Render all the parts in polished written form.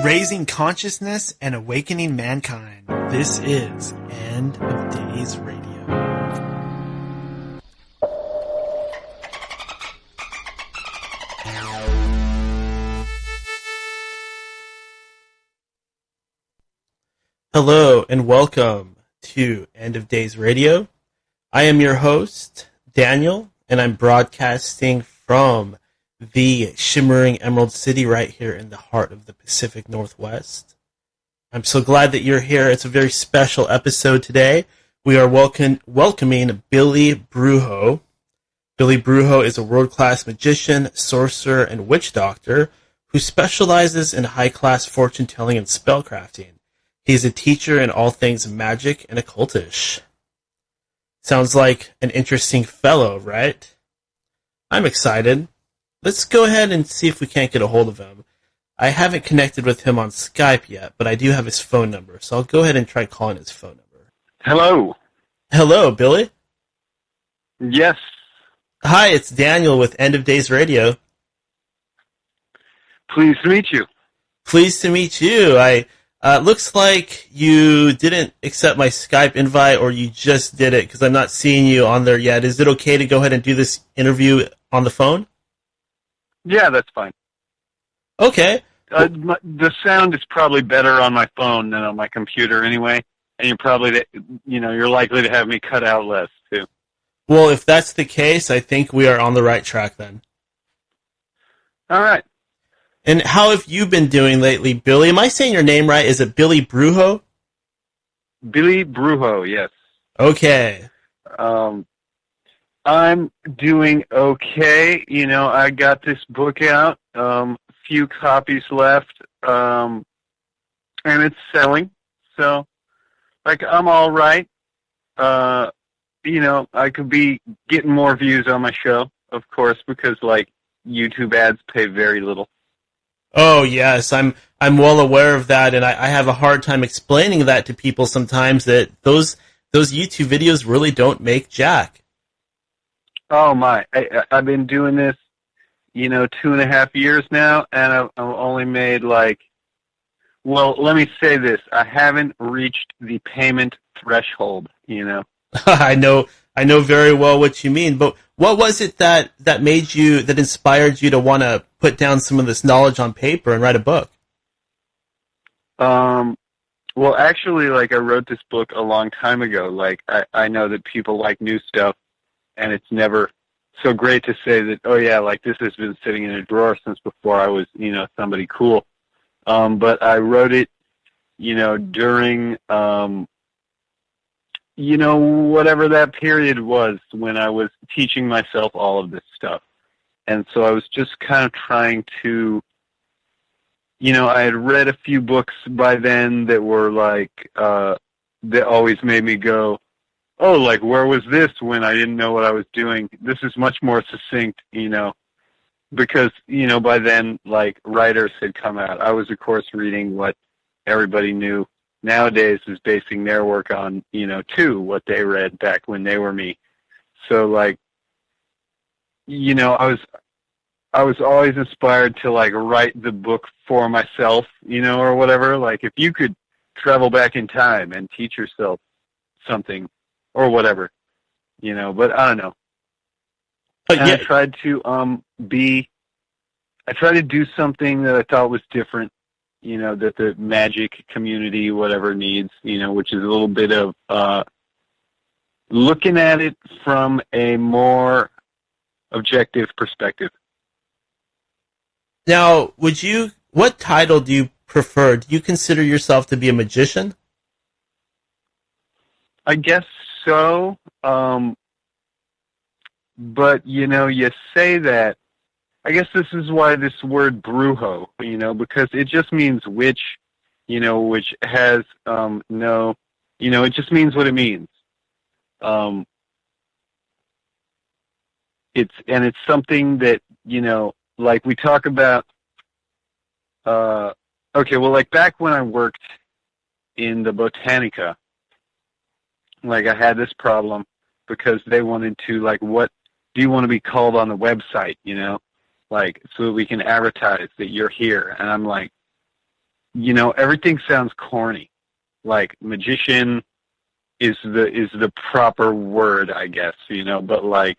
Raising consciousness and awakening mankind. This is End of Days Radio. Hello and welcome to End of Days Radio. I am your host, Daniel, and I'm broadcasting from the shimmering Emerald City right here in the heart of the Pacific Northwest. I'm so glad that you're here. It's a very special episode today. We are welcoming Billy Brujo. Billy Brujo is a world-class magician, sorcerer, and witch doctor who specializes in high-class fortune-telling and spellcrafting. He's a teacher in all things magic and occultish. Sounds like an interesting fellow, right? I'm excited. Let's go ahead and see if we can't get a hold of him. I haven't connected with him on Skype yet, but I do have his phone number, so I'll go ahead and try calling his phone number. Hello. Hello, Billy? Yes. Hi, it's Daniel with End of Days Radio. Pleased to meet you. Pleased to meet you. Looks like you didn't accept my Skype invite, or you just did it, because I'm not seeing you on there yet. Is it okay to go ahead and do this interview on the phone? Yeah, that's fine. Okay. The sound is probably better on my phone than on my computer anyway, and you're likely to have me cut out less, too. Well, if that's the case, I think we are on the right track then. All right. And how have you been doing lately, Billy? Am I saying your name right? Is it Billy Brujo? Billy Brujo, yes. Okay. I'm doing okay. I got this book out, few copies left, and it's selling. So, I'm all right. I could be getting more views on my show, of course, because, YouTube ads pay very little. Oh, yes. I'm well aware of that, and I have a hard time explaining that to people sometimes, that those YouTube videos really don't make jack. Oh my! I've been doing this, 2.5 years now, and I've only made let me say this: I haven't reached the payment threshold. I know very well what you mean. But what was it that inspired you to want to put down some of this knowledge on paper and write a book? Well, actually, I wrote this book a long time ago. I know that people like new stuff. And it's never so great to say that, oh yeah, this has been sitting in a drawer since before I was, somebody cool. But I wrote it, during, whatever that period was when I was teaching myself all of this stuff. And so I was just kind of trying to, I had read a few books by then that were that always made me go, oh, where was this when I didn't know what I was doing? This is much more succinct, because, by then, writers had come out. I was, of course, reading what everybody knew nowadays is basing their work on, too, what they read back when they were me. So, I was always inspired to, write the book for myself, or whatever. If you could travel back in time and teach yourself something, or whatever, but I don't know. And yeah. I tried to do something that I thought was different, that the magic community, whatever, needs, which is a little bit of looking at it from a more objective perspective. Now, what title do you prefer? Do you consider yourself to be a magician? I guess so, but, you say that. I guess this is why this word brujo, because it just means witch, which has no, it just means what it means. It's something that, we talk about, back when I worked in the Botanica, I had this problem because they wanted to, what do you want to be called on the website, so that we can advertise that you're here. And I'm like, everything sounds corny. Like magician is the proper word, I guess, but like,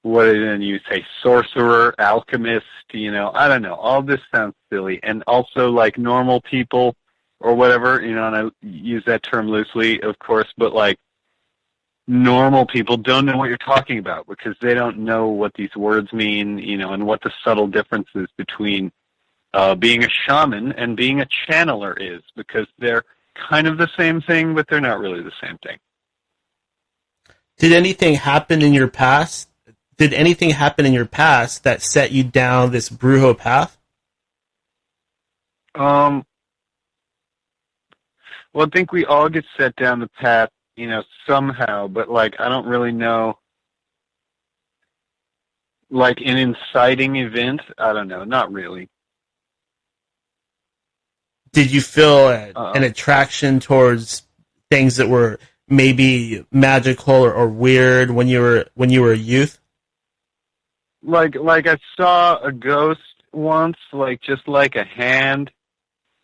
what then you say, sorcerer, alchemist, I don't know. All this sounds silly. And also like normal people or whatever, and I use that term loosely, of course, but like normal people don't know what you're talking about because they don't know what these words mean, and what the subtle differences between being a shaman and being a channeler is, because they're kind of the same thing, but they're not really the same thing. Did anything happen in your past? That set you down this Brujo path? Well, I think we all get set down the path, somehow, but like, I don't really know, like an inciting event. I don't know. Not really. Did you feel an attraction towards things that were maybe magical or weird when you were a youth? Like I saw a ghost once, like just like a hand.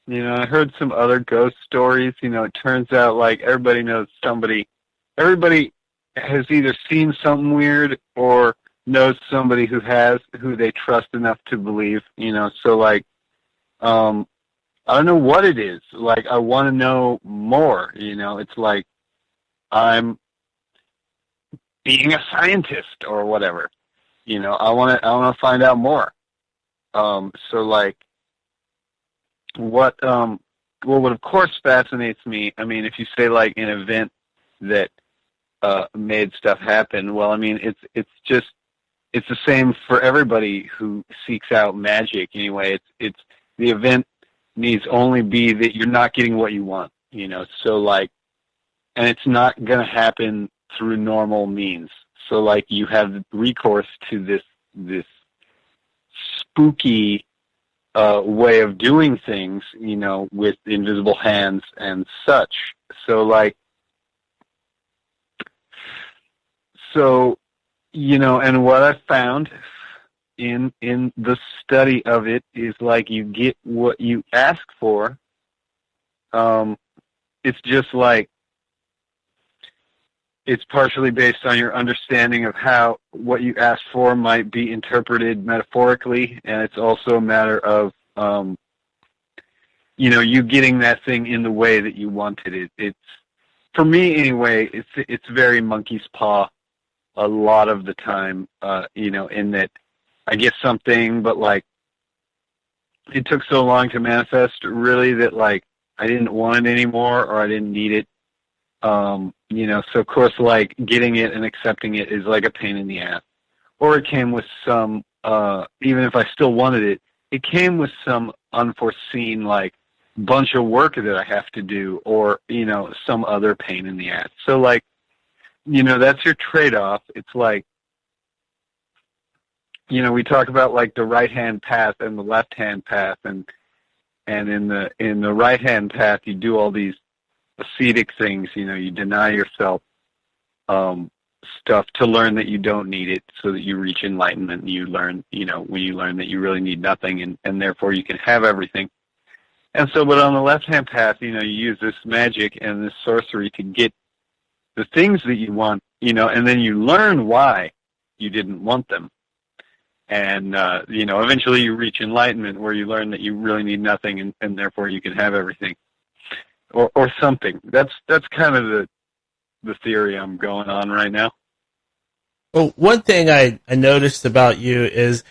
I heard some other ghost stories. It turns out like everybody knows somebody. Everybody has either seen something weird or knows somebody who they trust enough to believe. So like, I don't know what it is. Like, I want to know more. It's like I'm being a scientist or whatever. I want to find out more. So like, what of course fascinates me. I mean, if you say like an event that made stuff happen, well, I mean, it's the same for everybody who seeks out magic. Anyway, it's the event needs only be that you're not getting what you want. So like, and it's not going to happen through normal means. So like, you have recourse to this spooky way of doing things, with invisible hands and such. So like, and what I found in the study of it is like, you get what you ask for. It's just like, it's partially based on your understanding of how what you ask for might be interpreted metaphorically, and it's also a matter of, you getting that thing in the way that you wanted it. It's, for me anyway, it's very monkey's paw a lot of the time, in that I get something, but like, it took so long to manifest, really, that like, I didn't want it anymore, or I didn't need it. So of course, like, getting it and accepting it is like a pain in the ass. Or it came with some, even if I still wanted it, it came with some unforeseen, like, bunch of work that I have to do, or, some other pain in the ass. So like, that's your trade-off. It's like, we talk about like the right-hand path and the left-hand path, and in the right-hand path, you do all these ascetic things. You deny yourself stuff to learn that you don't need it, so that you reach enlightenment. And you learn, when you learn that you really need nothing, and therefore you can have everything. And so, but on the left-hand path, you use this magic and this sorcery to get the things that you want, and then you learn why you didn't want them. And, eventually you reach enlightenment, where you learn that you really need nothing, and therefore you can have everything. Or something. That's kind of the theory I'm going on right now. Well, one thing I noticed about you is,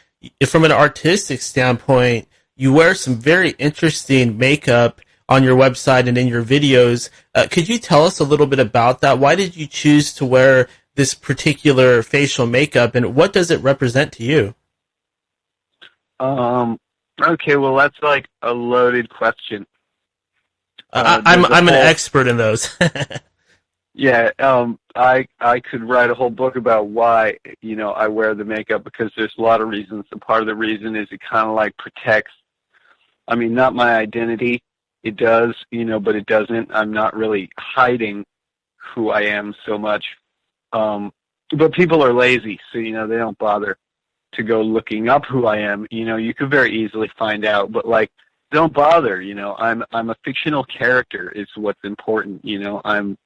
from an artistic standpoint, you wear some very interesting makeup on your website and in your videos. Could you tell us a little bit about that? Why did you choose to wear this particular facial makeup, and what does it represent to you? Okay, well, that's like a loaded question. I'm an expert in those. Yeah, I could write a whole book about why, I wear the makeup, because there's a lot of reasons. And part of the reason is it kind of like protects, not my identity. It does, but it doesn't. I'm not really hiding who I am so much. But people are lazy, so, they don't bother to go looking up who I am. You could very easily find out, but like, don't bother, you know. I'm a fictional character is what's important, you know. And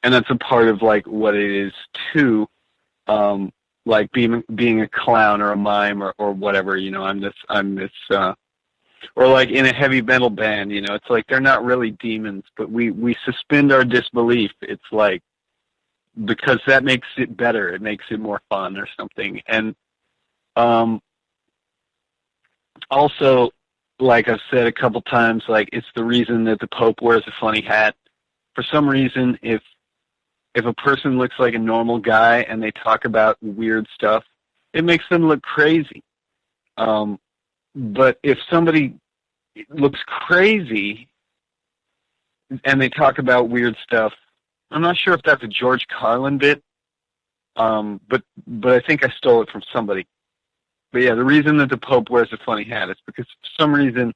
that's a part of like what it is too. Like being a clown or a mime or whatever, you know. I'm this or like in a heavy metal band, you know, it's like they're not really demons, but we suspend our disbelief. It's like because that makes it better, it makes it more fun or something. And also, like I've said a couple times, like it's the reason that the Pope wears a funny hat. For some reason, if a person looks like a normal guy and they talk about weird stuff, it makes them look crazy. But if somebody looks crazy and they talk about weird stuff, I'm not sure if that's a George Carlin bit, but I think I stole it from somebody. But yeah, the reason that the Pope wears a funny hat is because for some reason,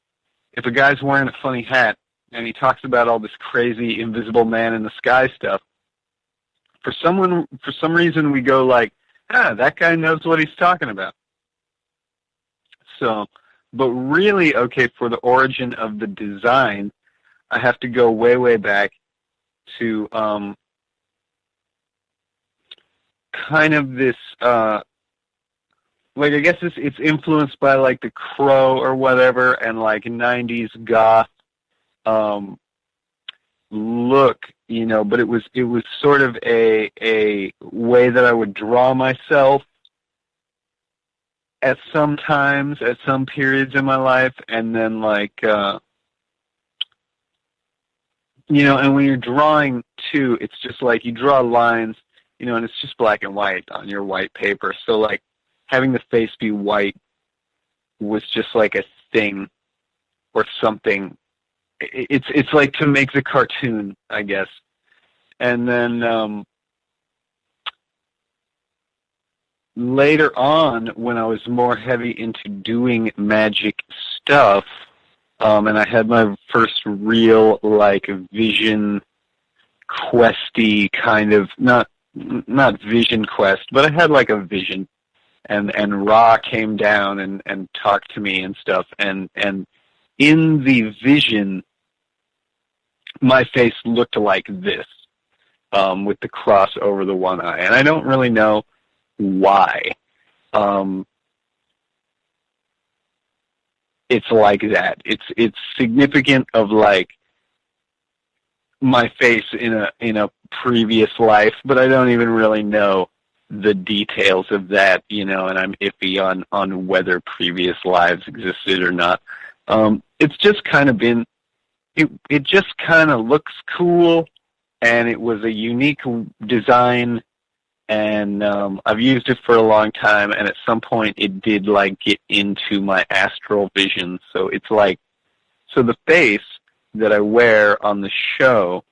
if a guy's wearing a funny hat and he talks about all this crazy invisible man in the sky stuff, for some reason we go like, that guy knows what he's talking about. So, but really, okay, for the origin of the design, I have to go way, way back to kind of this, like I guess it's influenced by like the Crow or whatever, and like 90s goth look, you know. But it was sort of a way that I would draw myself at some times, at some periods in my life, and then like you know, and when you're drawing too, it's just like you draw lines, you know, and it's just black and white on your white paper. So like having the face be white was just like a thing or something. It's like to make the cartoon, I guess. And then later on, when I was more heavy into doing magic stuff, and I had my first real like vision questy kind of, not vision quest, but I had like a vision, and Ra came down and talked to me and stuff, and in the vision, my face looked like this, with the cross over the one eye, and I don't really know why. It's like that. It's significant of like my face in a previous life, but I don't even really know the details of that, you know, and I'm iffy on whether previous lives existed or not. It's just kind of been, it just kind of looks cool, and it was a unique design, and I've used it for a long time, and at some point it did like get into my astral vision. So it's like, so the face that I wear on the show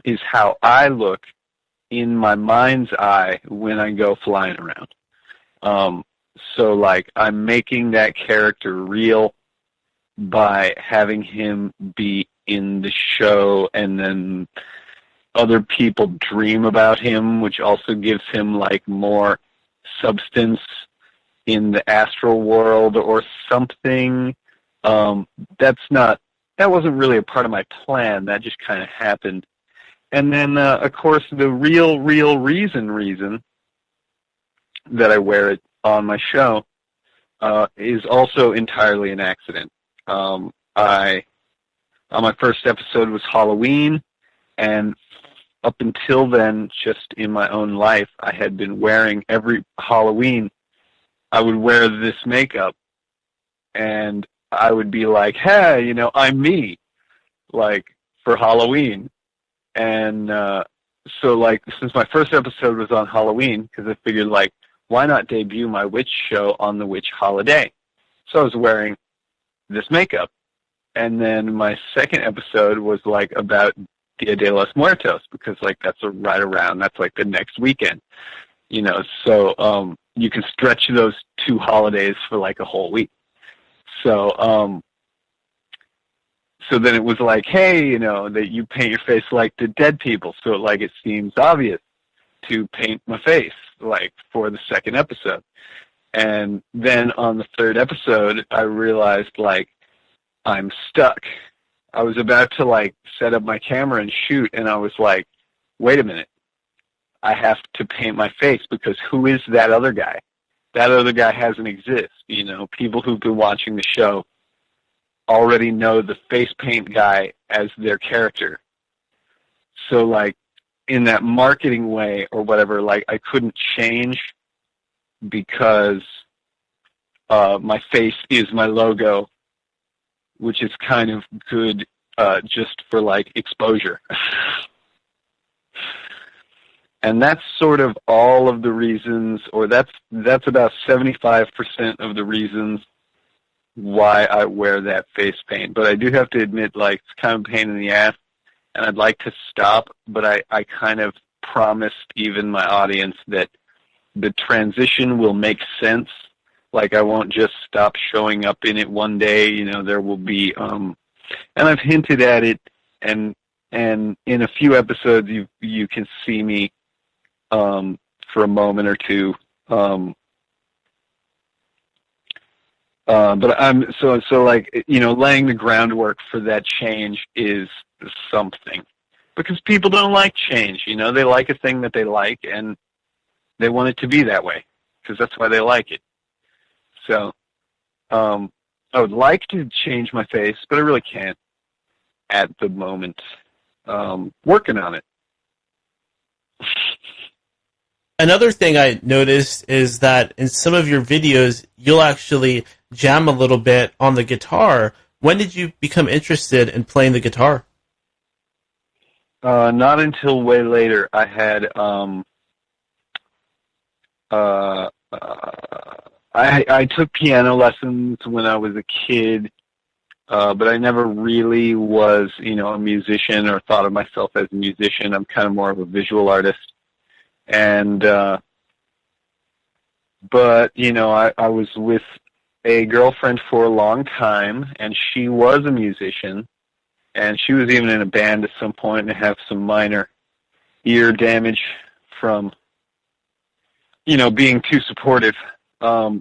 is how I look in my mind's eye when I go flying around. So like I'm making that character real by having him be in the show, and then other people dream about him, which also gives him like more substance in the astral world or something. That wasn't really a part of my plan. That just kind of happened. And then, of course, the real reason that I wear it on my show is also entirely an accident. On my first episode was Halloween, and up until then, just in my own life, I had been wearing every Halloween, I would wear this makeup, and I would be like, hey, you know, I'm me, like, for Halloween. And so, like, since my first episode was on Halloween, because I figured, like, why not debut my witch show on the witch holiday? So I was wearing this makeup. And then my second episode was, like, about Dia de los Muertos, because like that's like the next weekend, you know, so you can stretch those two holidays for like a whole week. So so then it was like, hey, you know, that you paint your face like the dead people, so like it seems obvious to paint my face like for the second episode. And then on the third episode I realized like I'm stuck. I was about to like set up my camera and shoot, and I was like, wait a minute. I have to paint my face, because who is that other guy? That other guy hasn't existed. You know, people who've been watching the show already know the face paint guy as their character. So like in that marketing way or whatever, like I couldn't change because my face is my logo, which is kind of good just for like exposure. And that's sort of all of the reasons, or that's about 75% of the reasons why I wear that face paint. But I do have to admit, like, it's kind of a pain in the ass, and I'd like to stop, but I kind of promised even my audience that the transition will make sense. Like, I won't just stop showing up in it one day. You know, there will be, and I've hinted at it, and in a few episodes you can see me for a moment or two. But I'm so like, you know, laying the groundwork for that change is something, because people don't like change. You know, they like a thing that they like, and they want it to be that way because that's why they like it. So I would like to change my face, but I really can't at the moment. Working on it. Another thing I noticed is that in some of your videos, you'll actually jam a little bit on the guitar. When did you become interested in playing the guitar? Not until way later. I had I took piano lessons when I was a kid, but I never really was, you know, a musician or thought of myself as a musician. I'm kind of more of a visual artist. And, but, you know, I was with a girlfriend for a long time, and she was a musician, and she was even in a band at some point and had some minor ear damage from, you know, being too supportive. So,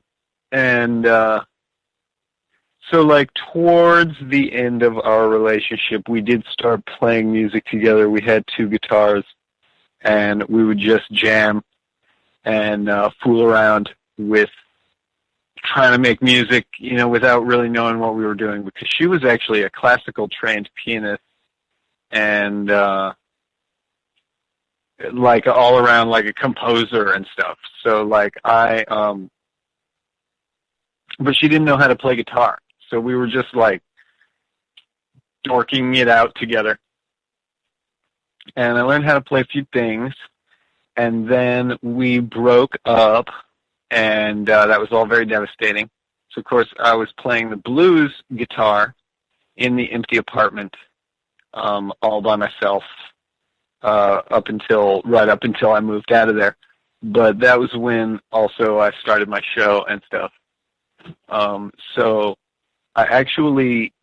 like, towards the end of our relationship, we did start playing music together. We had 2 guitars, and we would just jam and fool around with trying to make music, you know, without really knowing what we were doing, because she was actually a classical trained pianist and like all around like a composer and stuff. So like but she didn't know how to play guitar. So we were just like dorking it out together. And I learned how to play a few things, and then we broke up, and that was all very devastating. So, of course, I was playing the blues guitar in the empty apartment all by myself right up until I moved out of there. But that was when also I started my show and stuff. So I actually,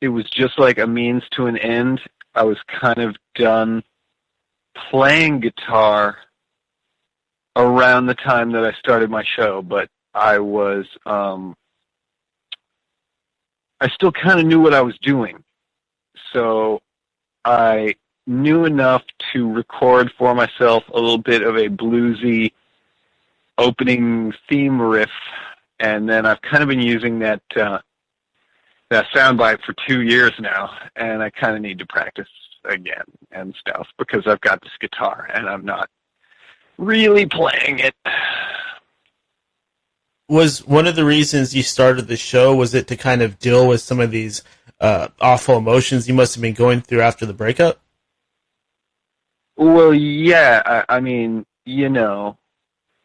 it was just like a means to an end. I was kind of done playing guitar around the time that I started my show, but I was, I still kind of knew what I was doing. So I knew enough to record for myself a little bit of a bluesy opening theme riff, and then I've kind of been using that soundbite for 2 years now, and I kind of need to practice again and stuff because I've got this guitar and I'm not really playing it. Was one of the reasons you started the show, was it to kind of deal with some of these awful emotions you must have been going through after the breakup? Well, yeah, I mean, you know,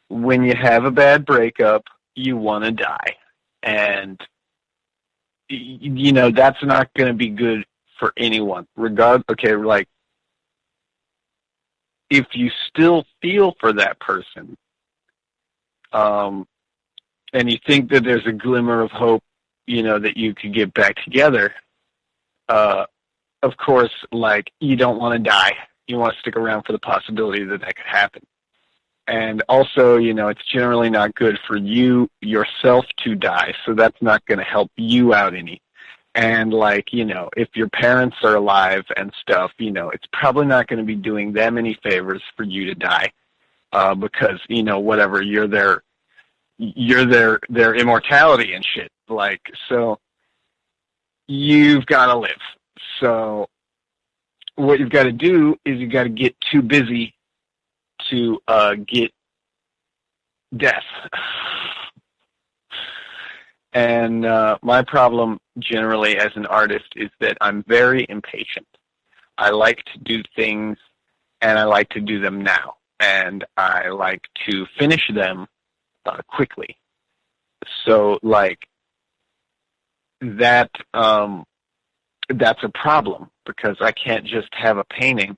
when you have a bad breakup, you want to die. And, you know, that's not going to be good for anyone. Okay, like, if you still feel for that person, and you think that there's a glimmer of hope, you know, that you could get back together, of course, like, you don't want to die. You want to stick around for the possibility that that could happen. And also, you know, it's generally not good for you yourself to die, so that's not going to help you out any. And, like, you know, if your parents are alive and stuff, you know, it's probably not going to be doing them any favors for you to die, because, you know, whatever, you're their immortality and shit. Like, so you've got to live. So what you've got to do is you've got to get too busy to get death. And my problem generally as an artist is that I'm very impatient. I like to do things, and I like to do them now. And I like to finish them quickly. So, like, that's a problem, because I can't just have a painting.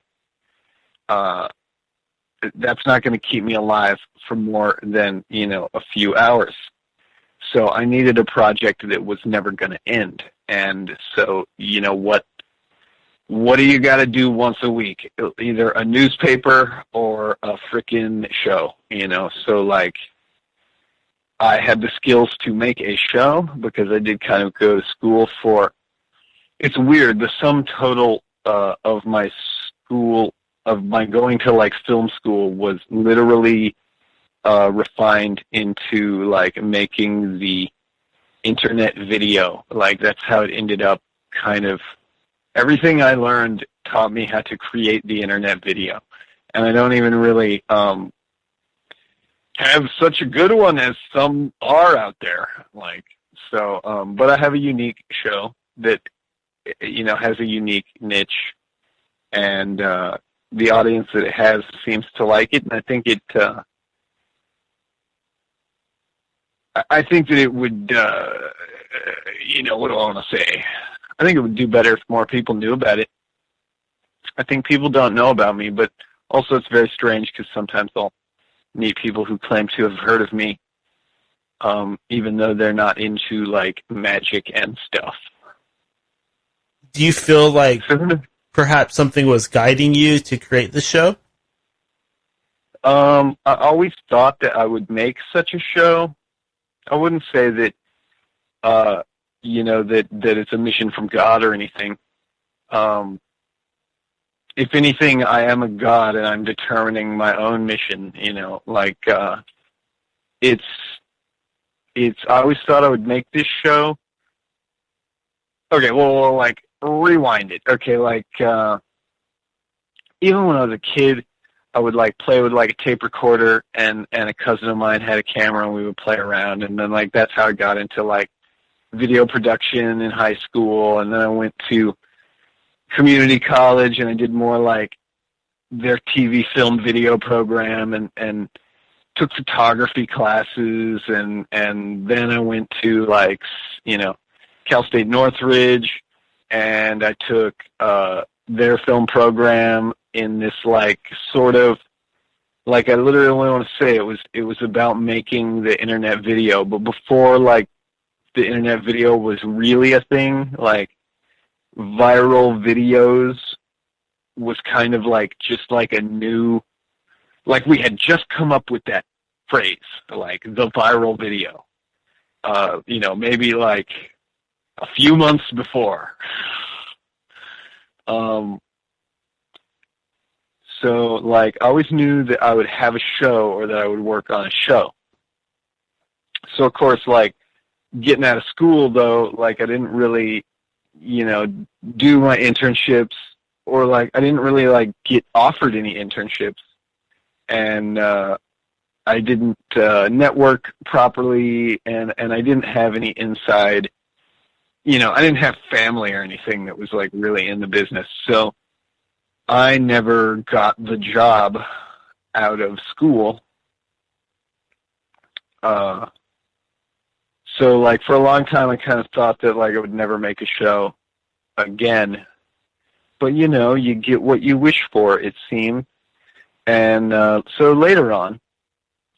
That's not going to keep me alive for more than, you know, a few hours. So I needed a project that was never going to end. And so, you know, what do you got to do once a week? Either a newspaper or a frickin' show, you know? So, like, I had the skills to make a show because I did kind of go to school for, it's weird, the sum total of my going to, like, film school was literally refined into, like, making the internet video. Like, that's how it ended up. Kind of everything I learned taught me how to create the internet video, and I don't even really have such a good one as some are out there. Like, so, but I have a unique show that, you know, has a unique niche, and the audience that it has seems to like it, and I think it. I think that it would, you know, what do I want to say? I think it would do better if more people knew about it. I think people don't know about me, but also it's very strange because sometimes I'll meet people who claim to have heard of me, even though they're not into, like, magic and stuff. Do you feel like perhaps something was guiding you to create the show? I always thought that I would make such a show. I wouldn't say that, you know, that it's a mission from God or anything. If anything, I am a god, and I'm determining my own mission. You know, like, it's. I always thought I would make this show. Okay, well, like, rewind it. Okay, like, even when I was a kid, I would, like, play with, like, a tape recorder, and a cousin of mine had a camera, and we would play around, and then, like, that's how I got into, like, video production in high school, and then I went to community college, and I did more, like, their TV film video program, and took photography classes, and then I went to, like, you know, Cal State Northridge, and I took their film program in this, like, sort of, like, I literally want to say it was about making the internet video, but before, like, the internet video was really a thing, like, viral videos was kind of like just like a new, like, we had just come up with that phrase, like, the viral video, you know, maybe like a few months before. So, like, I always knew that I would have a show or that I would work on a show. So, of course, like, getting out of school, though, like, I didn't really, you know, do my internships, or, like, I didn't really, like, get offered any internships. And I didn't network properly, and I didn't have any inside, you know, I didn't have family or anything that was, like, really in the business. So I never got the job out of school. So, like, for a long time, I kind of thought that, like, I would never make a show again. But, you know, you get what you wish for, it seemed. And so later on,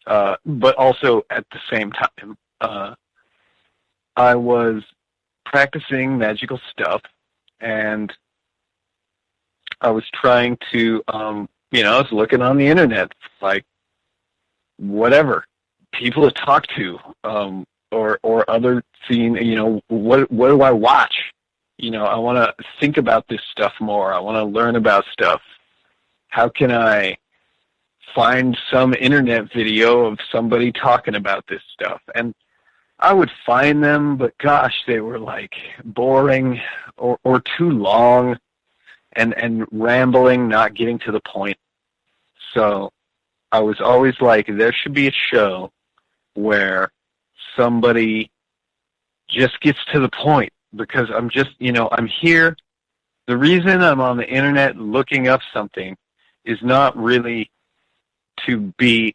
but also at the same time, I was practicing magical stuff, and I was trying to, you know, I was looking on the internet, like, whatever, people to talk to, or other scene, you know, what do I watch? I want to think about this stuff more. I want to learn about stuff. How can I find some internet video of somebody talking about this stuff? And I would find them, but gosh, they were like boring or too long and rambling, not getting to the point. So I was always like, there should be a show where somebody just gets to the point, because I'm just, I'm here. The reason I'm on the internet looking up something is not really to be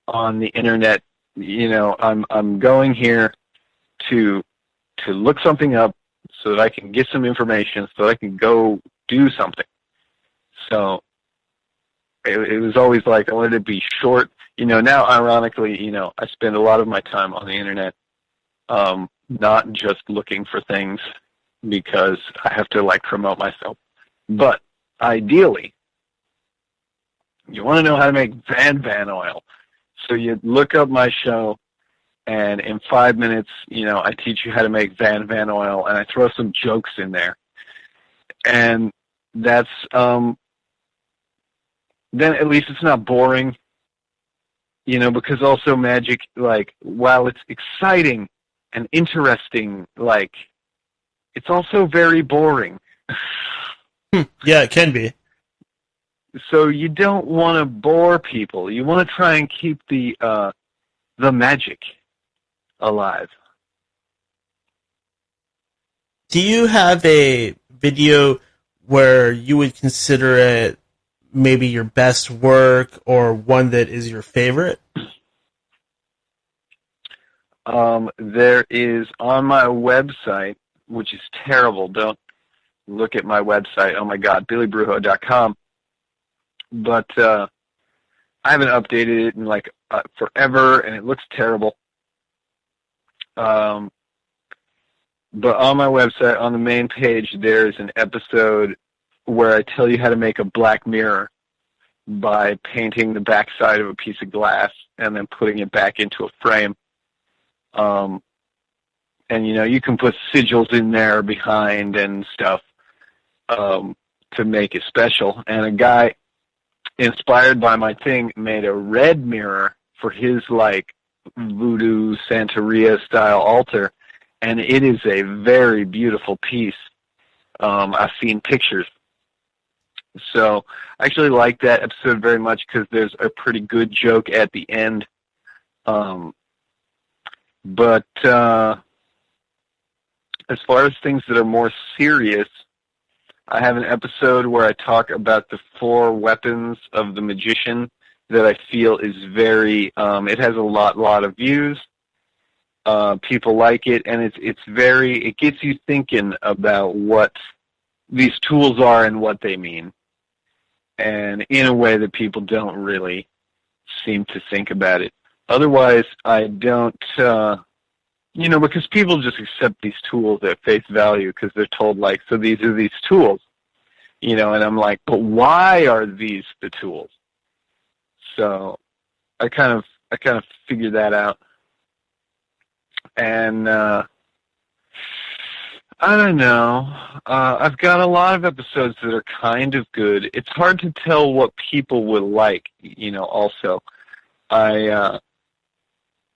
on the internet. I'm going here to look something up so that I can get some information so that I can go do something. So it was always like I wanted to be short. Now ironically, I spend a lot of my time on the internet, not just looking for things because I have to promote myself. But ideally, you want to know how to make Van oil. So you look up my show, and in 5 minutes, I teach you how to make Van oil, and I throw some jokes in there. And that's, then at least it's not boring, because also magic, while it's exciting and interesting, it's also very boring. Yeah, it can be. So you don't want to bore people. You want to try and keep the magic alive. Do you have a video where you would consider it maybe your best work or one that is your favorite? There is on my website, which is terrible. Don't look at my website. Oh my God, BillyBrujo.com. But I haven't updated it in forever, and it looks terrible. But on my website, on the main page, there's an episode where I tell you how to make a black mirror by painting the backside of a piece of glass and then putting it back into a frame. And you can put sigils in there behind and stuff to make it special. And a guy inspired by my thing made a red mirror for his voodoo Santeria style altar, and it is a very beautiful piece. I've seen pictures. So I actually like that episode very much because there's a pretty good joke at the end. But as far as things that are more serious, I have an episode where I talk about the 4 weapons of the magician that I feel is very, it has a lot of views. People like it, and it gets you thinking about what these tools are and what they mean. And in a way that people don't really seem to think about it. Otherwise, I don't, because people just accept these tools at face value because they're told, so these are these tools. And I'm like, but why are these the tools? So I kind of figured that out. And I don't know. I've got a lot of episodes that are kind of good. It's hard to tell what people will like, also.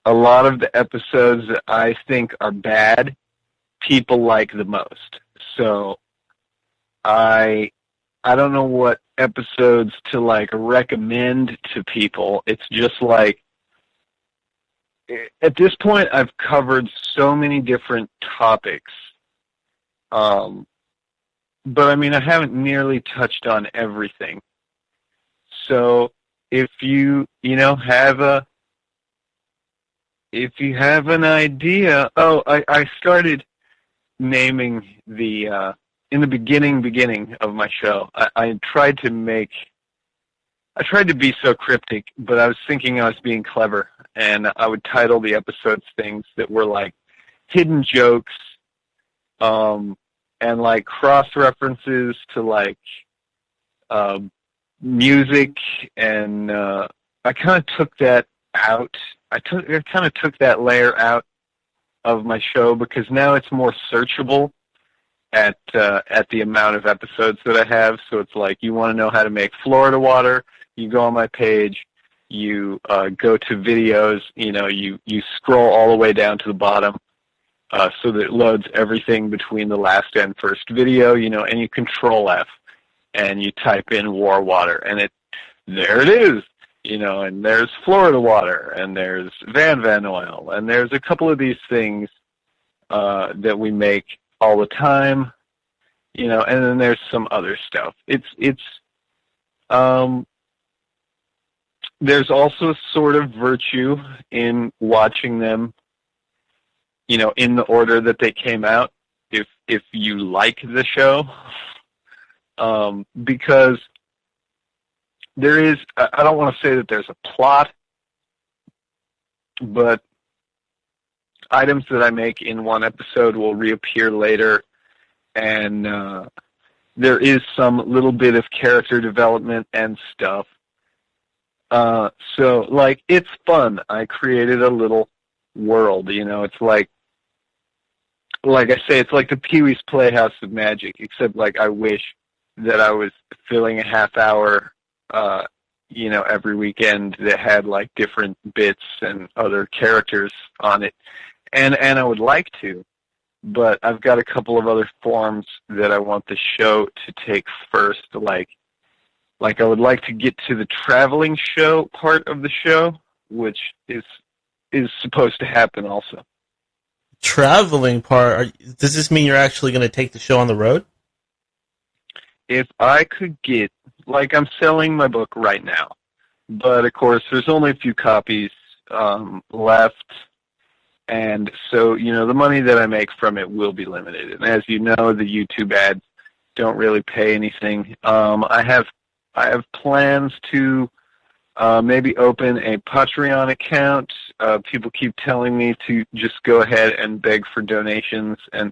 A lot of the episodes that I think are bad, people like the most. So I don't know what episodes to recommend to people. It's just at this point I've covered so many different topics. But I haven't nearly touched on everything. So if you have an idea, I started naming in the beginning of my show, I tried to be so cryptic, but I was thinking I was being clever, and I would title the episodes things that were hidden jokes, and cross-references to music, and I kind of took that out. I kind of took that layer out of my show because now it's more searchable, at the amount of episodes that I have. So it's like, you want to know how to make Florida water, you go on my page, you go to videos, you scroll all the way down to the bottom so that it loads everything between the last and first video, and you Control F and you type in war water, and there it is, and there's Florida water, and there's Van oil, and there's a couple of these things that we make all the time, and then there's some other stuff. There's also sort of virtue in watching them, in the order that they came out, if you like the show, because there is, I don't want to say that there's a plot, but items that I make in one episode will reappear later, and there is some little bit of character development and stuff. So, like, it's fun. I created a little world, it's like I say, it's like the Pee-wee's Playhouse of Magic, except, like, I wish that I was filling a half hour, every weekend that had, like, different bits and other characters on it. And I would like to, but I've got a couple of other forms that I want the show to take first, like I would like to get to the traveling show part of the show, which is supposed to happen also. Traveling part? Does this mean you're actually going to take the show on the road? If I could get, like, I'm selling my book right now, but of course there's only a few copies left, and so, the money that I make from it will be limited. And as you know, the YouTube ads don't really pay anything. I have plans to maybe open a Patreon account. People keep telling me to just go ahead and beg for donations, and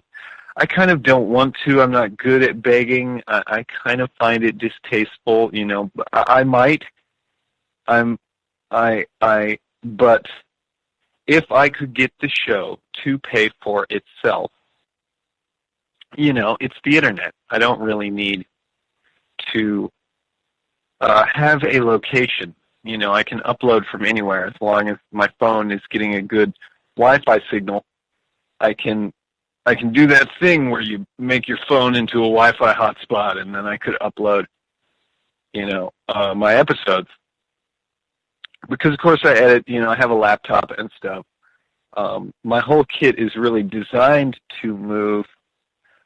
I kind of don't want to. I'm not good at begging. I kind of find it distasteful, But I might. But if I could get the show to pay for itself, it's the internet. I don't really need to have a location. I can upload from anywhere as long as my phone is getting a good Wi-Fi signal. I can do that thing where you make your phone into a Wi-Fi hotspot, and then I could upload, my episodes. Because, of course, I edit, I have a laptop and stuff. My whole kit is really designed to move.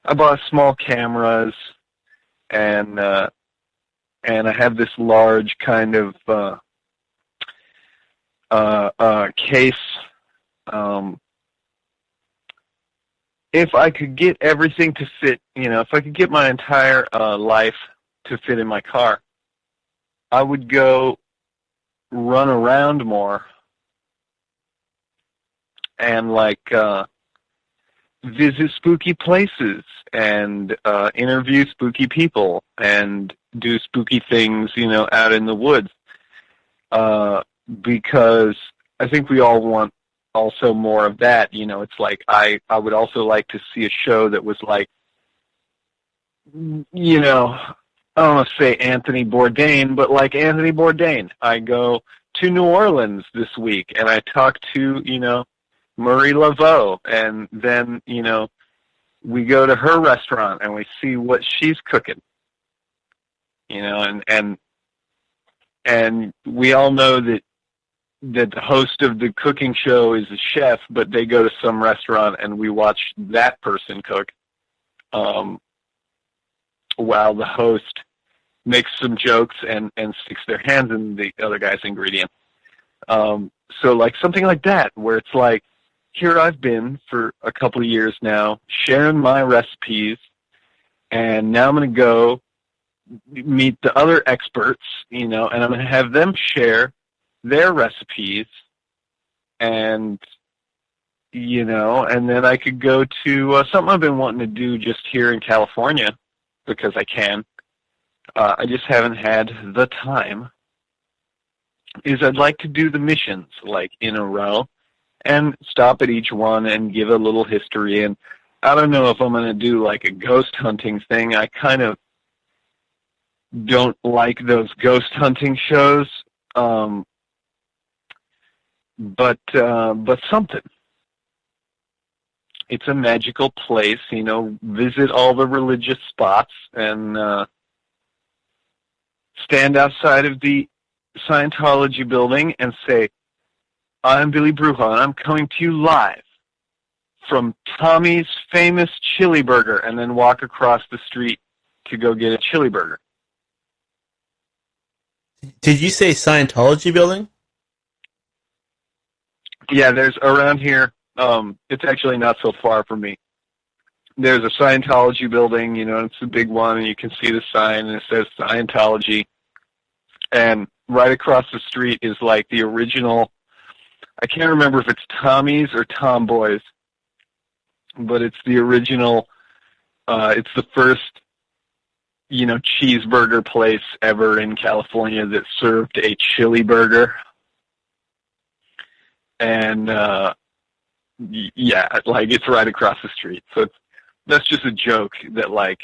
I bought small cameras, and I have this large kind of case. If I could get everything to fit, if I could get my entire life to fit in my car, I would go run around more and, like, visit spooky places and interview spooky people and do spooky things, out in the woods. Because I think we all want also more of that. It's like I would also like to see a show that was like, I don't want to say Anthony Bourdain, but like Anthony Bourdain. I go to New Orleans this week, and I talk to, Marie Laveau, and then, we go to her restaurant, and we see what she's cooking. And we all know that the host of the cooking show is a chef, but they go to some restaurant, and we watch that person cook. While the host makes some jokes and sticks their hands in the other guy's ingredient. So like something like that, where it's like, here I've been for a couple of years now, sharing my recipes, and now I'm going to go meet the other experts, and I'm going to have them share their recipes, and, and then I could go to something I've been wanting to do just here in California, because I can. I just haven't had the time. Is I'd like to do the missions, like, in a row, and stop at each one and give a little history. And I don't know if I'm going to do like a ghost hunting thing. I kind of don't like those ghost hunting shows. But something. It's a magical place, visit all the religious spots and stand outside of the Scientology building and say, I'm Billy Brujo, and I'm coming to you live from Tommy's famous chili burger, and then walk across the street to go get a chili burger. Did you say Scientology building? Yeah, there's around here, it's actually not so far from me. There's a Scientology building, it's a big one, and you can see the sign, and it says Scientology. And right across the street is like the original, I can't remember if it's Tommy's or Tomboy's, but it's the original, it's the first, cheeseburger place ever in California that served a chili burger. And, yeah, like, it's right across the street. So that's just a joke that, like,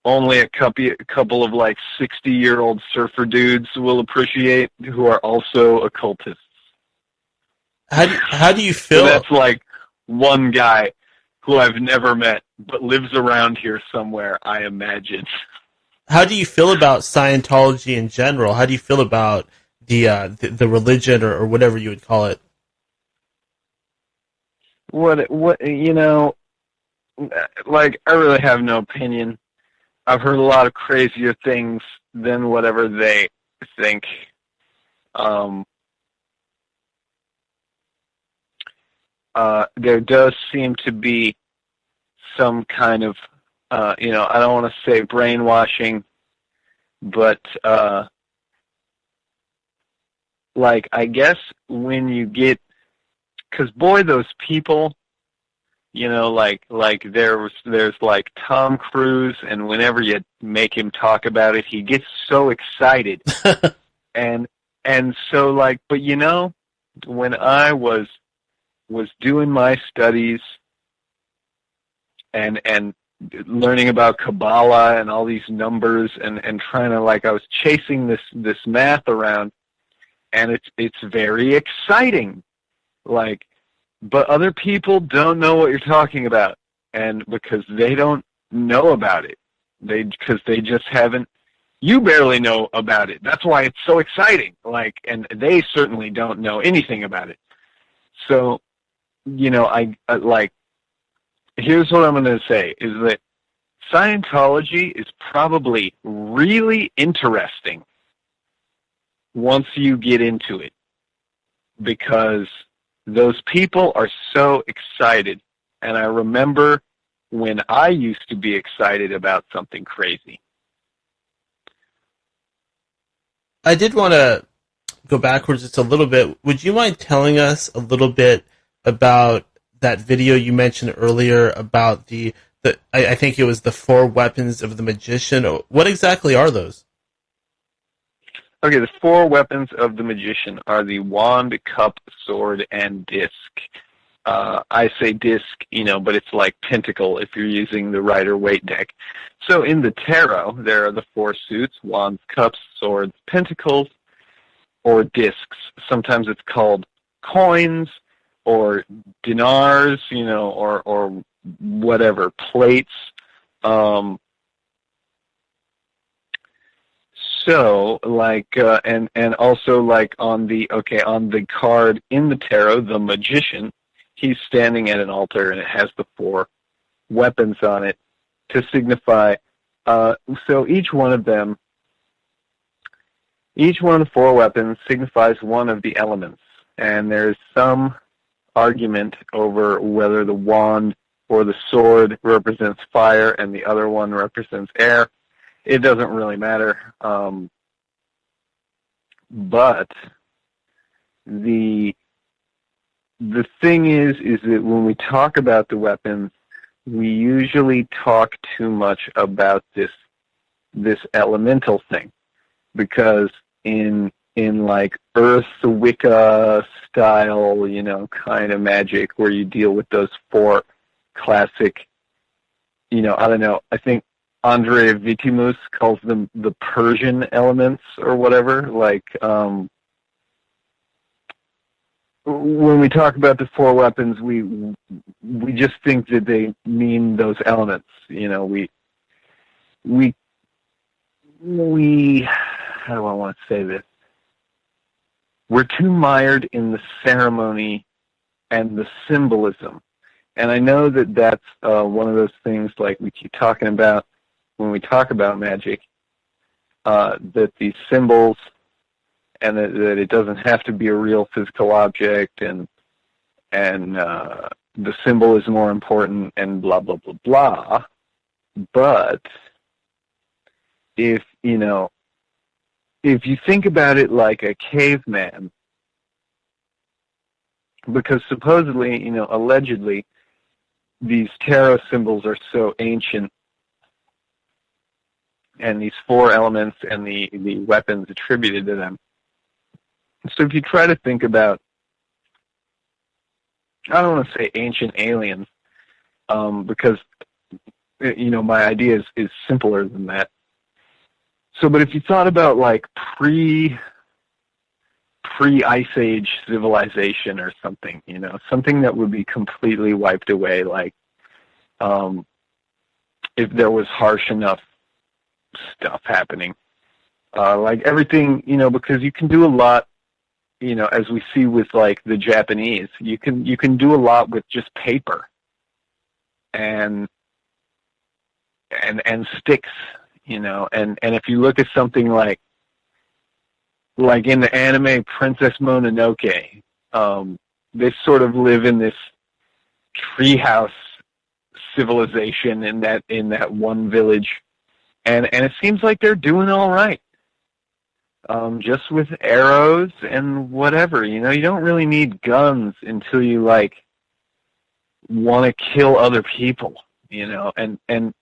only a couple of, like, 60-year-old surfer dudes will appreciate who are also occultists. How do you feel? So that's, like, one guy who I've never met but lives around here somewhere, I imagine. How do you feel about Scientology in general? How do you feel about the religion or whatever you would call it? What like, I really have no opinion. I've heard a lot of crazier things than whatever they think. There does seem to be some kind of, I don't want to say brainwashing, but, like, I guess when you get, because, boy, those people, like there's like Tom Cruise, and whenever you make him talk about it, he gets so excited. and so, like, but when I was doing my studies and learning about Kabbalah and all these numbers and trying to, like, I was chasing this math around, and it's very exciting. Like, but other people don't know what you're talking about, and because they don't know about it, because they just haven't. You barely know about it. That's why it's so exciting. Like, and they certainly don't know anything about it. So, I like. Here's what I'm going to say: is that Scientology is probably really interesting once you get into it, because those people are so excited. And I remember when I used to be excited about something crazy. I did want to go backwards just a little bit. Would you mind telling us a little bit about that video you mentioned earlier about I think it was the 4 weapons of the magician? What exactly are those? Okay, the 4 weapons of the magician are the wand, cup, sword, and disc. I say disc, but it's like pentacle if you're using the Rider-Waite deck. So in the tarot, there are the 4 suits: wands, cups, swords, pentacles, or discs. Sometimes it's called coins or dinars, or whatever, plates. So, like, and also, like, on the card in the tarot, the magician, he's standing at an altar, and it has the 4 weapons on it to signify. So each one of the 4 weapons signifies one of the elements, and there's some argument over whether the wand or the sword represents fire and the other one represents air. It doesn't really matter. But the thing is that when we talk about the weapons, we usually talk too much about this elemental thing, because in like Earth Wicca style, kind of magic where you deal with those 4 classic, I don't know, I think Andre Vitimus calls them the Persian elements or whatever. Like, when we talk about the four weapons, we just think that they mean those elements. We how do I want to say this? We're too mired in the ceremony and the symbolism. And I know that that's one of those things like we keep talking about when we talk about magic, that these symbols and that it doesn't have to be a real physical object and the symbol is more important and blah, blah, blah, blah. But if you think about it like a caveman, because supposedly, allegedly, these tarot symbols are so ancient, and these four elements and the weapons attributed to them. So if you try to think about, I don't want to say ancient aliens, because, my idea is simpler than that. So, but if you thought about like pre-Ice Age civilization or something, something that would be completely wiped away, like if there was harsh enough stuff happening, like everything, because you can do a lot, as we see with like the Japanese, you can do a lot with just paper and sticks. And if you look at something like in the anime Princess Mononoke, they sort of live in this treehouse civilization in that one village, and it seems like they're doing all right, just with arrows and whatever. You don't really need guns until you like want to kill other people, and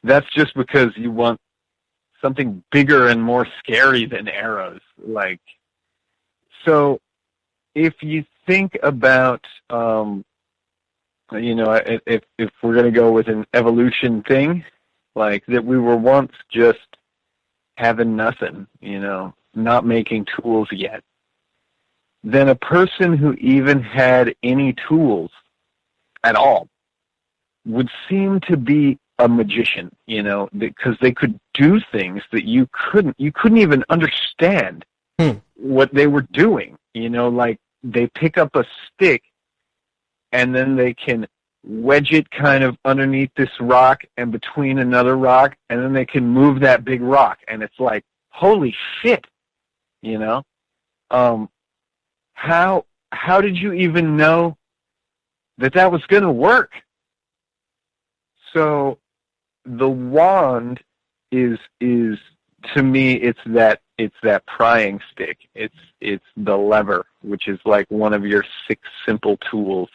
that's just because you want something bigger and more scary than arrows. Like, so if you think about, if we're going to go with an evolution thing, like that we were once just having nothing, not making tools yet, then a person who even had any tools at all would seem to be a magician, because they could do things that you couldn't even understand what they were doing, like they pick up a stick and then they can wedge it kind of underneath this rock and between another rock, and then they can move that big rock, and it's like, holy shit, how did you even know that was going to work? So the wand is to me, it's that prying stick. It's the lever, which is like one of your 6 simple tools,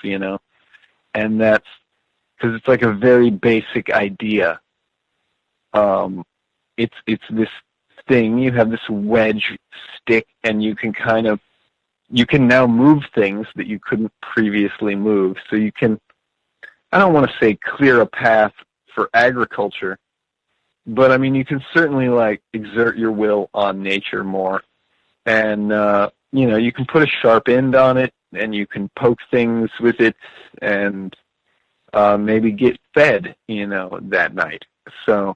and that's because it's like a very basic idea. It's this thing. You have this wedge stick, and you can now move things that you couldn't previously move. So you can, I don't want to say clear a path for agriculture, but I mean, you can certainly like exert your will on nature more, and you can put a sharp end on it, and you can poke things with it, and maybe get fed, that night. So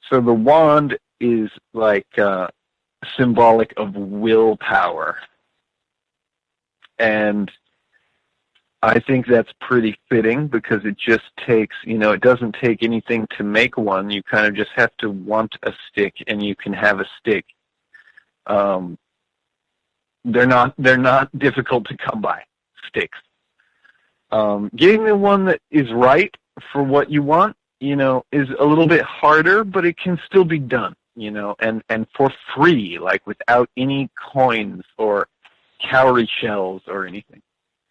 the wand is like symbolic of willpower, and I think that's pretty fitting because it just takes, it doesn't take anything to make one. You kind of just have to want a stick, and you can have a stick. They're not difficult to come by, sticks. Getting the one that is right for what you want, is a little bit harder, but it can still be done, and for free, like without any coins or cowrie shells or anything.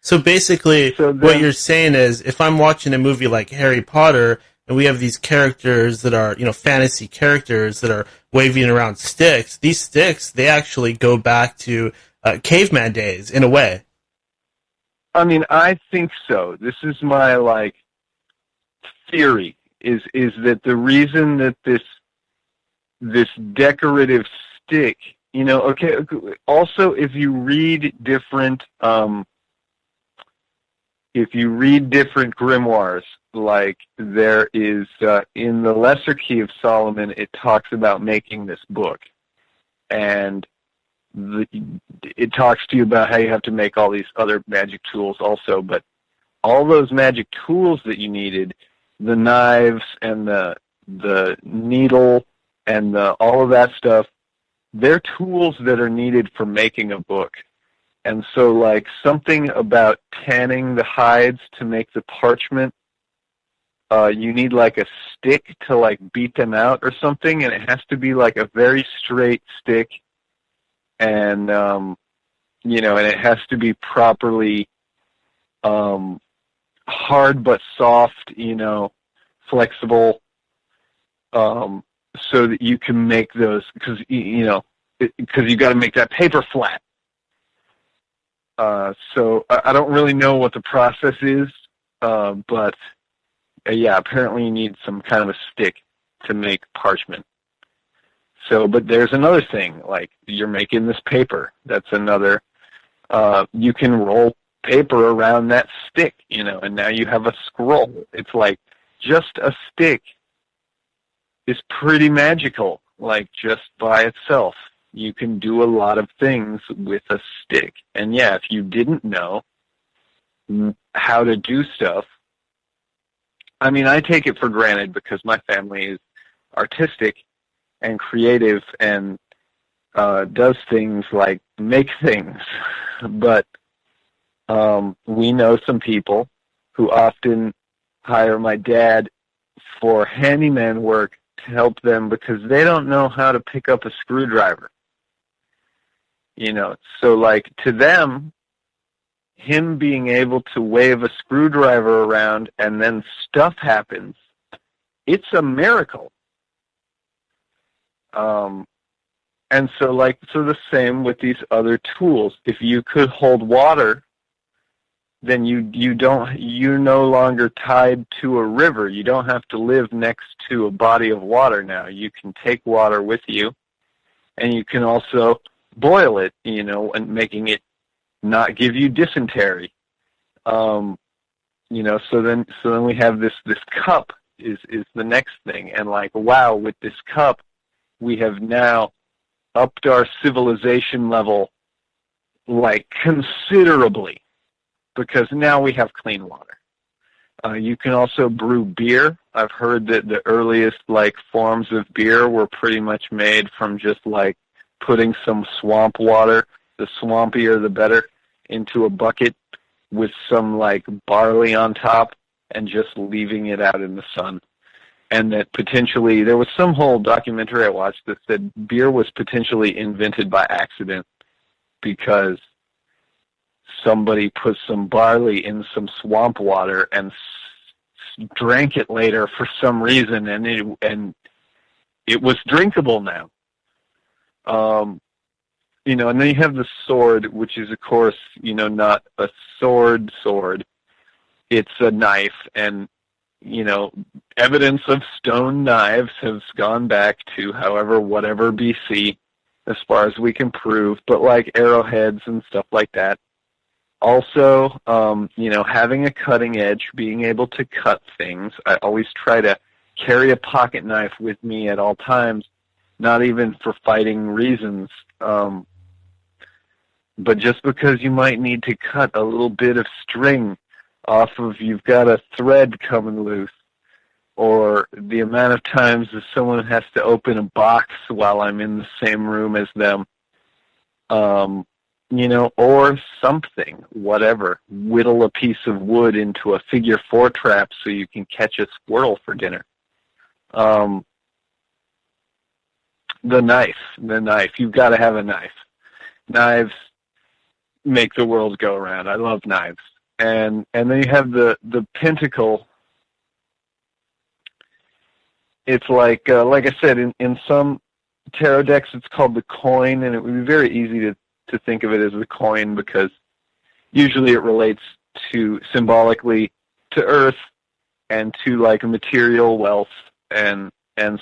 So basically, what you're saying is, if I'm watching a movie like Harry Potter, and we have these characters that are, fantasy characters that are waving around sticks, these sticks, they actually go back to caveman days, in a way. I mean, I think so. This is my, like, theory, is that the reason that this decorative stick, you know, okay, also if you read different grimoires, like there is in the Lesser Key of Solomon, it talks about making this book, and it talks to you about how you have to make all these other magic tools also, but all those magic tools that you needed, the knives and the needle and all of that stuff, they're tools that are needed for making a book. And so, like, something about tanning the hides to make the parchment, you need, like, a stick to, like, beat them out or something, and it has to be, like, a very straight stick, and, you know, and it has to be properly hard but soft, you know, flexible, so that you can make those, because, you know, because you got to make that paper flat. So I don't really know what the process is, but yeah, apparently you need some kind of a stick to make parchment. So, but there's another thing, like you're making this paper. That's another, you can roll paper around that stick, you know, and now you have a scroll. It's like just a stick is pretty magical, like just by itself. You can do a lot of things with a stick. And yeah, if you didn't know how to do stuff, I mean, I take it for granted because my family is artistic and creative and does things like make things. But we know some people who often hire my dad for handyman work to help them because they don't know how to pick up a screwdriver. You know, so like to them, him being able to wave a screwdriver around and then stuff happens, it's a miracle. And so the same with these other tools. If you could hold water, then you're no longer tied to a river. You don't have to live next to a body of water now. You can take water with you, and you can also boil it, you know, and making it not give you dysentery. You know, so then we have this cup is the next thing. And like, wow, with this cup, we have now upped our civilization level like considerably because now we have clean water. You can also brew beer. I've heard that the earliest like forms of beer were pretty much made from just like putting some swamp water, the swampier the better, into a bucket with some like barley on top and just leaving it out in the sun. And that potentially, there was some whole documentary I watched that said beer was potentially invented by accident because somebody put some barley in some swamp water and drank it later for some reason, and it was drinkable now. You know, and then you have the sword, which is, of course, you know, not a sword. It's a knife, and, you know, evidence of stone knives has gone back to whatever BC, as far as we can prove, but like arrowheads and stuff like that. Also, you know, having a cutting edge, being able to cut things. I always try to carry a pocket knife with me at all times, not even for fighting reasons, but just because you might need to cut a little bit of string off of, you've got a thread coming loose, or the amount of times that someone has to open a box while I'm in the same room as them, you know, or something, whatever. Whittle a piece of wood into a figure 4 trap so you can catch a squirrel for dinner. The knife. You've got to have a knife. Knives make the world go around. I love knives. And then you have the pentacle. It's like I said, in some tarot decks it's called the coin, and it would be very easy to think of it as the coin because usually it relates to symbolically to earth and to like material wealth, and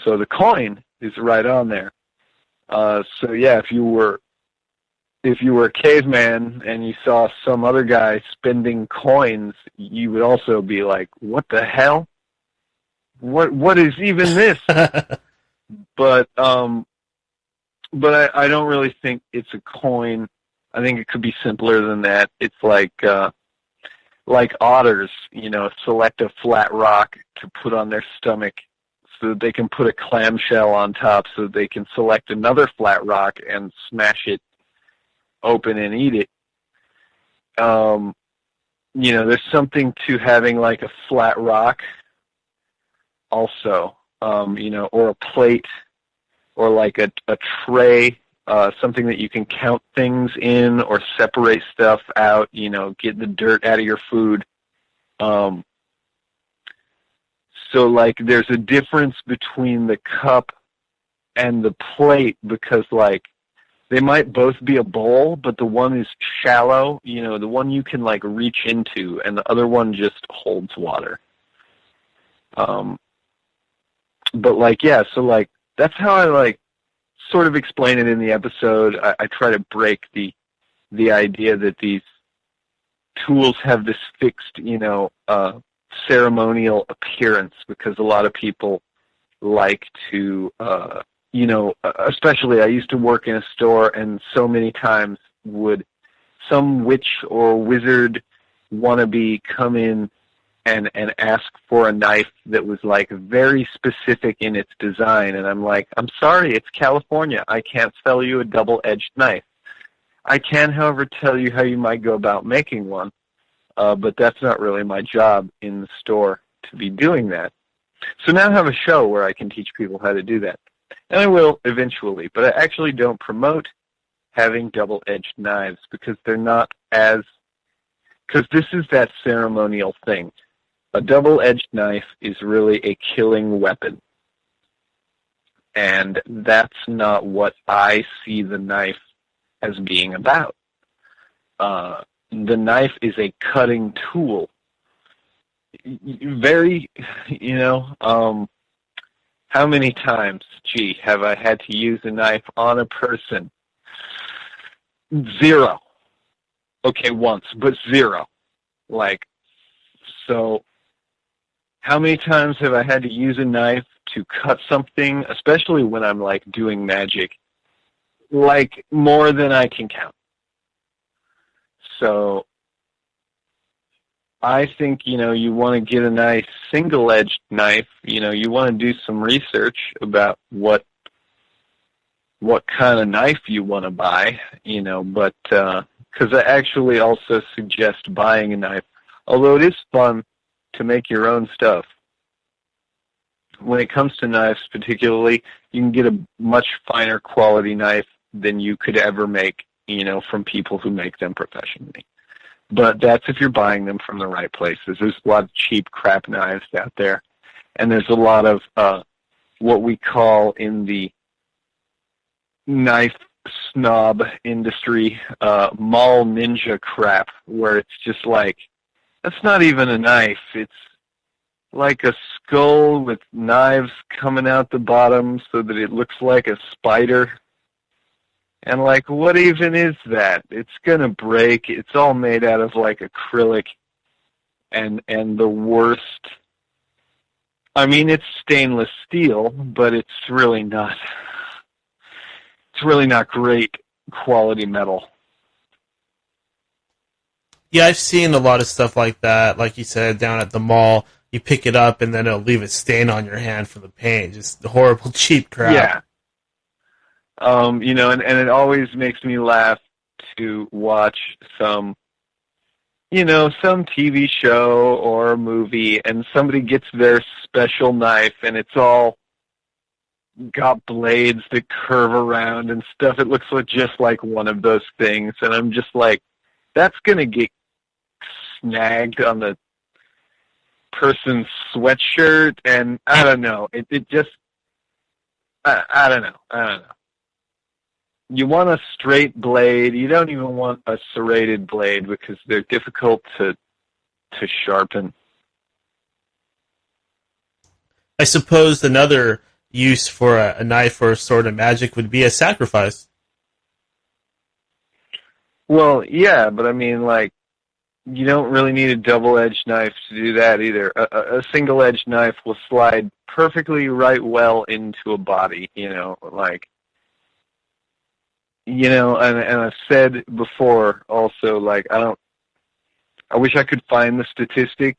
so the coin is right on there. So yeah, if you were a caveman and you saw some other guy spending coins, you would also be like, what the hell? What is even this? But I don't really think it's a coin. I think it could be simpler than that. It's like otters, select a flat rock to put on their stomach so that they can put a clamshell on top so that they can select another flat rock and smash it open and eat it. There's something to having like a flat rock also, or a plate or like a tray, something that you can count things in or separate stuff out, get the dirt out of your food. So like there's a difference between the cup and the plate because like they might both be a bowl, but the one is shallow, the one you can like reach into, and the other one just holds water. But like, yeah, so like that's how I like sort of explain it in the episode. I try to break the idea that these tools have this fixed, ceremonial appearance, because a lot of people like to, especially I used to work in a store, and so many times would some witch or wizard wannabe come in and ask for a knife that was like very specific in its design, and I'm like, I'm sorry, it's California. I can't sell you a double-edged knife. I can, however, tell you how you might go about making one, but that's not really my job in the store to be doing that. So now I have a show where I can teach people how to do that. And I will eventually, but I actually don't promote having double-edged knives because they're not as... Because this is that ceremonial thing. A double-edged knife is really a killing weapon. And that's not what I see the knife as being about. The knife is a cutting tool. Very, how many times, have I had to use a knife on a person? 0. Okay, once, but 0. So how many times have I had to use a knife to cut something, especially when I'm, doing magic? More than I can count. So I think, you want to get a nice single-edged knife. You want to do some research about what kind of knife you want to buy, but because I actually also suggest buying a knife, although it is fun to make your own stuff. When it comes to knives particularly, you can get a much finer quality knife than you could ever make, from people who make them professionally. But that's if you're buying them from the right places. There's a lot of cheap crap knives out there. And there's a lot of what we call in the knife snob industry, mall ninja crap, where it's just that's not even a knife. It's like a skull with knives coming out the bottom so that it looks like a spider. And what even is that? It's gonna break. It's all made out of acrylic and the worst. I mean, it's stainless steel, but it's really not great quality metal. Yeah, I've seen a lot of stuff like that. Like you said, down at the mall, you pick it up and then it'll leave a stain on your hand from the paint. Just horrible, cheap crap. Yeah. And it always makes me laugh to watch some TV show or movie, and somebody gets their special knife, and it's all got blades that curve around and stuff. It looks just like one of those things, and I'm just that's going to get snagged on the person's sweatshirt, and I don't know. I don't know. You want a straight blade. You don't even want a serrated blade because they're difficult to to sharpen. I suppose another use for a knife or a sword of magic would be a sacrifice. Well, yeah, but I mean, like, you don't really need a double-edged knife to do that either. A single-edged knife will slide perfectly right well into a body, like, and I've said before also, like, I wish I could find the statistic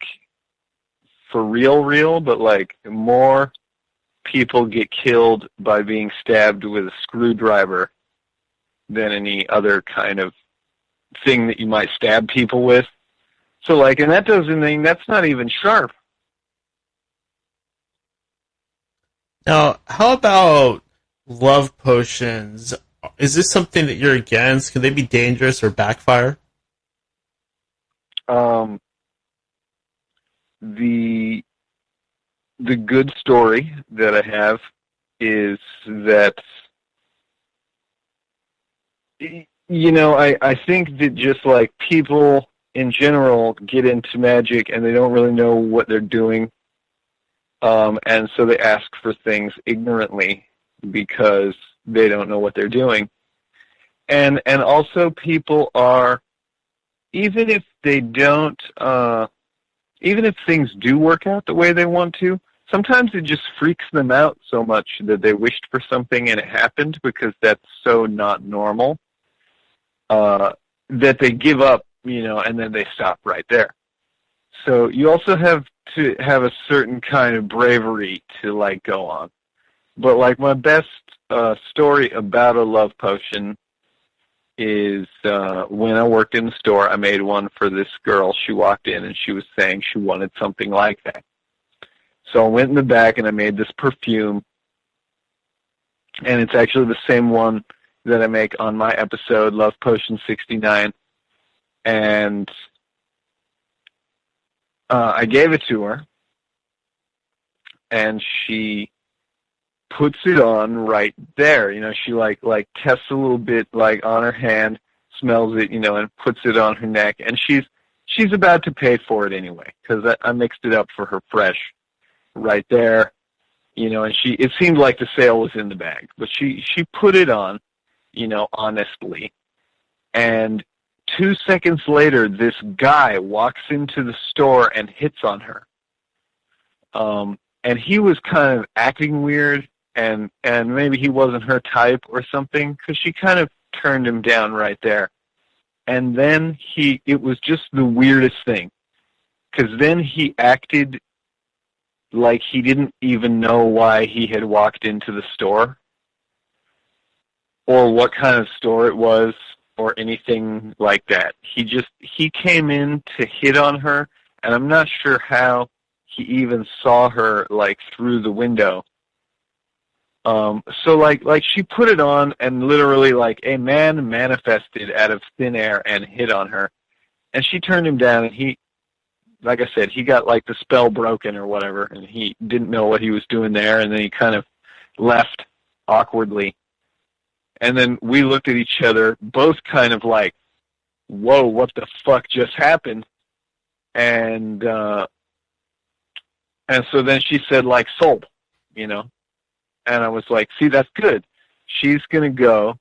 for real, but, like, more people get killed by being stabbed with a screwdriver than any other kind of thing that you might stab people with. So, like, and that doesn't mean that's not even sharp. Now, how about love potions? Is this something that you're against? Can they be dangerous or backfire? The good story that I have is that, I think that just like people in general get into magic and they don't really know what they're doing, and so they ask for things ignorantly because they don't know what they're doing. And also people are, even if they don't, even if things do work out the way they want to, sometimes it just freaks them out so much that they wished for something and it happened because that's so not normal, that they give up, and then they stop right there. So you also have to have a certain kind of bravery to, like, go on. But, like, my best story about a love potion is when I worked in the store, I made one for this girl. She walked in and she was saying she wanted something like that. So I went in the back and I made this perfume, and it's actually the same one that I make on my episode, Love Potion 69. And I gave it to her, and she puts it on right there. She like tests a little bit, like, on her hand, smells it, and puts it on her neck. And she's about to pay for it anyway, because I mixed it up for her fresh right there, and it seemed like the sale was in the bag. But she put it on, honestly. And 2 seconds later, this guy walks into the store and hits on her. And he was kind of acting weird, and maybe he wasn't her type or something, because she kind of turned him down right there. And then it was just the weirdest thing, because then he acted like he didn't even know why he had walked into the store, or what kind of store it was, or anything like that. He came in to hit on her, and I'm not sure how he even saw her, like, through the window. So like she put it on, and literally, like, a man manifested out of thin air and hit on her, and she turned him down, and he, like I said, he got, like, the spell broken or whatever, and he didn't know what he was doing there, and then he kind of left awkwardly. And then we looked at each other, both kind of like, whoa, what the fuck just happened? And so then she said, like, sold, And I was like, see, that's good. She's going to go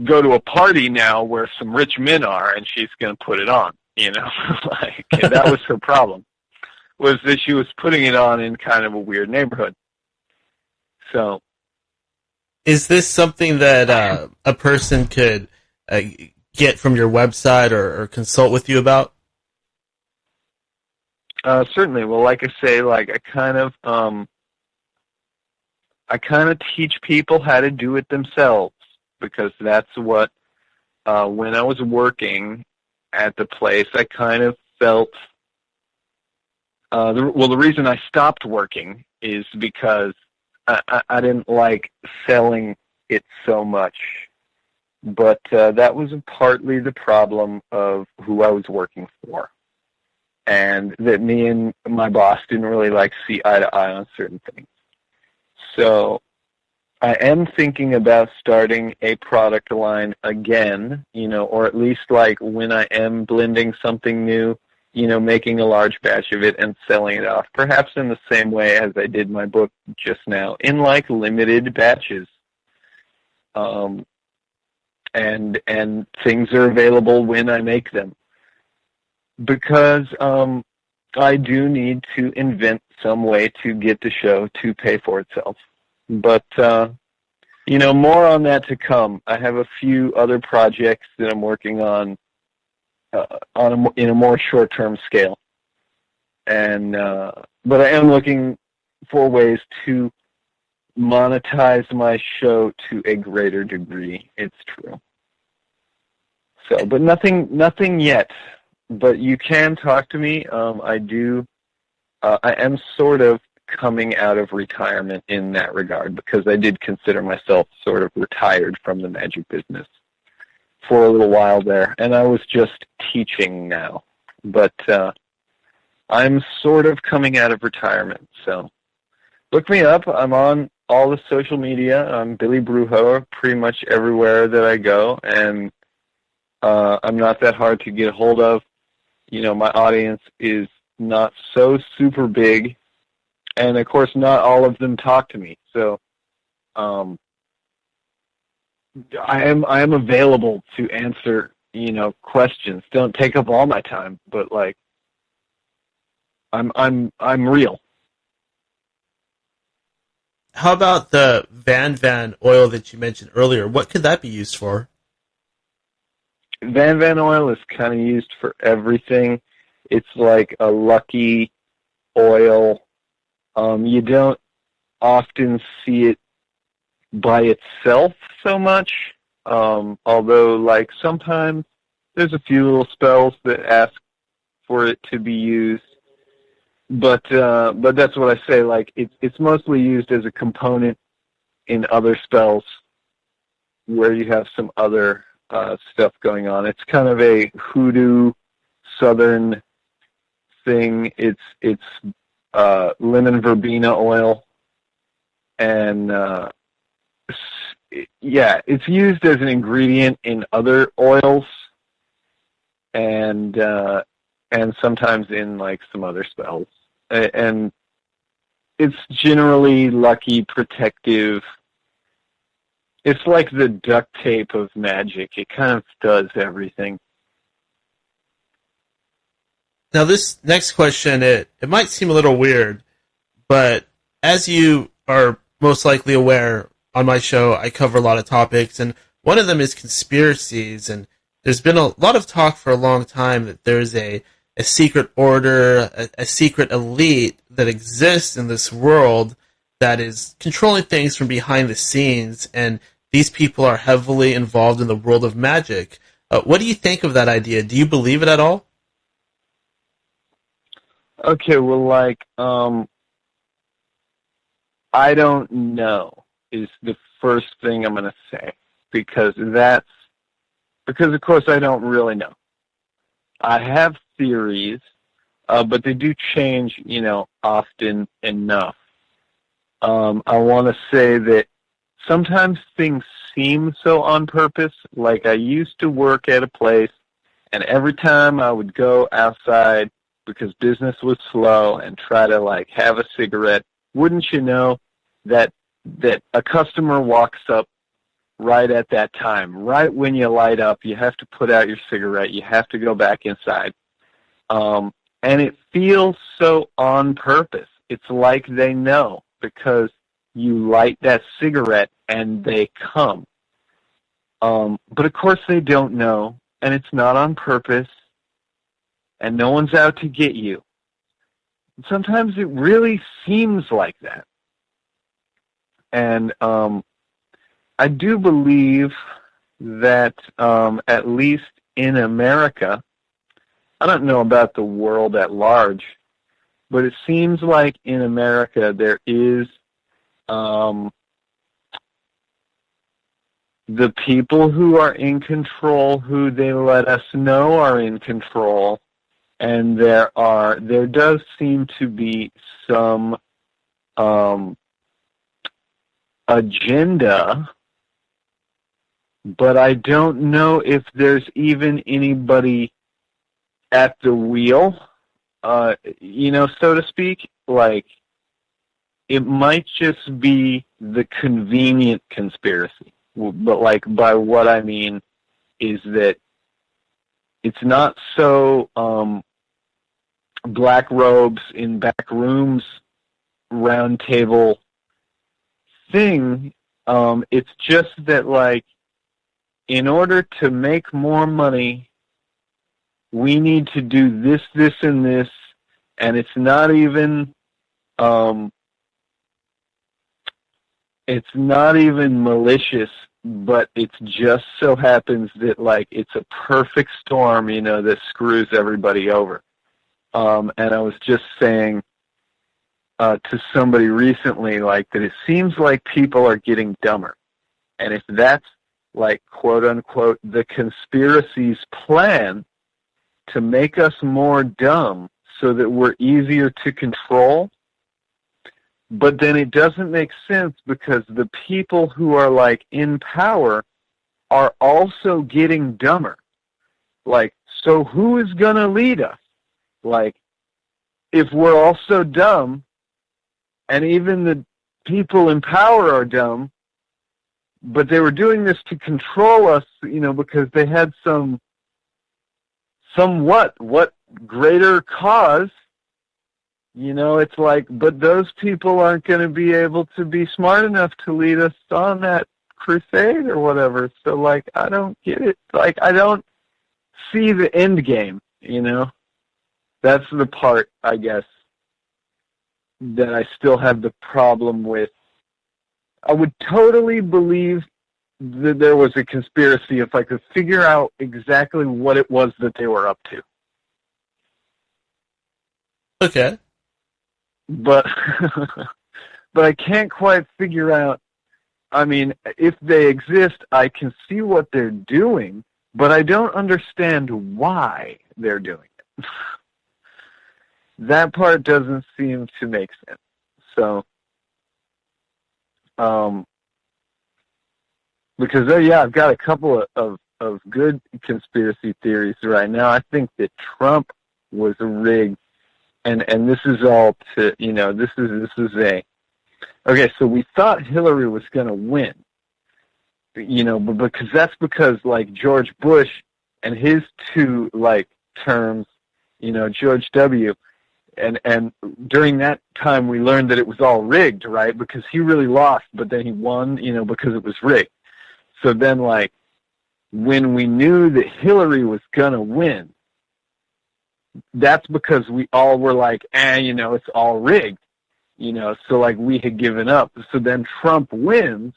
to a party now where some rich men are, and she's going to put it on, Like, and that was her problem, was that she was putting it on in kind of a weird neighborhood. So, is this something that a person could get from your website or consult with you about? Certainly. Well, like I say, like, I kind of teach people how to do it themselves, because that's what, when I was working at the place, I kind of felt, the reason I stopped working is because I didn't like selling it so much. But that was partly the problem of who I was working for, and that me and my boss didn't really, like, see eye to eye on certain things. So I am thinking about starting a product line again, or at least like when I am blending something new, making a large batch of it and selling it off, perhaps in the same way as I did my book just now, in like limited batches. And things are available when I make them. Because I do need to invent some way to get the show to pay for itself. But, more on that to come. I have a few other projects that I'm working on in a more short-term scale. And but I am looking for ways to monetize my show to a greater degree. It's true. So, but nothing yet. But you can talk to me. I am sort of coming out of retirement in that regard, because I did consider myself sort of retired from the magic business for a little while there, and I was just teaching now. But I'm sort of coming out of retirement, so look me up. I'm on all the social media. I'm Billy Brujo pretty much everywhere that I go, and I'm not that hard to get a hold of. My audience is not so super big, and of course not all of them talk to me. So I am available to answer, questions. Don't take up all my time, but like I'm real. How about the Van oil that you mentioned earlier? What could that be used for? Van oil is kind of used for everything. It's like a lucky oil. You don't often see it by itself so much, although like sometimes there's a few little spells that ask for it to be used. But that's what I say. Like it's mostly used as a component in other spells where you have some other stuff going on. It's kind of a hoodoo southern thing. It's lemon verbena oil, and it's used as an ingredient in other oils, and sometimes in like some other spells. And it's generally lucky, protective. It's like the duct tape of magic. It kind of does everything. Now, this next question, it might seem a little weird, but as you are most likely aware, on my show, I cover a lot of topics, and one of them is conspiracies, and there's been a lot of talk for a long time that there's a secret order, a secret elite that exists in this world that is controlling things from behind the scenes, and these people are heavily involved in the world of magic. What do you think of that idea? Do you believe it at all? Okay, well, like, I don't know is the first thing I'm going to say, because of course I don't really know. I have theories, but they do change, often enough. I want to say that sometimes things seem so on purpose. Like I used to work at a place, and every time I would go outside because business was slow and try to like have a cigarette, wouldn't you know that a customer walks up right at that time, right when you light up, you have to put out your cigarette, you have to go back inside. And it feels so on purpose. It's like they know, because you light that cigarette and they come. But of course they don't know, and it's not on purpose, and no one's out to get you. Sometimes it really seems like that. And I do believe that at least in America, I don't know about the world at large, but it seems like in America there is the people who are in control, who they let us know are in control, and there does seem to be some agenda, but I don't know if there's even anybody at the wheel, so to speak. Like, it might just be the convenient conspiracy. But, like, by what I mean is that it's not so black robes in back rooms, round table thing. It's just that, like, in order to make more money, we need to do this, this, and this, and it's not even malicious, but it just so happens that, like, it's a perfect storm, that screws everybody over. And I was just saying to somebody recently, like, that it seems like people are getting dumber. And if that's, like, quote unquote, the conspiracy's plan to make us more dumb so that we're easier to control, but then it doesn't make sense because the people who are, like, in power are also getting dumber. Like, so who is going to lead us? Like, if we're all so dumb, and even the people in power are dumb, but they were doing this to control us, because they had what greater cause, it's like, but those people aren't going to be able to be smart enough to lead us on that crusade or whatever. So, like, I don't get it. Like, I don't see the end game, That's the part, I guess, that I still have the problem with. I would totally believe that there was a conspiracy if I could figure out exactly what it was that they were up to. Okay. But but I can't quite figure out. I mean, if they exist, I can see what they're doing, but I don't understand why they're doing it. That part doesn't seem to make sense. So, because I've got a couple of good conspiracy theories right now. I think that Trump was rigged, and this is all to this is a okay. So we thought Hillary was going to win, but because like George Bush and his two, like, terms, George W. And during that time, we learned that it was all rigged, right? Because he really lost, but then he won, because it was rigged. So then, like, when we knew that Hillary was going to win, that's because we all were like, it's all rigged, so, like, we had given up. So then Trump wins,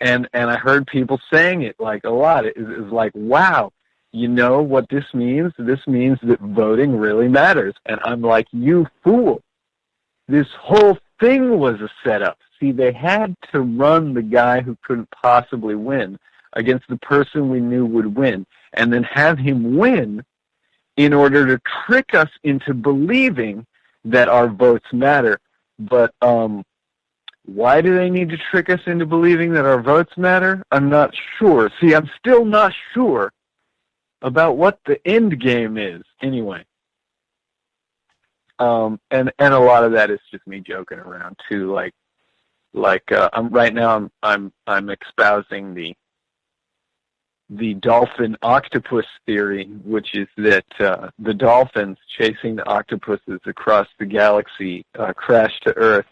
and I heard people saying it, like, a lot. It was like, wow. You know what this means? This means that voting really matters. And I'm like, you fool. This whole thing was a setup. See, they had to run the guy who couldn't possibly win against the person we knew would win, and then have him win in order to trick us into believing that our votes matter. But why do they need to trick us into believing that our votes matter? I'm not sure. See, I'm still not sure about what the end game is, anyway. And a lot of that is just me joking around too. I'm right now. I'm espousing the dolphin octopus theory, which is that the dolphins chasing the octopuses across the galaxy crashed to Earth,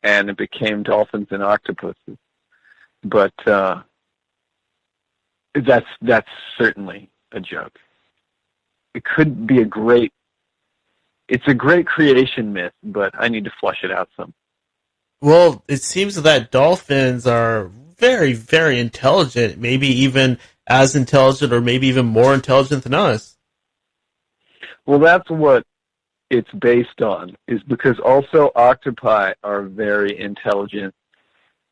and it became dolphins and octopuses. But that's certainly a joke. It could be it's a great creation myth, but I need to flush it out some. Well, it seems that dolphins are very, very intelligent, maybe even as intelligent or maybe even more intelligent than us. Well, that's what it's based on, is because also octopi are very intelligent,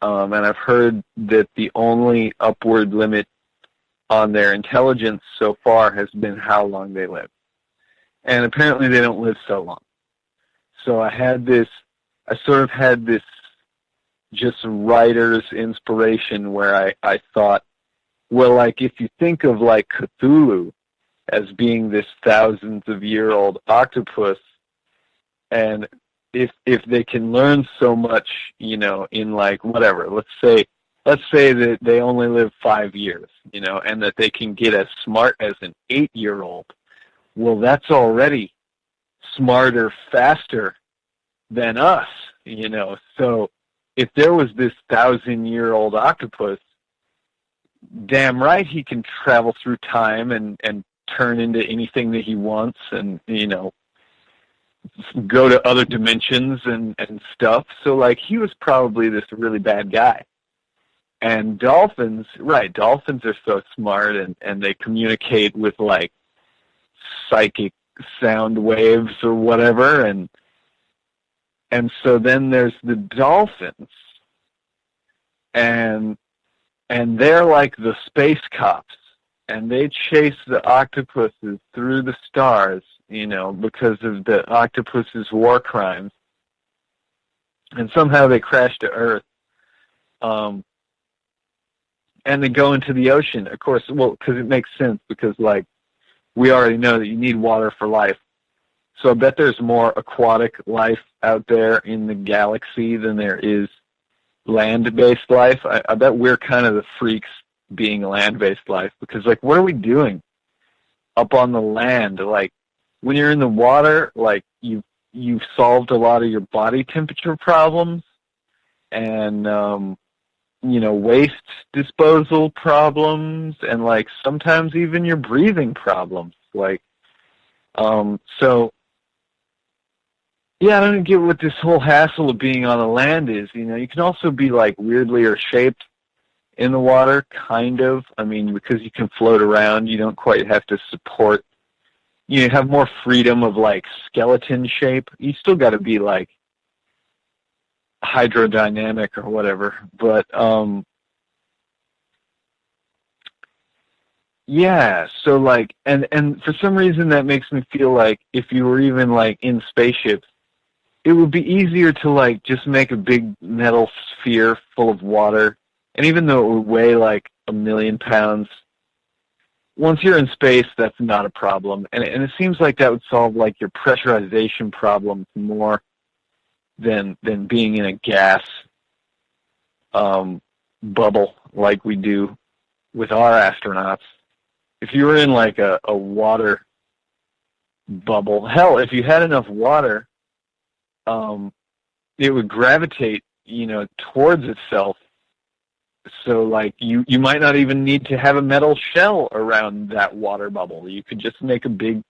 and I've heard that the only upward limit on their intelligence so far has been how long they live. And apparently they don't live so long. So I sort of had this just writer's inspiration where I thought, well, like, if you think of, like, Cthulhu as being this thousands of year old octopus, and if they can learn so much, you know, in, like, whatever, let's say that they only live 5 years, you know, and that they can get as smart as an 8-year-old, well, that's already smarter, faster than us, you know. So if there was this 1,000-year-old octopus, damn right he can travel through time and turn into anything that he wants, and, you know, go to other dimensions and stuff. So, like, he was probably this really bad guy. And dolphins, right, dolphins are so smart, and they communicate with, like, psychic sound waves or whatever, and so then there's the dolphins, and they're like the space cops, and they chase the octopuses through the stars, you know, because of the octopus's war crimes, and somehow they crash to Earth, and they go into the ocean, of course, well, because it makes sense, because, like, we already know that you need water for life. So I bet there's more aquatic life out there in the galaxy than there is land-based life. I bet we're kind of the freaks being land-based life, because, like, what are we doing up on the land? Like, when you're in the water, like, you've solved a lot of your body temperature problems, and you know, waste disposal problems, and, like, sometimes even your breathing problems. Like, so, yeah, I don't get what this whole hassle of being on the land is. You know, you can also be, like, weirdly or shaped in the water, kind of. I mean, because you can float around, you don't quite have to support. You have more freedom of, like, skeleton shape. You still got to be, like, hydrodynamic or whatever, but yeah, so, like, and for some reason that makes me feel like if you were even, like, in spaceships, it would be easier to, like, just make a big metal sphere full of water, and even though it would weigh like 1,000,000 pounds, once you're in space, that's not a problem, and it seems like that would solve, like, your pressurization problems more than being in a gas bubble like we do with our astronauts. If you were in, like, a water bubble, hell, if you had enough water, it would gravitate, you know, towards itself. So, like, you might not even need to have a metal shell around that water bubble. You could just make a big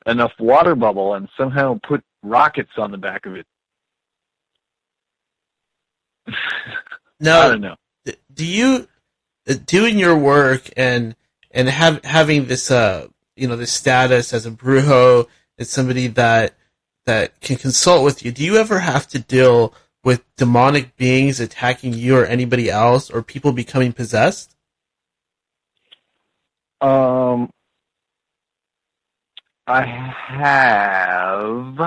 enough water bubble and somehow put rockets on the back of it. Now, I don't know. do you, doing your work and having this you know, this status as a Brujo, as somebody that can consult with you, do you ever have to deal with demonic beings attacking you or anybody else, or people becoming possessed? I have,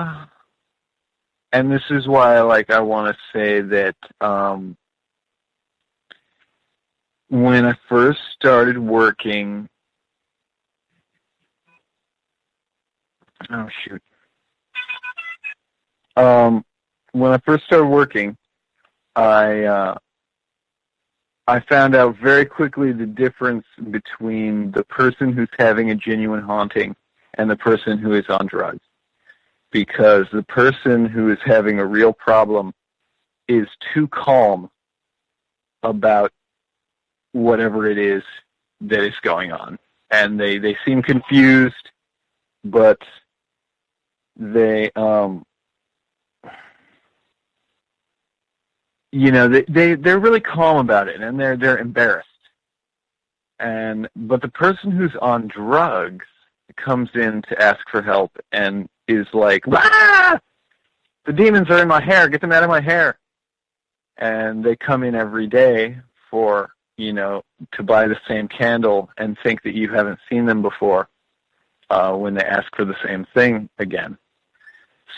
and this is why, I want to say that when I first started working, when I first started working, I found out very quickly the difference between the person who's having a genuine haunting and the person who is on drugs. Because the person who is having a real problem is too calm about whatever it is that is going on. And they seem confused, but they, they're really calm about it, and they're embarrassed. But the person who's on drugs comes in to ask for help and is like, "Ah! The demons are in my hair, get them out of my hair." And they come in every day for, to buy the same candle and think that you haven't seen them before when they ask for the same thing again.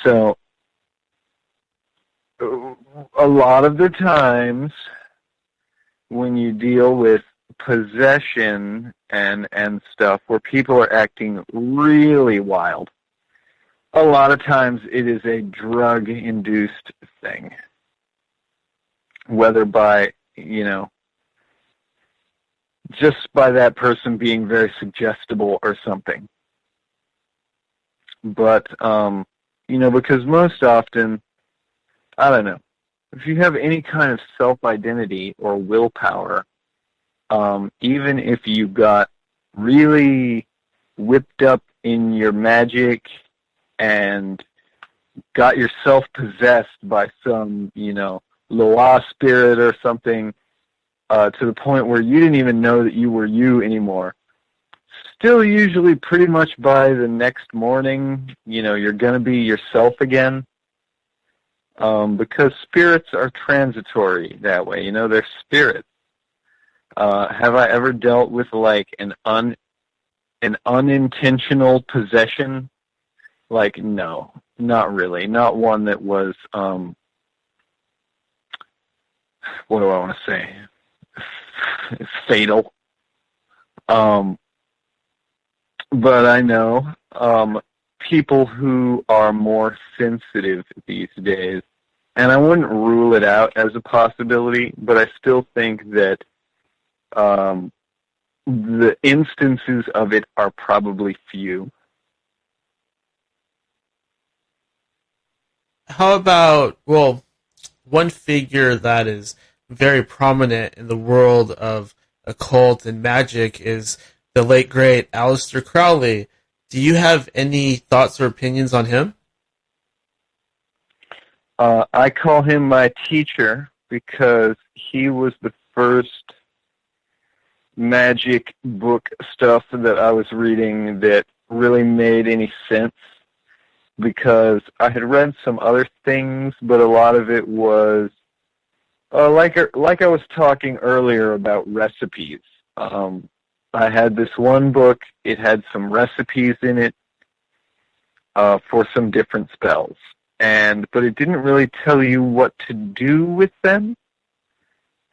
So a lot of the times when you deal with possession and stuff where people are acting really wild, a lot of times it is a drug-induced thing. Whether by, just by that person being very suggestible or something. But, because most often, I don't know, if you have any kind of self-identity or willpower, even if you got really whipped up in your magic and got yourself possessed by some, Loa spirit or something, to the point where you didn't even know that you were you anymore, still usually pretty much by the next morning, you're going to be yourself again. Because spirits are transitory that way, they're spirits. Have I ever dealt with like an unintentional possession? Like, no, not really. Not one that was, what do I want to say? Fatal. But I know people who are more sensitive these days, and I wouldn't rule it out as a possibility, but I still think that the instances of it are probably few. How about, one figure that is very prominent in the world of occult and magic is the late, great Aleister Crowley. Do you have any thoughts or opinions on him? I call him my teacher because he was the first magic book stuff that I was reading that really made any sense, because I had read some other things, but a lot of it was like I was talking earlier about recipes. I had this one book, it had some recipes in it for some different spells, but it didn't really tell you what to do with them.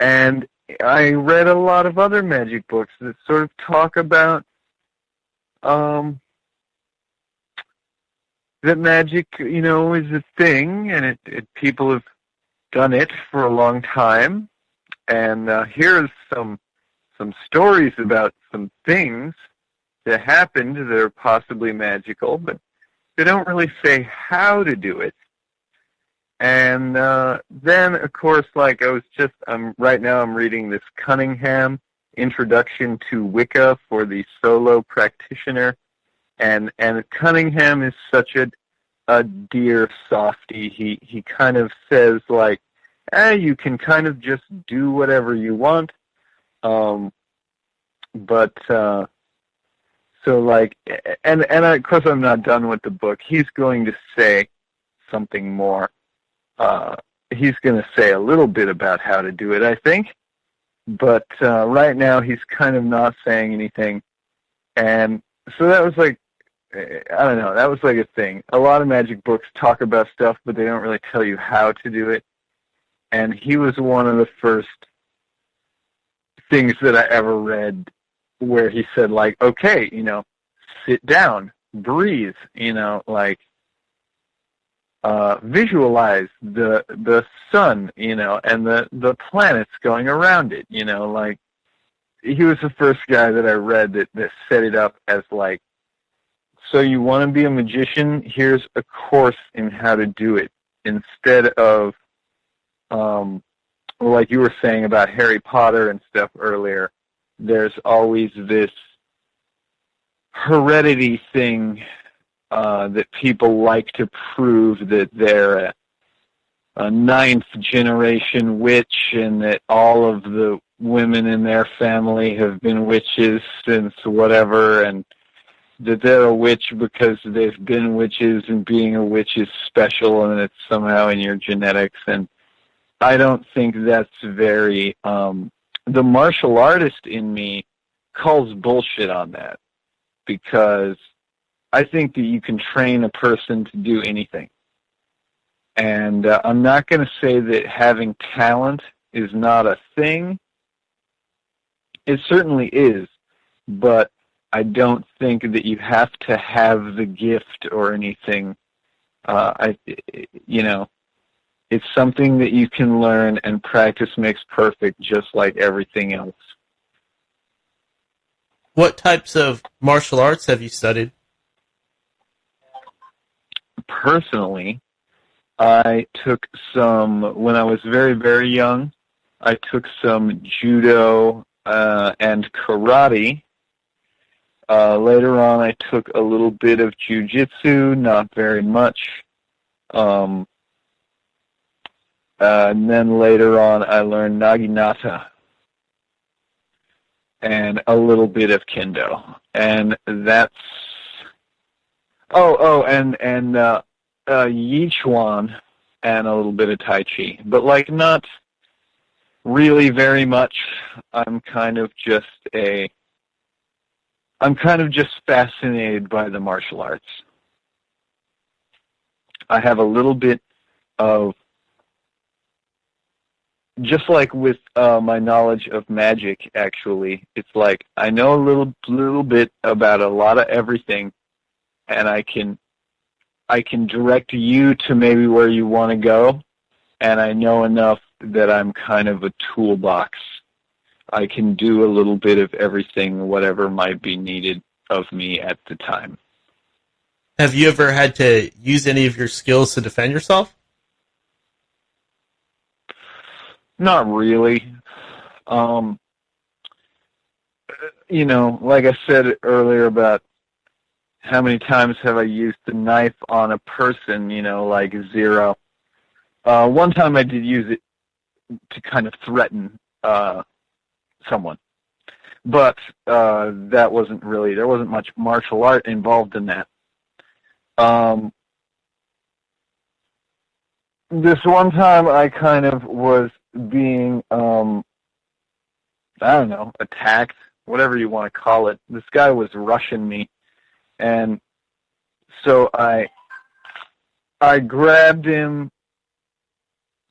And I read a lot of other magic books that sort of talk about that magic, is a thing, and people have done it for a long time. And here's some stories about some things that happened that are possibly magical, but they don't really say how to do it. And then, of course, right now I'm reading this Cunningham Introduction to Wicca for the Solo Practitioner. And Cunningham is such a dear softy. He kind of says, like, you can kind of just do whatever you want. Of course I'm not done with the book. He's going to say something more. He's going to say a little bit about how to do it, I think. But right now he's kind of not saying anything. And so that was like, I don't know, that was like a thing. A lot of magic books talk about stuff, but they don't really tell you how to do it. And he was one of the first things that I ever read where he said, like, okay, sit down, breathe, visualize the sun, and the planets going around it, like, he was the first guy that I read that set it up as like, so you want to be a magician? Here's a course in how to do it. Instead of, like you were saying about Harry Potter and stuff earlier, there's always this heredity thing that people like to prove that they're a ninth generation witch and that all of the women in their family have been witches since whatever, and that they're a witch because they've been witches, and being a witch is special and it's somehow in your genetics. And I don't think that's very, the martial artist in me calls bullshit on that, because I think that you can train a person to do anything. And I'm not going to say that having talent is not a thing. It certainly is, but I don't think that you have to have the gift or anything. It's something that you can learn, and practice makes perfect, just like everything else. What types of martial arts have you studied? Personally, I took some, when I was very, very young, I took some judo and karate. Later on, I took a little bit of jiu-jitsu, not very much. And then later on, I learned naginata and a little bit of kendo. And that's... and Yichuan and a little bit of Tai Chi. But, like, not really very much. I'm kind of just fascinated by the martial arts. I have a little bit of, just like with my knowledge of magic, actually, it's like I know a little bit about a lot of everything, and I can direct you to maybe where you want to go, and I know enough that I'm kind of a toolbox. I can do a little bit of everything, whatever might be needed of me at the time. Have you ever had to use any of your skills to defend yourself? Not really. Like I said earlier about how many times have I used the knife on a person, like 0. One time I did use it to kind of threaten someone. But that wasn't really, there wasn't much martial art involved in that. This one time I kind of was being, attacked, whatever you want to call it. This guy was rushing me, and so I grabbed him,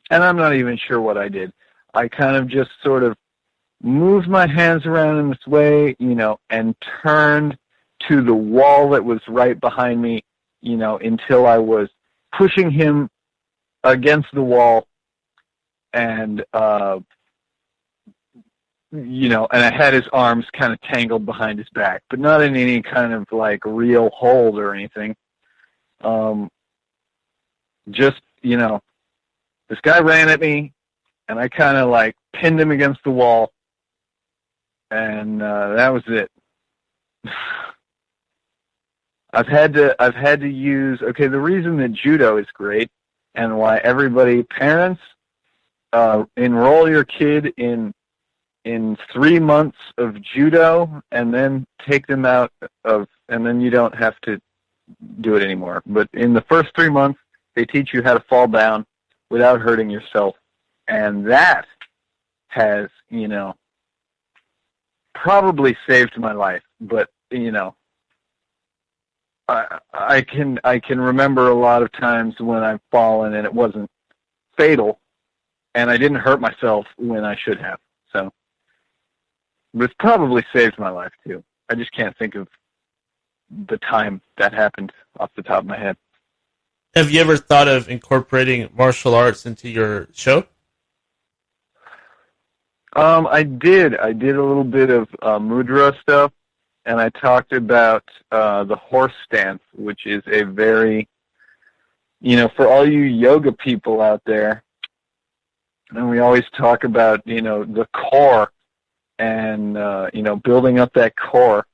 and I'm not even sure what I did. I kind of just sort of moved my hands around in this way, and turned to the wall that was right behind me, until I was pushing him against the wall, and and I had his arms kind of tangled behind his back, but not in any kind of like real hold or anything. Just, this guy ran at me, and I kind of like pinned him against the wall, and that was it. I've had to use, the reason that judo is great and why parents, enroll your kid in 3 months of judo and then take them out and then you don't have to do it anymore. But in the first 3 months, they teach you how to fall down without hurting yourself. And that has, probably saved my life. But, I can remember a lot of times when I've fallen and it wasn't fatal, and I didn't hurt myself when I should have. So, but it's probably saved my life too. I just can't think of the time that happened off the top of my head. Have you ever thought of incorporating martial arts into your show? I did. I did a little bit of mudra stuff, and I talked about the horse stance, which is a very, for all you yoga people out there, and we always talk about, the core and, building up that core.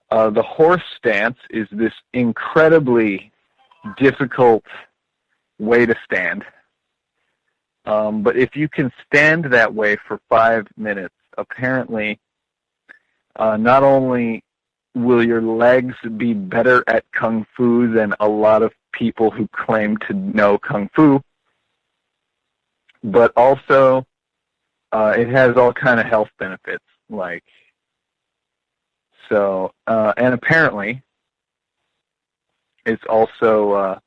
The horse stance is this incredibly difficult way to stand. But if you can stand that way for 5 minutes, apparently, not only will your legs be better at Kung Fu than a lot of people who claim to know Kung Fu, but also it has all kind of health benefits. And apparently it's also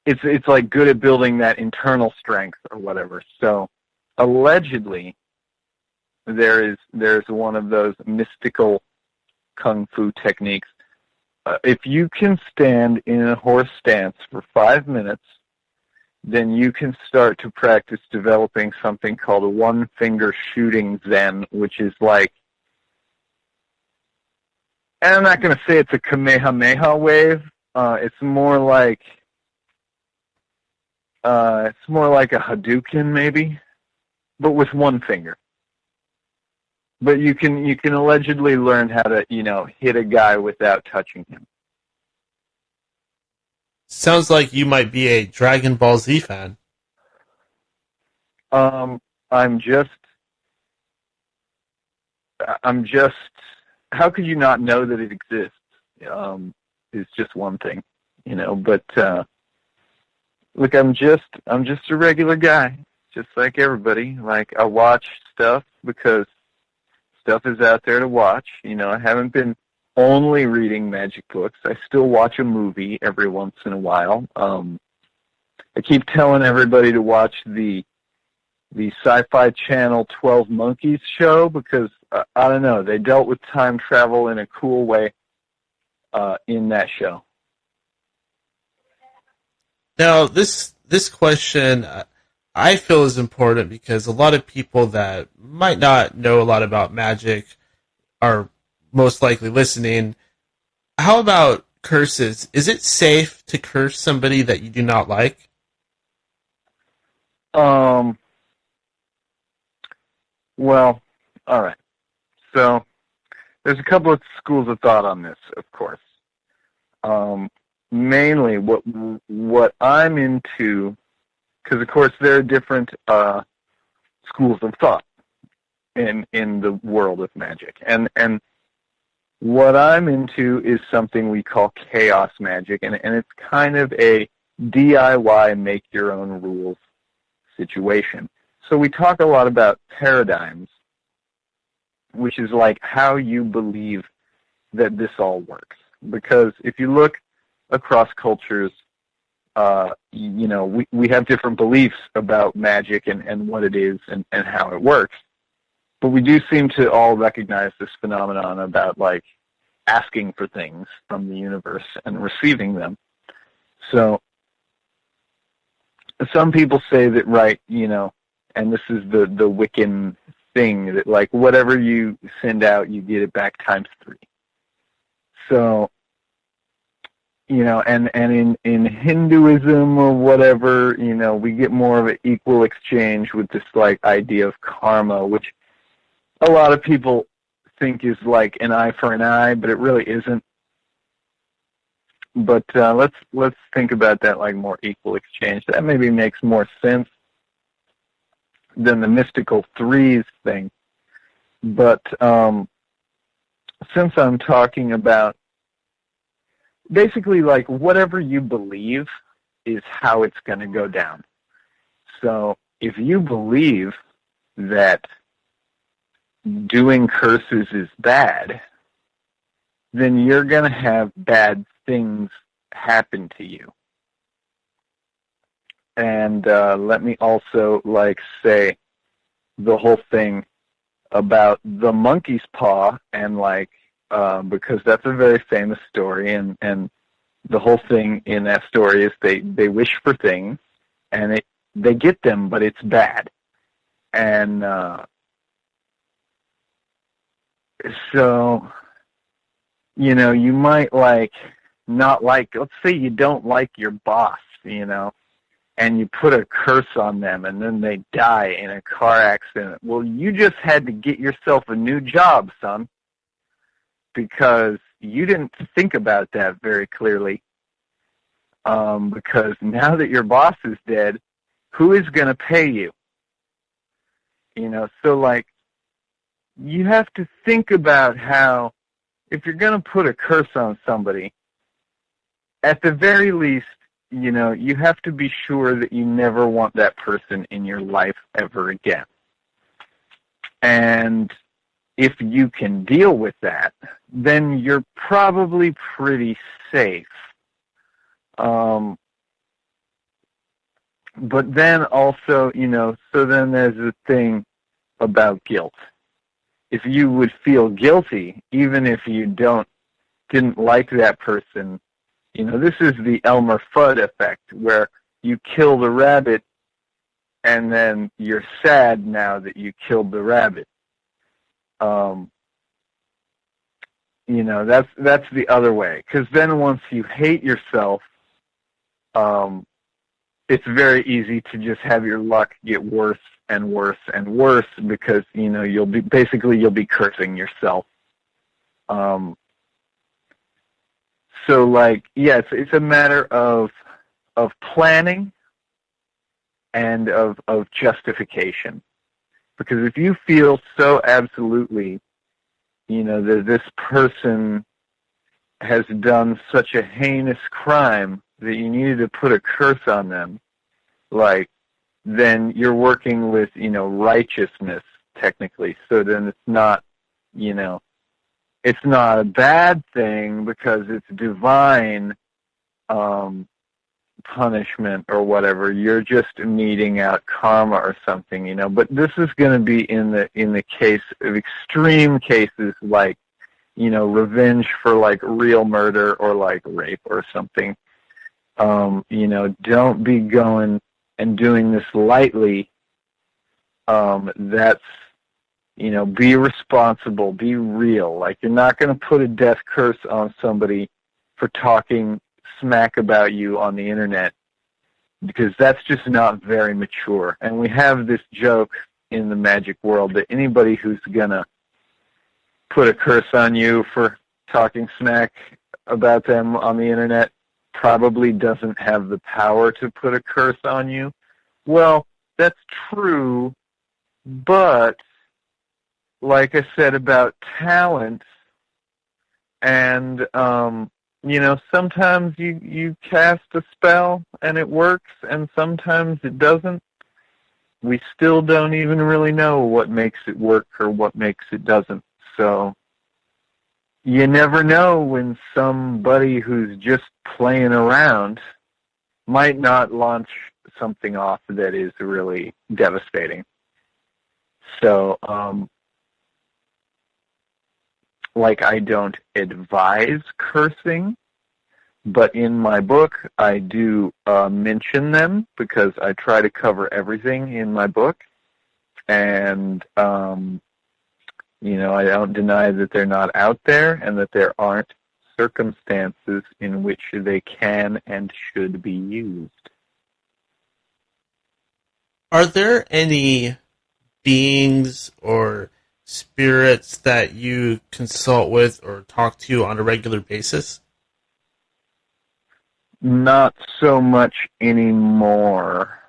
it's like good at building that internal strength or whatever. So allegedly, there's one of those mystical kung fu techniques. If you can stand in a horse stance for 5 minutes, then you can start to practice developing something called a one-finger shooting Zen, which is like, and I'm not going to say it's a Kamehameha wave. It's more like a Hadouken, maybe, but with one finger. But you can allegedly learn how to, hit a guy without touching him. Sounds like you might be a Dragon Ball Z fan. I'm just. How could you not know that it exists? Is just one thing, But look, I'm just a regular guy, just like everybody. Like, I watch stuff because stuff is out there to watch. I haven't been only reading magic books. I still watch a movie every once in a while. I keep telling everybody to watch the Sci-Fi Channel 12 Monkeys show because, I don't know, they dealt with time travel in a cool way in that show. Now, this question I feel is important because a lot of people that might not know a lot about magic are most likely listening. How about curses? Is it safe to curse somebody that you do not like? Well, all right. So there's a couple of schools of thought on this, of course. Mainly what I'm into, because of course there are different schools of thought in the world of magic, and what I'm into is something we call chaos magic, and it's kind of a DIY, make your own rules situation. So we talk a lot about paradigms, which is like how you believe that this all works. Because if you look across cultures, we have different beliefs about magic and what it is and how it works. But we do seem to all recognize this phenomenon about, like, asking for things from the universe and receiving them. So some people say that, right, and this is the Wiccan thing, that, like, whatever you send out, you get it back times 3. So, and in Hinduism or whatever, we get more of an equal exchange with this, like, idea of karma, which a lot of people think is like an eye for an eye, but it really isn't. But let's think about that like more equal exchange. That maybe makes more sense than the mystical threes thing. But since I'm talking about basically like whatever you believe is how it's going to go down. So if you believe that doing curses is bad, then you're going to have bad things happen to you. And let me also say the whole thing about the monkey's paw, and because that's a very famous story, and the whole thing in that story is they wish for things and they get them, but it's bad. And so, you might not like, let's say you don't like your boss, and you put a curse on them and then they die in a car accident. Well, you just had to get yourself a new job, son, because you didn't think about that very clearly. Because now that your boss is dead, who is going to pay you? So you have to think about how, if you're going to put a curse on somebody, at the very least, you have to be sure that you never want that person in your life ever again. And if you can deal with that, then you're probably pretty safe. But then also, so then there's the thing about guilt. If you would feel guilty, even if you didn't like that person, this is the Elmer Fudd effect, where you kill the rabbit and then you're sad now that you killed the rabbit. That's the other way. Because then once you hate yourself, it's very easy to just have your luck get worse and worse and worse because, you'll be cursing yourself. So it's a matter of planning and of justification. Because if you feel so absolutely, that this person has done such a heinous crime that you needed to put a curse on them, then you're working with, righteousness, technically. So then it's not, it's not a bad thing because it's divine punishment or whatever. You're just meting out karma or something, But this is going to be in the case of extreme cases like, revenge for real murder or rape or something. Don't be going and doing this lightly. That's, be responsible, be real. You're not going to put a death curse on somebody for talking smack about you on the internet, because that's just not very mature. And we have this joke in the magic world that anybody who's going to put a curse on you for talking smack about them on the internet probably doesn't have the power to put a curse on you. Well, that's true, but like I said about talent, and sometimes you cast a spell and it works, and sometimes it doesn't. We still don't even really know what makes it work or what makes it doesn't. So you never know when somebody who's just playing around might not launch something off that is really devastating. So, I don't advise cursing, but in my book I do mention them because I try to cover everything in my book. And, I don't deny that they're not out there and that there aren't circumstances in which they can and should be used. Are there any beings or spirits that you consult with or talk to on a regular basis? Not so much anymore.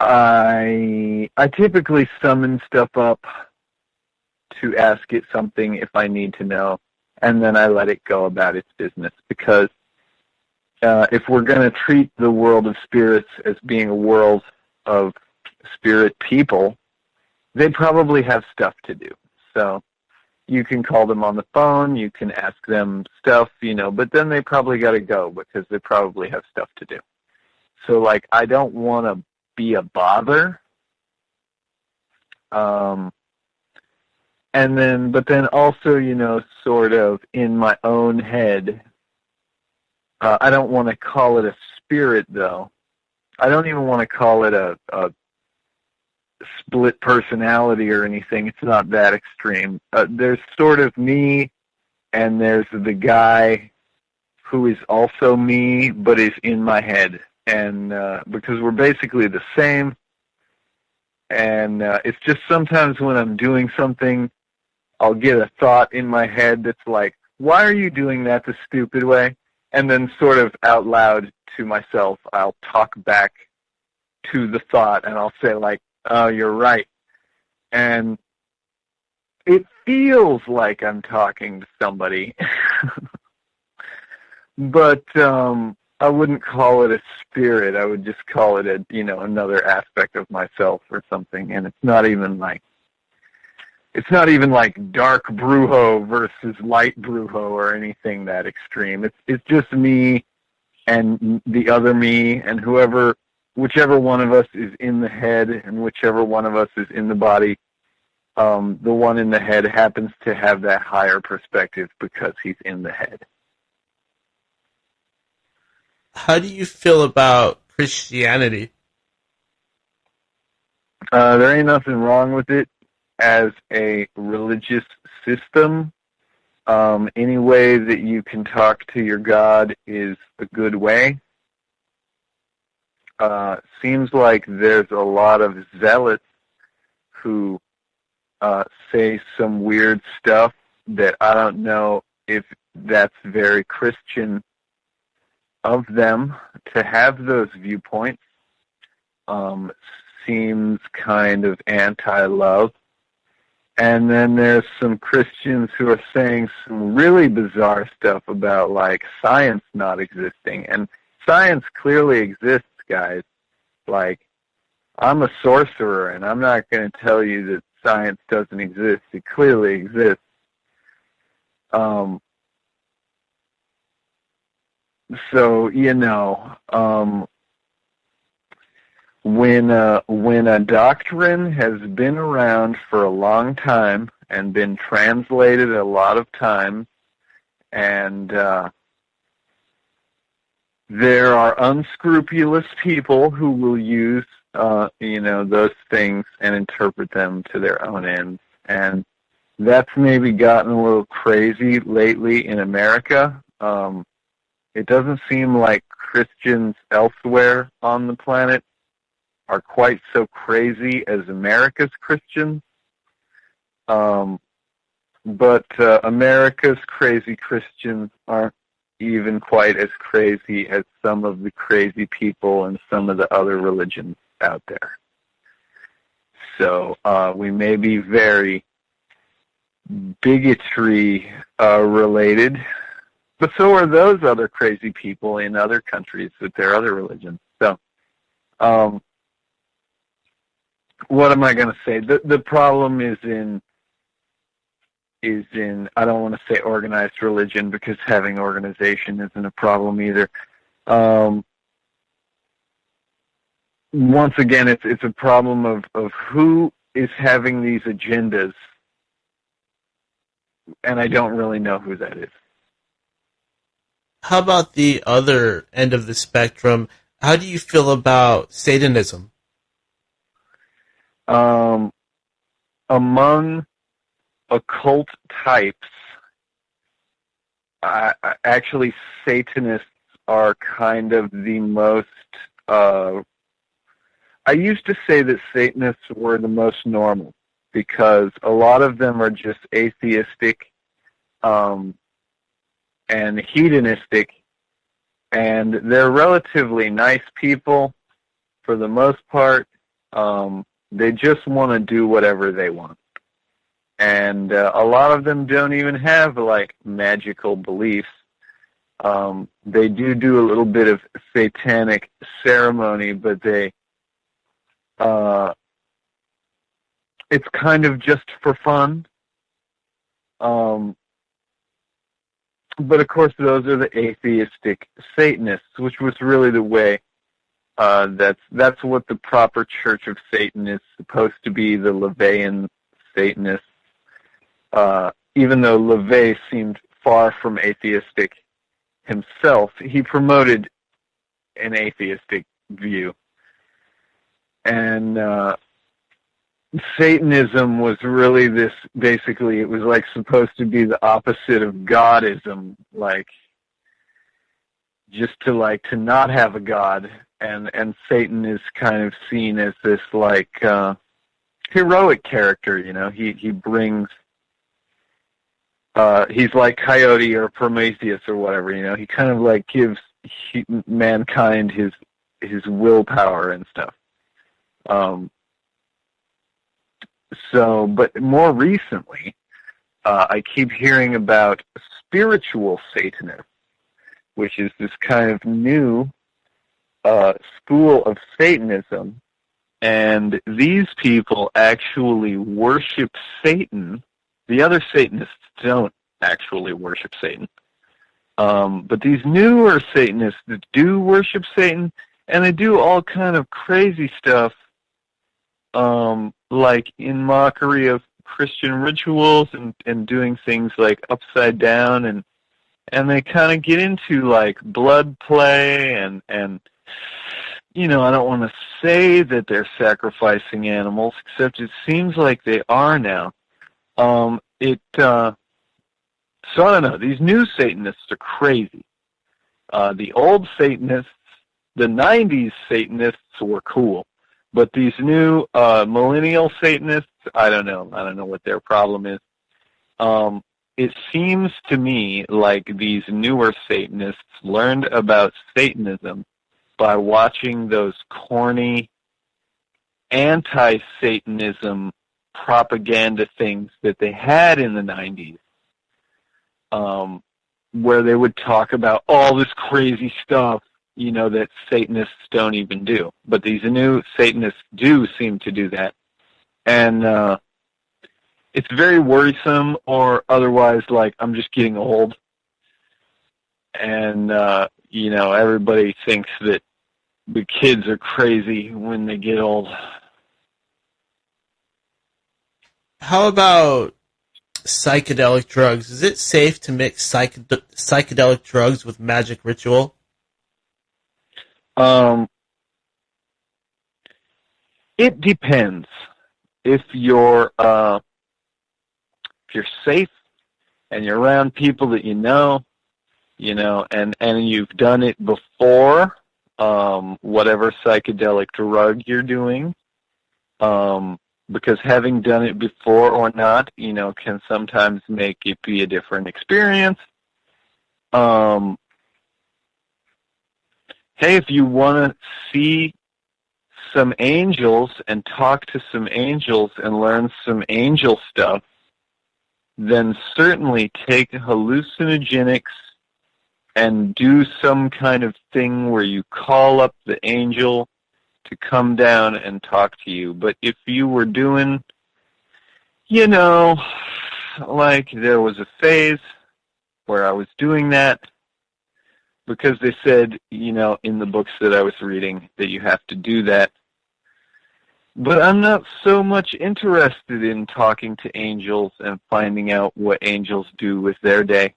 I typically summon stuff up to ask it something if I need to know, and then I let it go about its business, because if we're going to treat the world of spirits as being a world of spirit people, they probably have stuff to do. So you can call them on the phone, you can ask them stuff, but then they probably got to go because they probably have stuff to do. So, I don't want to be a bother. But then also, sort of in my own head, I don't want to call it a spirit, though. I don't even want to call it a split personality or anything. It's not that extreme. There's sort of me, and there's the guy who is also me, but is in my head. And because we're basically the same, and it's just sometimes when I'm doing something, I'll get a thought in my head that's like, why are you doing that the stupid way? And then sort of out loud to myself, I'll talk back to the thought, and I'll say oh, you're right. And it feels like I'm talking to somebody. But I wouldn't call it a spirit. I would just call it another aspect of myself or something. And it's not even it's not even like dark Brujo versus light Brujo or anything that extreme. It's just me and the other me, and whichever one of us is in the head and whichever one of us is in the body. The one in the head happens to have that higher perspective because he's in the head. How do you feel about Christianity? There ain't nothing wrong with it as a religious system. Any way that you can talk to your God is a good way. Seems like there's a lot of zealots who say some weird stuff that I don't know if that's very Christian of them to have those viewpoints. Seems kind of anti-love. And then there's some Christians who are saying some really bizarre stuff about, like, science not existing. And science clearly exists, guys. Like, I'm a sorcerer, and I'm not going to tell you that science doesn't exist. It clearly exists. So, you know, when a doctrine has been around for a long time and been translated a lot of times, and there are unscrupulous people who will use those things and interpret them to their own ends, and that's maybe gotten a little crazy lately in America. It doesn't seem like Christians elsewhere on the planet are quite so crazy as America's Christians. But America's crazy Christians aren't even quite as crazy as some of the crazy people in some of the other religions out there. So we may be very bigotry related, but so are those other crazy people in other countries with their other religions. So what am I going to say? The problem is in I don't want to say organized religion, because having organization isn't a problem either. Once again, it's a problem of who is having these agendas, and I don't really know who that is. How about the other end of the spectrum? How do you feel about Satanism? Among occult types, actually Satanists are kind of the most... I used to say that Satanists were the most normal, because a lot of them are just atheistic and hedonistic, and they're relatively nice people for the most part. They just want to do whatever they want. And a lot of them don't even have, like, magical beliefs. They do a little bit of satanic ceremony, but it's kind of just for fun. But of course, those are the atheistic Satanists, which was really the way. That's what the proper Church of Satan is supposed to be, the LaVeyan Satanists. Even though LaVey seemed far from atheistic himself, he promoted an atheistic view. And Satanism was really this, basically, it was like supposed to be the opposite of Godism, like, just to not have a God. And Satan is kind of seen as this, like, heroic character, you know. He brings, he's like Coyote or Prometheus or whatever, you know. He kind of, like, gives mankind his willpower and stuff. But more recently, I keep hearing about spiritual Satanism, which is this kind of new school of Satanism And these people actually worship Satan. The other Satanists don't actually worship Satan. But these newer Satanists that do worship Satan, and they do all kind of crazy stuff, like in mockery of Christian rituals and doing things like upside down, and they kind of get into like blood play and you know, I don't want to say that they're sacrificing animals, except it seems like they are now. So I don't know. These new Satanists are crazy. The old Satanists, the 90s Satanists were cool. But these new millennial Satanists, I don't know. I don't know what their problem is. It seems to me like these newer Satanists learned about Satanism by watching those corny anti-Satanism propaganda things that they had in the 90s, where they would talk about all this crazy stuff, you know, that Satanists don't even do. But these new Satanists do seem to do that. And it's very worrisome, or otherwise, like, I'm just getting old. And, you know, everybody thinks that the kids are crazy when they get old. How about psychedelic drugs? Is it safe to mix psychedelic drugs with magic ritual? It depends. If you're safe and you're around people that you know, and you've done it before, whatever psychedelic drug you're doing, because having done it before or not, you know, can sometimes make it be a different experience. Hey, if you want to see some angels and talk to some angels and learn some angel stuff, then certainly take hallucinogenics and do some kind of thing where you call up the angel to come down and talk to you. But if you were doing, you know, like there was a phase where I was doing that because they said, you know, in the books that I was reading that you have to do that. But I'm not so much interested in talking to angels and finding out what angels do with their day.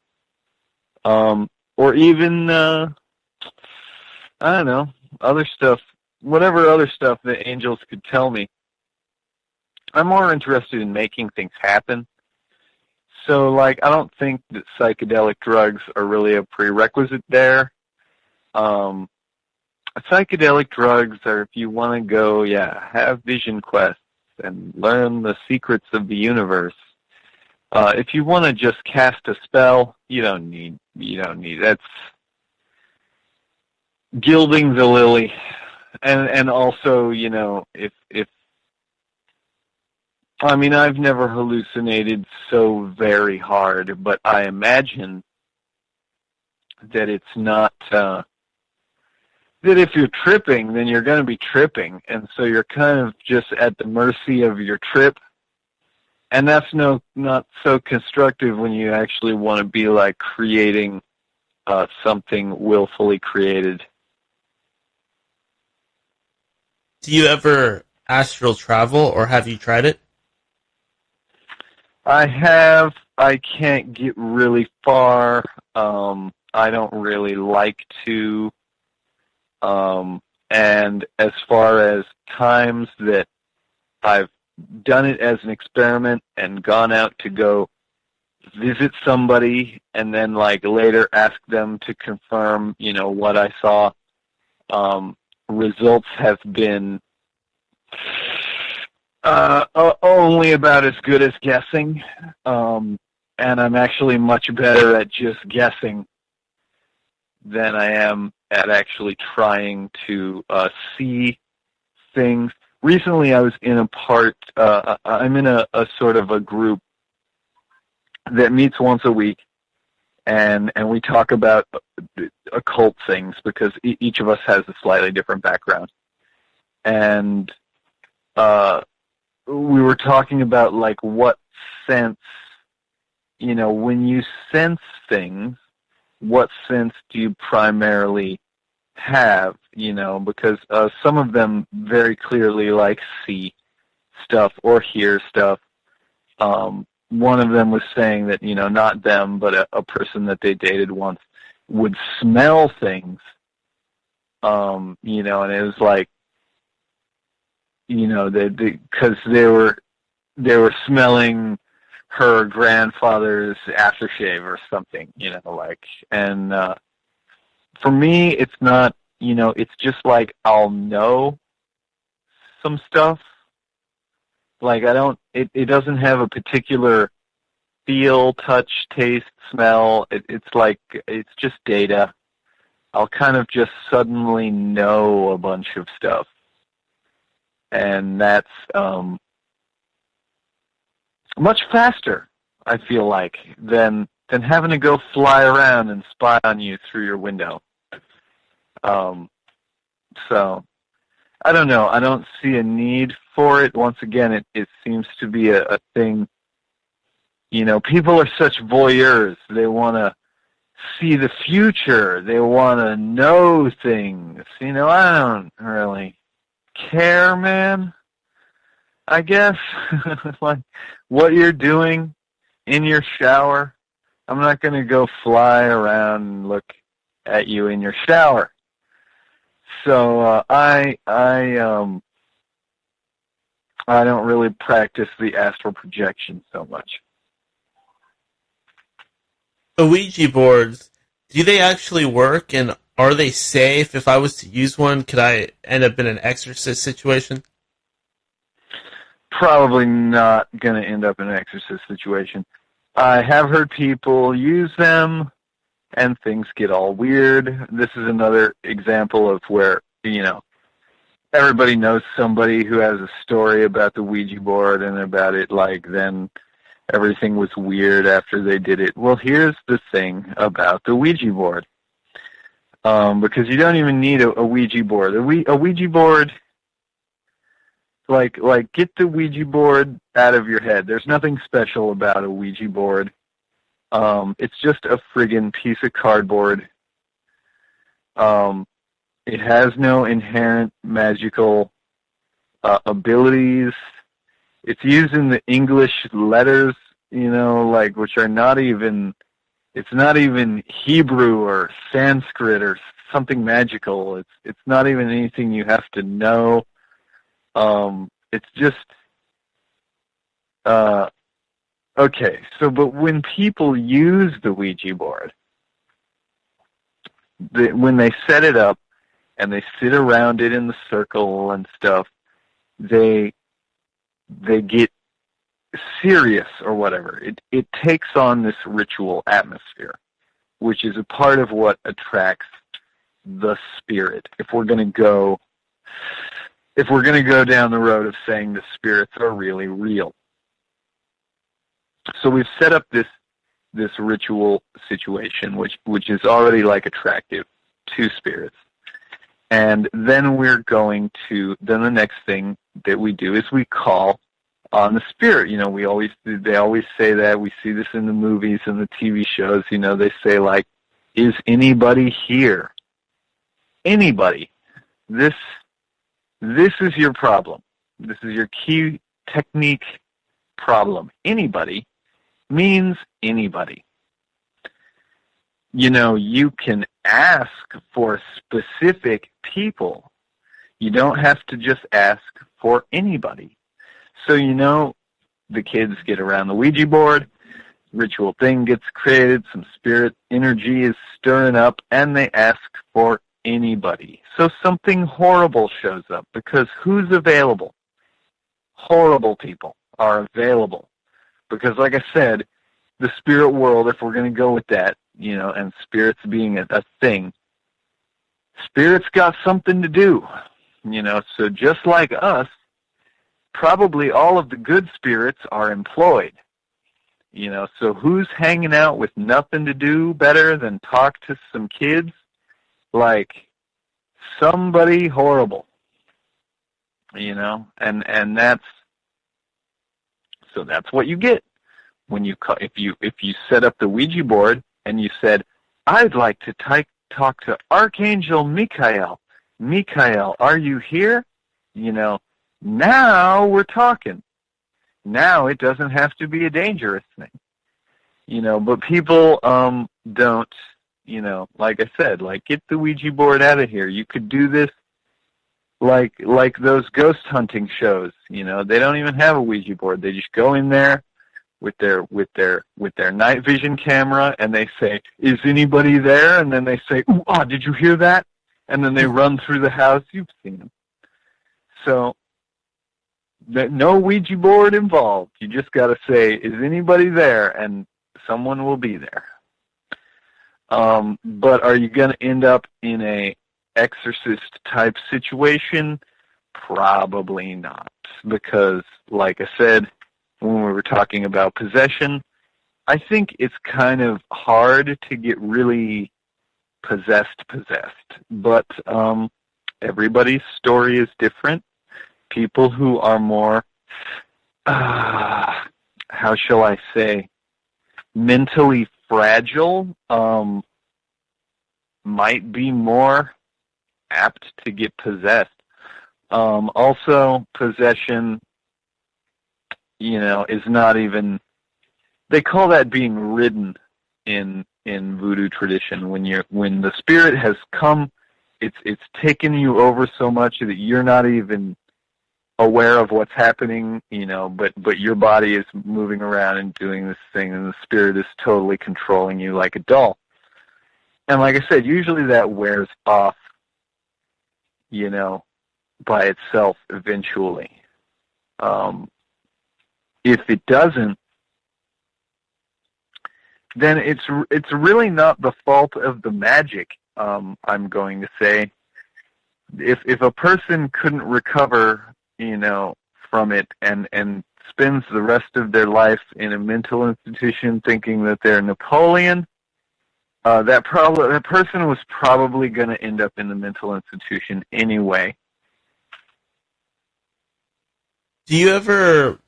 Or even, I don't know, other stuff, whatever other stuff that angels could tell me. I'm more interested in making things happen. So, like, I don't think that psychedelic drugs are really a prerequisite there. Psychedelic drugs are if you want to go, have vision quests and learn the secrets of the universe. If you want to just cast a spell, you don't need that's gilding the lily. And also, you know, if I mean, I've never hallucinated so very hard, but I imagine that it's not, that if you're tripping, then you're going to be tripping. And so you're kind of just at the mercy of your trip. And that's not so constructive when you actually want to be like creating something willfully created. Do you ever astral travel, or have you tried it? I have. I can't get really far. I don't really like to. And as far as times that I've done it as an experiment and gone out to go visit somebody and then like later ask them to confirm, you know, what I saw, results have been only about as good as guessing. And I'm actually much better at just guessing than I am at actually trying to see things. Recently I was in I'm in a sort of a group that meets once a week, and we talk about occult things because each of us has a slightly different background. And we were talking about, like, what sense, when you sense things, what sense do you primarily have, because some of them very clearly, like, see stuff or hear stuff. One of them was saying that, not them, but a person that they dated once would smell things, and it was like, because they were smelling her grandfather's aftershave or something, and for me, it's not, it's just like I'll know some stuff. Like, it doesn't have a particular feel, touch, taste, smell. It's like, it's just data. I'll kind of just suddenly know a bunch of stuff. And that's much faster, I feel like, than having to go fly around and spy on you through your window. So, I don't know. I don't see a need for it. Once again, it seems to be a thing. People are such voyeurs. They want to see the future. They want to know things. I don't really care, man. I guess. Like, what you're doing in your shower, I'm not going to go fly around and look at you in your shower. So I don't really practice the astral projection so much. The Ouija boards, do they actually work, and are they safe? If I was to use one, could I end up in an exorcist situation? Probably not going to end up in an exorcist situation. I have heard people use them, and things get all weird. This is another example of where, everybody knows somebody who has a story about the Ouija board and about it, like, then everything was weird after they did it. Well, here's the thing about the Ouija board. Because you don't even need a Ouija board. A Ouija board, like, get the Ouija board out of your head. There's nothing special about a Ouija board. It's just a friggin' piece of cardboard. It has no inherent magical abilities. It's using the English letters, which are not even, it's not even Hebrew or Sanskrit or something magical. It's not even anything you have to know. It's just, okay, so, but when people use the Ouija board, when they set it up and they sit around it in the circle and stuff, they get serious or whatever. It takes on this ritual atmosphere, which is a part of what attracts the spirit. If we're going to go down the road of saying the spirits are really real. So we've set up this ritual situation, which is already, like, attractive to spirits. And then then the next thing that we do is we call on the spirit. They always say that. We see this in the movies and the TV shows. They say, like, is anybody here? Anybody. This is your problem. This is your key technique problem. Anybody means anybody. You can ask for specific people. You don't have to just ask for anybody. So, the kids get around the Ouija board, ritual thing gets created, some spirit energy is stirring up, and they ask for anybody. So something horrible shows up, because who's available? Horrible people are available. Because, like I said, the spirit world, if we're going to go with that, and spirits being a thing, spirits got something to do. So just like us, probably all of the good spirits are employed. So who's hanging out with nothing to do better than talk to some kids? Like, somebody horrible. and that's what you get when you if you set up the Ouija board and you said, I'd like to talk to Archangel Michael. Michael, are you here? Now we're talking. Now it doesn't have to be a dangerous thing. But people don't, like I said, get the Ouija board out of here. You could do this like those ghost hunting shows, they don't even have a Ouija board. They just go in there with their night vision camera and they say, is anybody there? And then they say, ooh, did you hear that? And then they run through the house. You've seen them. So no Ouija board involved. You just got to say, is anybody there? And someone will be there. But are you going to end up in a exorcist type situation? Probably not, because like I said when we were talking about possession, I think it's kind of hard to get really possessed, but everybody's story is different. People who are more how shall I say, mentally fragile might be more apt to get possessed. Also, possession, is not even, they call that being ridden in voodoo tradition. When the spirit has come, it's taken you over so much that you're not even aware of what's happening, but your body is moving around and doing this thing, and the spirit is totally controlling you like a doll. And like I said, usually that wears off, by itself eventually. If it doesn't, then it's really not the fault of the magic, I'm going to say. If a person couldn't recover, from it and spends the rest of their life in a mental institution thinking that they're Napoleon, that person was probably going to end up in the mental institution anyway. Do you ever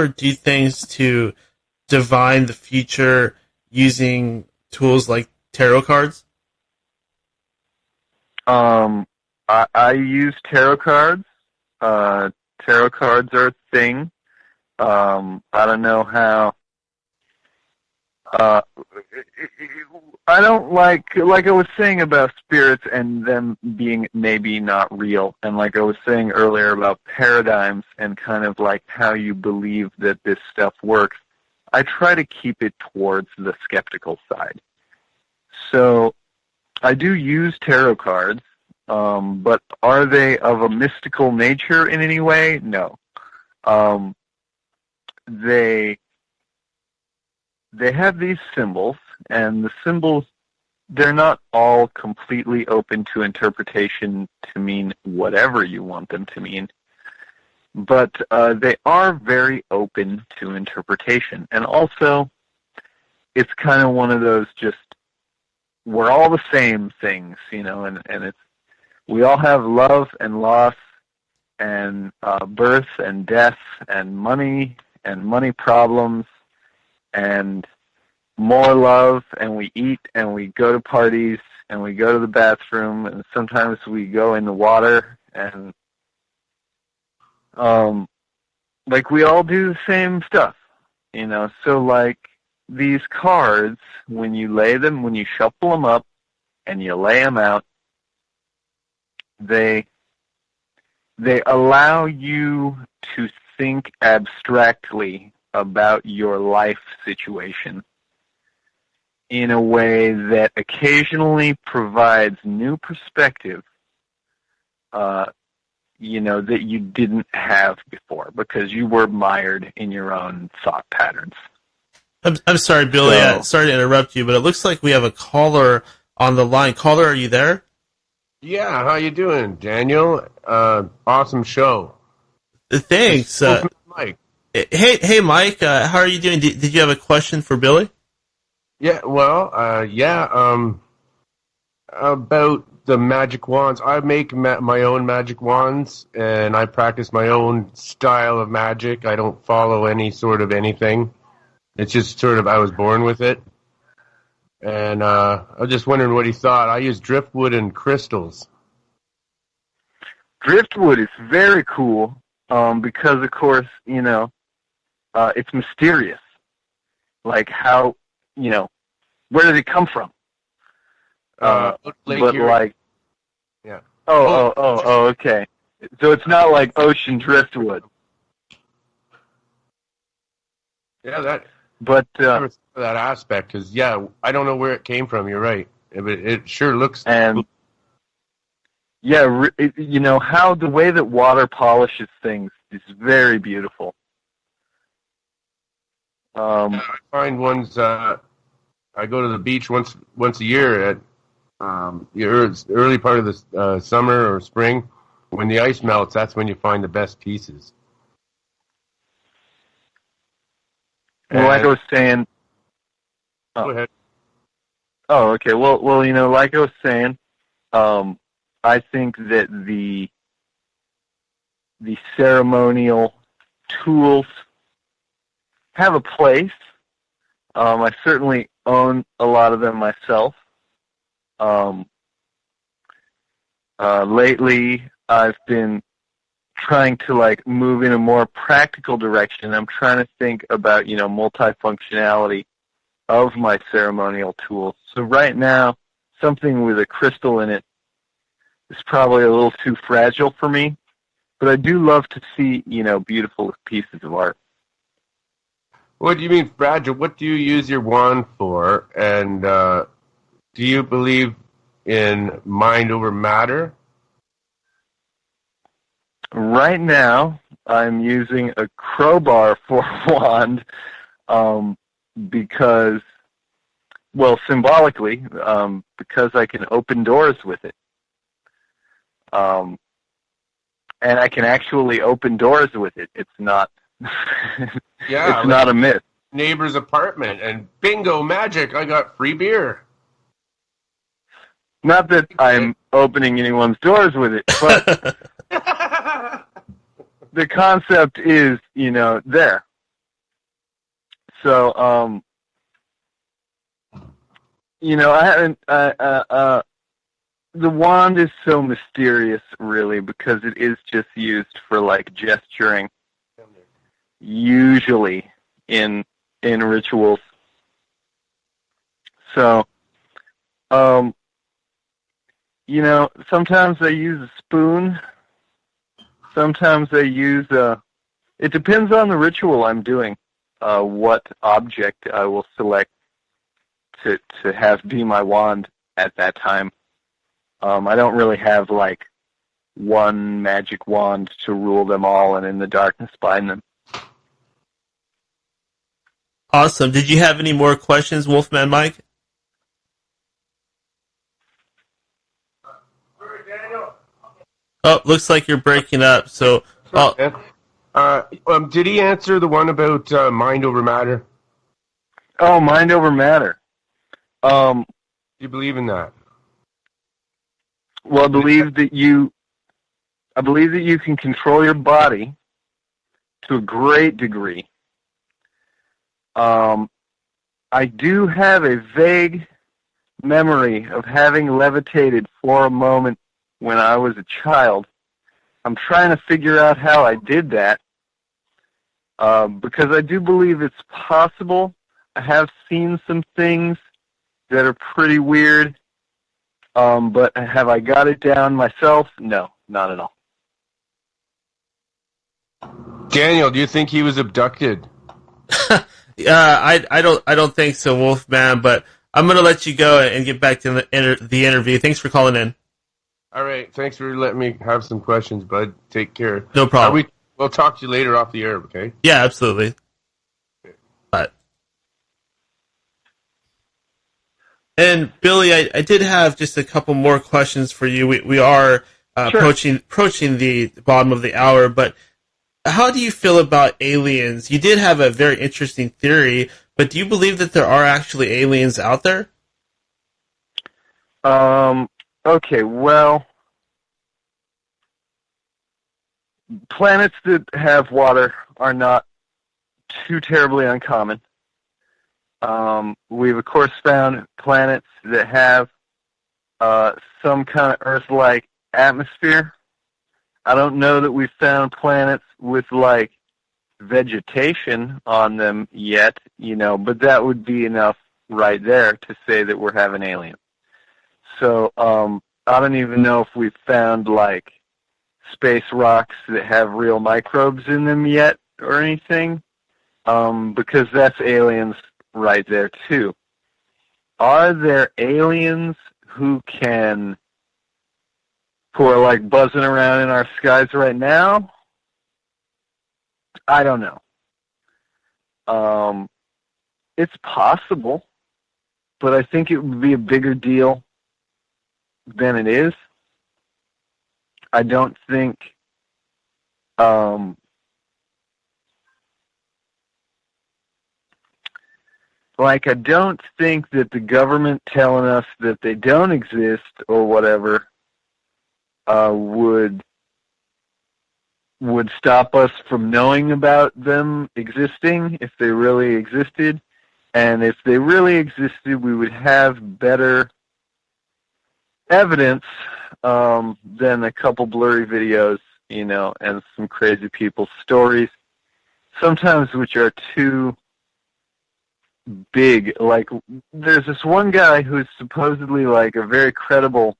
do things to divine the future using tools like tarot cards? I use tarot cards. Tarot cards are a thing. I don't know how. I don't like I was saying about spirits and them being maybe not real, and like I was saying earlier about paradigms and kind of like how you believe that this stuff works. I try to keep it towards the skeptical side. So I do use tarot cards, but are they of a mystical nature in any way? No. They have these symbols, and the symbols, they're not all completely open to interpretation to mean whatever you want them to mean, but they are very open to interpretation. And also, it's kind of one of those just, we're all the same things, and it's, we all have love and loss and birth and death and money problems and more love, and we eat and we go to parties and we go to the bathroom, and sometimes we go in the water, and we all do the same stuff, so like these cards, when you shuffle them up and you lay them out, they allow you to think abstractly about your life situation in a way that occasionally provides new perspective, that you didn't have before because you were mired in your own thought patterns. I'm sorry, Billy. Sorry to interrupt you, but it looks like we have a caller on the line. Caller, are you there? Yeah, how you doing, Daniel? Awesome show. Thanks. Mike. Hey, Mike. How are you doing? Did you have a question for Billy? Yeah. Well, about the magic wands. I make my own magic wands, and I practice my own style of magic. I don't follow any sort of anything. It's just sort of I was born with it. And I was just wondering what he thought. I use driftwood and crystals. Driftwood is very cool because, of course, it's mysterious. Like how, where did it come from? Yeah. Okay. So it's not like ocean driftwood. Yeah, But that aspect, because I don't know where it came from. You're right, but it sure looks. And how the way that water polishes things is very beautiful. I find ones. I go to the beach once a year at the early part of the summer or spring. When the ice melts, that's when you find the best pieces. Well, like I was saying. Go ahead. Oh, okay. Well, like I was saying, I think that the ceremonial tools have a place. I certainly own a lot of them myself. Lately, I've been trying to move in a more practical direction. I'm trying to think about multifunctionality of my ceremonial tools. So right now, something with a crystal in it is probably a little too fragile for me, but I do love to see beautiful pieces of art. What do you mean fragile? What do you use your wand for? And do you believe in mind over matter? Right now, I'm using a crowbar for a wand because, symbolically, because I can open doors with it. And I can actually open doors with it. It's not. It's not a myth. Neighbor's apartment, and bingo, magic! I got free beer. Not that I'm opening anyone's doors with it, but the concept is, there. So, I haven't. The wand is so mysterious, really, because it is just used for gesturing. Usually in rituals. So, sometimes I use a spoon. Sometimes I use it depends on the ritual I'm doing, what object I will select to have be my wand at that time. I don't really have one magic wand to rule them all and in the darkness bind them. Awesome. Did you have any more questions, Wolfman Mike? Oh, looks like you're breaking up. So, did he answer the one about mind over matter? Oh, mind over matter. Do you believe in that? Well, I believe that you can control your body to a great degree. I do have a vague memory of having levitated for a moment when I was a child. I'm trying to figure out how I did that, because I do believe it's possible. I have seen some things that are pretty weird, but have I got it down myself? No, not at all. Daniel, do you think he was abducted? I don't think so, Wolfman. But I'm gonna let you go and get back to the interview. Thanks for calling in. All right, thanks for letting me have some questions, bud. Take care. No problem. We'll talk to you later off the air, okay? Yeah, absolutely. Okay. But and Billy, I did have just a couple more questions for you. We are Sure. approaching the bottom of the hour, but how do you feel about aliens? You did have a very interesting theory, but do you believe that there are actually aliens out there? Okay, well, planets that have water are not too terribly uncommon. We've, of course, found planets that have some kind of Earth-like atmosphere. I don't know that we've found planets with, like, vegetation on them yet, but that would be enough right there to say that we're having aliens. So I don't even know if we've found, like, space rocks that have real microbes in them yet or anything, because that's aliens right there too. Are there aliens who are like buzzing around in our skies right now? I don't know. It's possible, but I think it would be a bigger deal than it is. I don't think I don't think that the government telling us that they don't exist or whatever would stop us from knowing about them existing if they really existed. And if they really existed, we would have better evidence than a couple blurry videos, and some crazy people's stories, sometimes which are too big. Like, there's this one guy who's supposedly like a very credible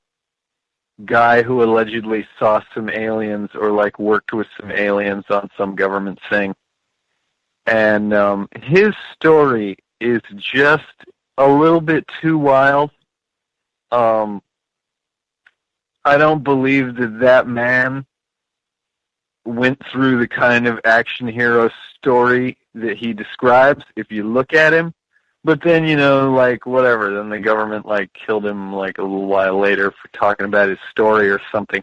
guy who allegedly saw some aliens or like worked with some aliens on some government thing. And his story is just a little bit too wild. I don't believe that man went through the kind of action hero story that he describes if you look at him. But then, like, whatever, then the government, like, killed him, like, a little while later for talking about his story or something.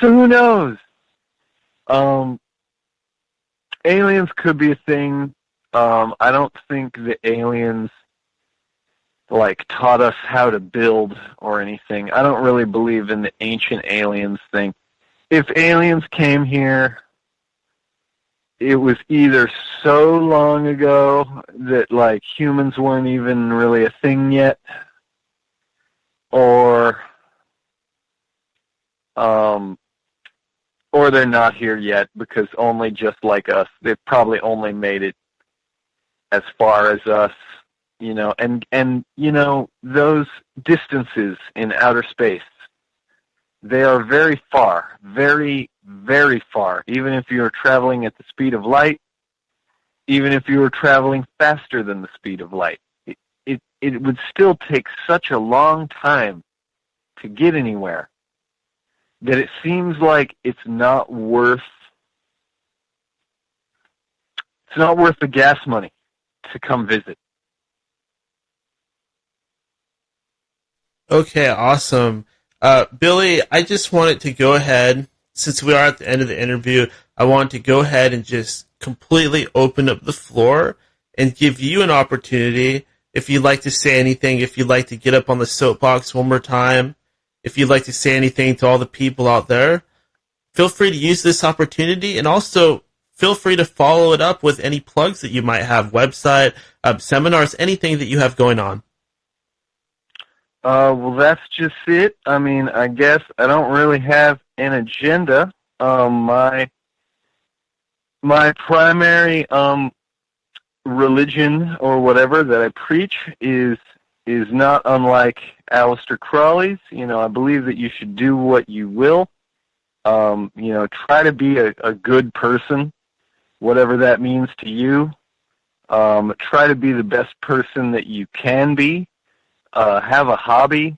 So who knows? Aliens could be a thing. I don't think the aliens, like, taught us how to build or anything. I don't really believe in the ancient aliens thing. If aliens came here, it was either so long ago that, like, humans weren't even really a thing yet, or they're not here yet because only just like us. They've probably only made it as far as us, and those distances in outer space, they are very far, very, very far. Even if you were traveling at the speed of light, even if you were traveling faster than the speed of light, it would still take such a long time to get anywhere that it seems like it's not worth the gas money to come visit. Okay, awesome. Billy, I just wanted to go ahead, since we are at the end of the interview, I want to go ahead and just completely open up the floor and give you an opportunity if you'd like to say anything, if you'd like to get up on the soapbox one more time, if you'd like to say anything to all the people out there. Feel free to use this opportunity, and also feel free to follow it up with any plugs that you might have, website, seminars, anything that you have going on. Well, that's just it. I mean, I guess I don't really have an agenda. My primary religion or whatever that I preach is not unlike Aleister Crowley's. I believe that you should do what you will. Try to be a good person, whatever that means to you. Try to be the best person that you can be. Have a hobby.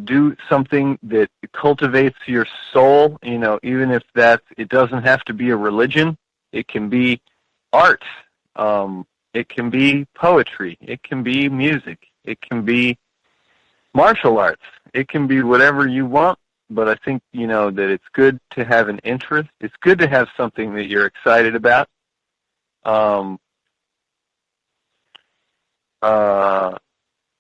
Do something that cultivates your soul, even if it doesn't have to be a religion. It can be art. It can be poetry. It can be music. It can be martial arts. It can be whatever you want, but I think, that it's good to have an interest. It's good to have something that you're excited about.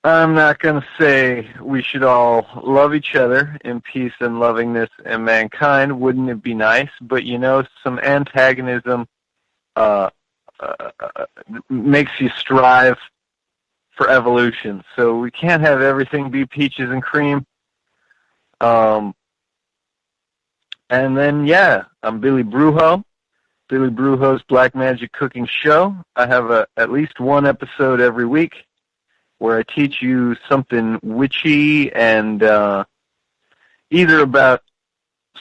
I'm not going to say we should all love each other in peace and lovingness and mankind. Wouldn't it be nice? But, some antagonism makes you strive for evolution. So we can't have everything be peaches and cream. And then, I'm Billy Brujo. Billy Brujo's Black Magic Cooking Show. I have at least one episode every week where I teach you something witchy and either about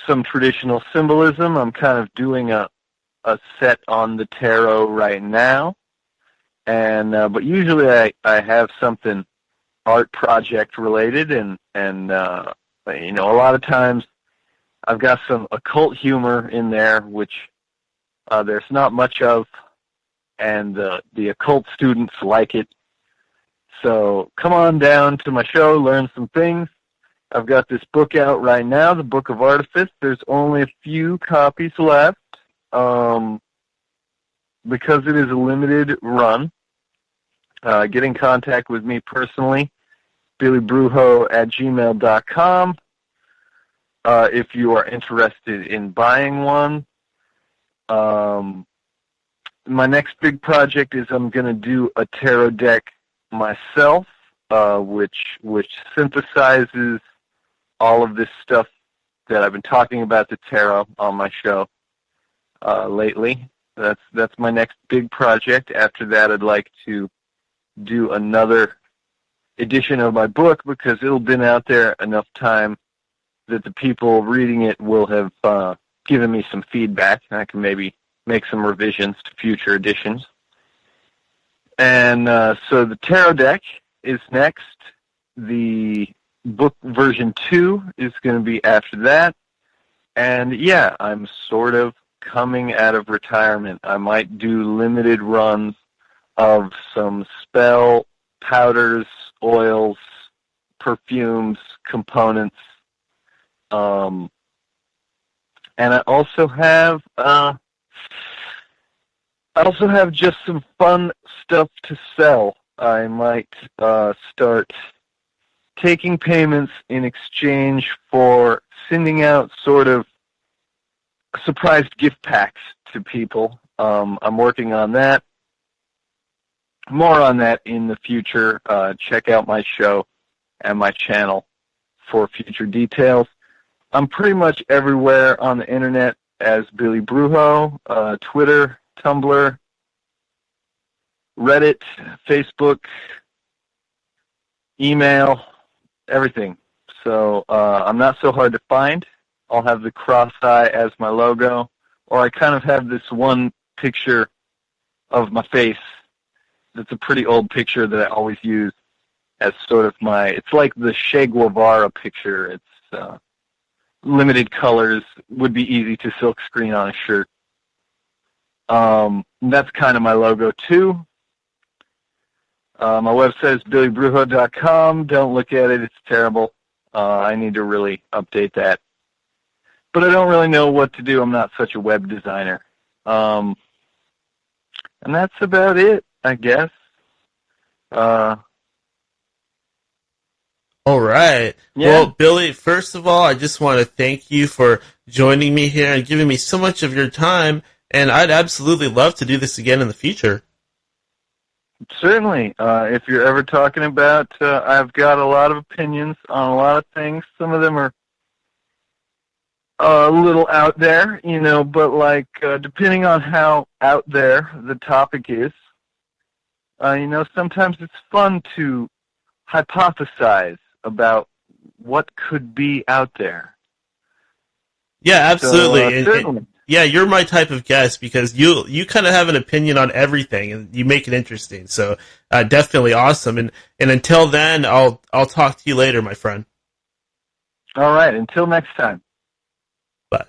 some traditional symbolism. I'm kind of doing a set on the tarot right now, and but usually I have something art project related, and a lot of times I've got some occult humor in there, which there's not much of, and the occult students like it. So come on down to my show, learn some things. I've got this book out right now, the Book of Artifice. There's only a few copies left because it is a limited run. Get in contact with me personally, billybrujo@gmail.com, if you are interested in buying one. My next big project is I'm going to do a tarot deck myself, which synthesizes all of this stuff that I've been talking about the tarot on my show lately. That's my next big project. After that, I'd like to do another edition of my book because it'll been out there enough time that the people reading it will have given me some feedback, and I can maybe make some revisions to future editions. And so the tarot deck is next. The book version 2 is going to be after that. And I'm sort of coming out of retirement. I might do limited runs of some spell powders, oils, perfumes, components. And I also have just some fun stuff to sell. I might start taking payments in exchange for sending out sort of surprised gift packs to people. I'm working on that. More on that in the future. Check out my show and my channel for future details. I'm pretty much everywhere on the internet as Billy Brujo, Twitter, Tumblr, Reddit, Facebook, email, everything. So I'm not so hard to find. I'll have the cross eye as my logo, or I kind of have this one picture of my face that's a pretty old picture that I always use as sort of it's like the Che Guevara picture. It's limited colors, would be easy to silk screen on a shirt. That's kind of my logo too. My website is billybrujo.com. Don't look at it. It's terrible. I need to really update that. But I don't really know what to do. I'm not such a web designer. And that's about it, I guess. All right. Yeah. Well, Billy, first of all, I just want to thank you for joining me here and giving me so much of your time. And I'd absolutely love to do this again in the future. Certainly. If you're ever talking about, I've got a lot of opinions on a lot of things. Some of them are a little out there, but depending on how out there the topic is, sometimes it's fun to hypothesize about what could be out there. Yeah, absolutely. So, certainly. Yeah, you're my type of guest because you kind of have an opinion on everything and you make it interesting. So definitely awesome. And until then, I'll talk to you later, my friend. All right. Until next time. Bye.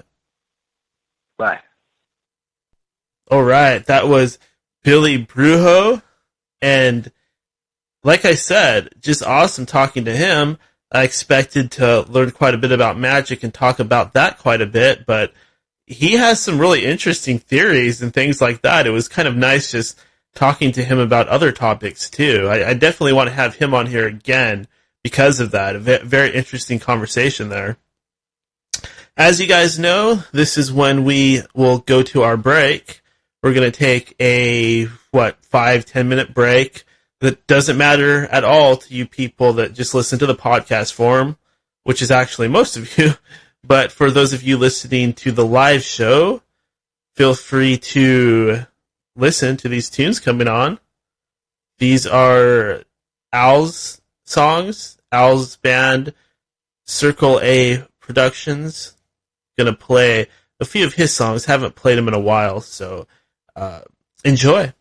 Bye. All right. That was Billy Brujo. And like I said, just awesome talking to him. I expected to learn quite a bit about magic and talk about that quite a bit, but he has some really interesting theories and things like that. It was kind of nice just talking to him about other topics too. I definitely want to have him on here again because of that. A very interesting conversation there. As you guys know, this is when we will go to our break. We're going to take a, 5-10 minute break. That doesn't matter at all to you people that just listen to the podcast form, which is actually most of you. But for those of you listening to the live show, feel free to listen to these tunes coming on. These are Al's songs, Al's band, Circle A Productions. Gonna play a few of his songs. Haven't played them in a while, so enjoy.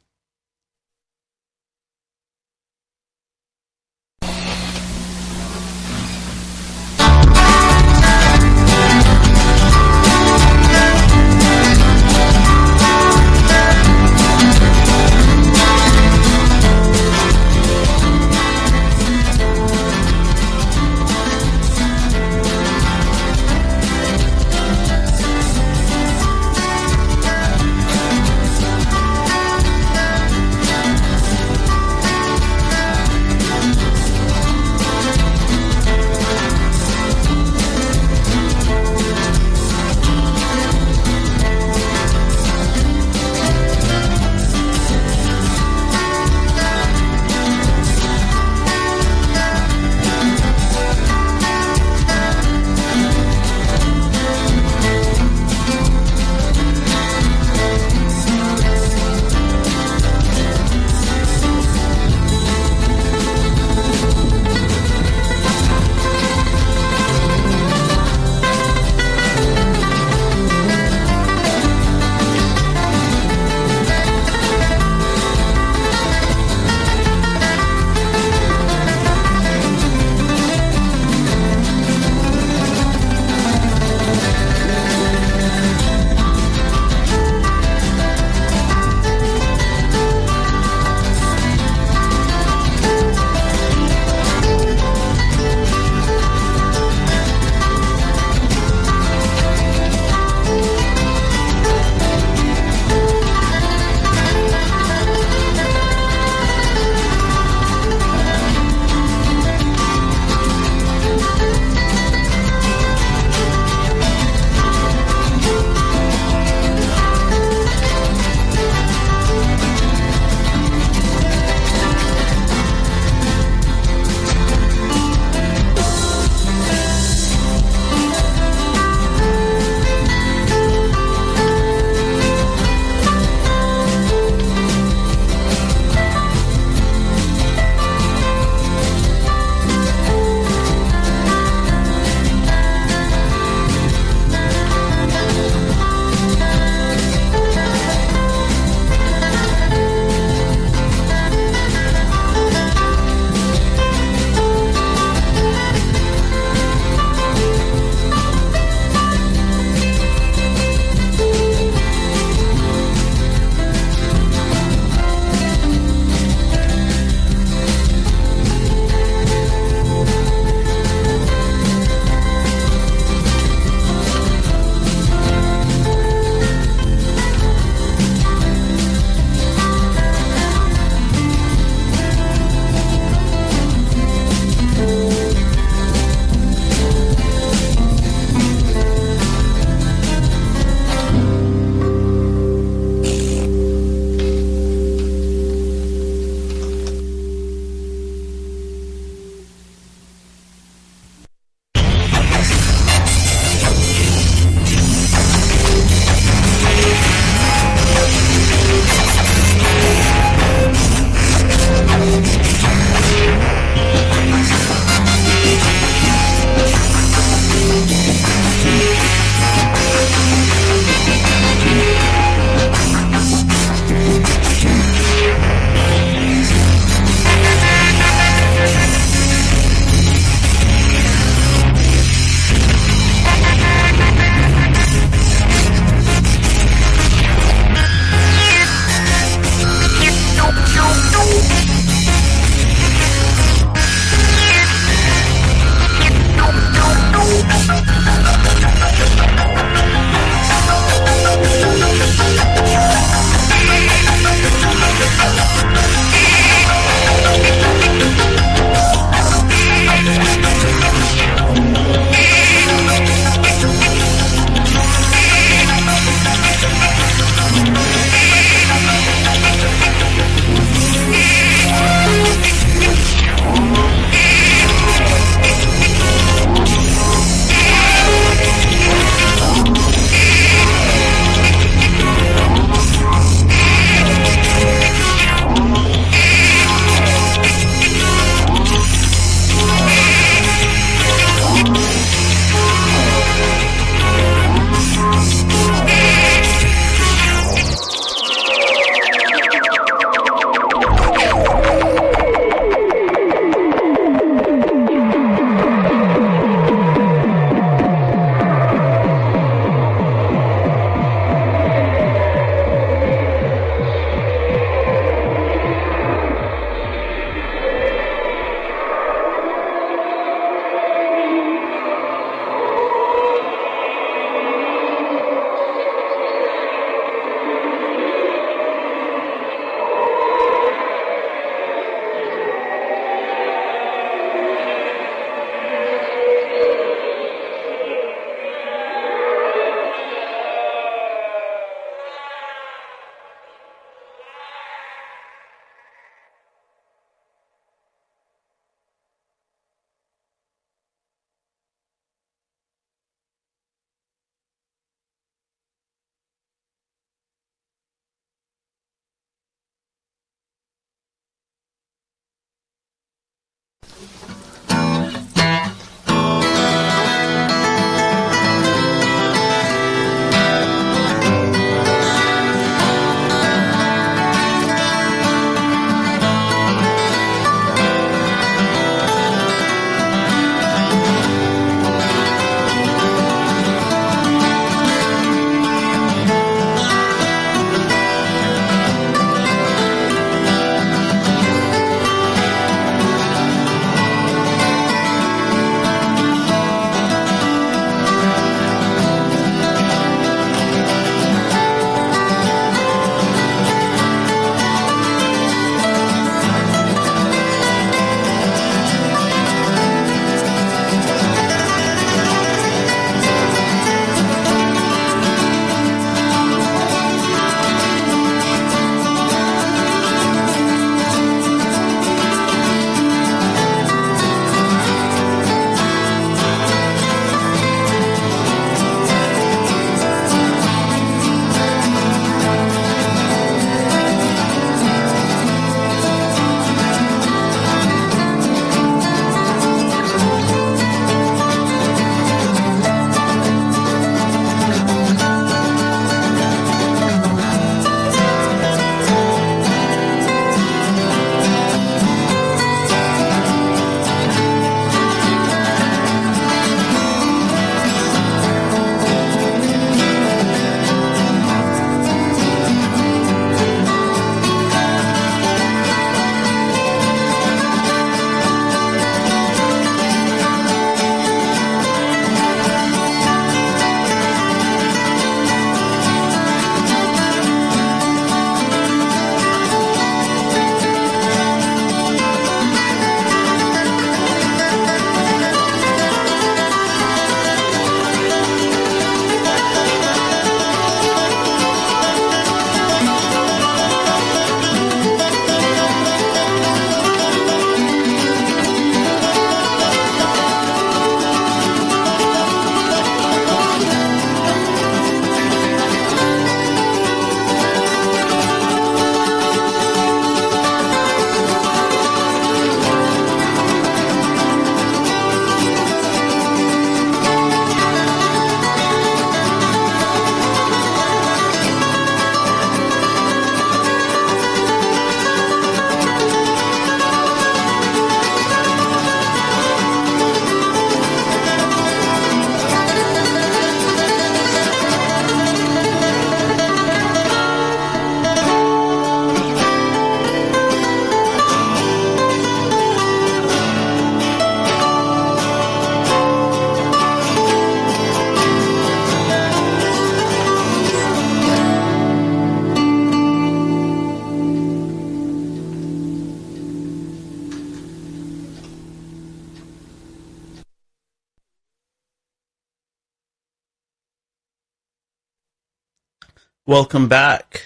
Welcome back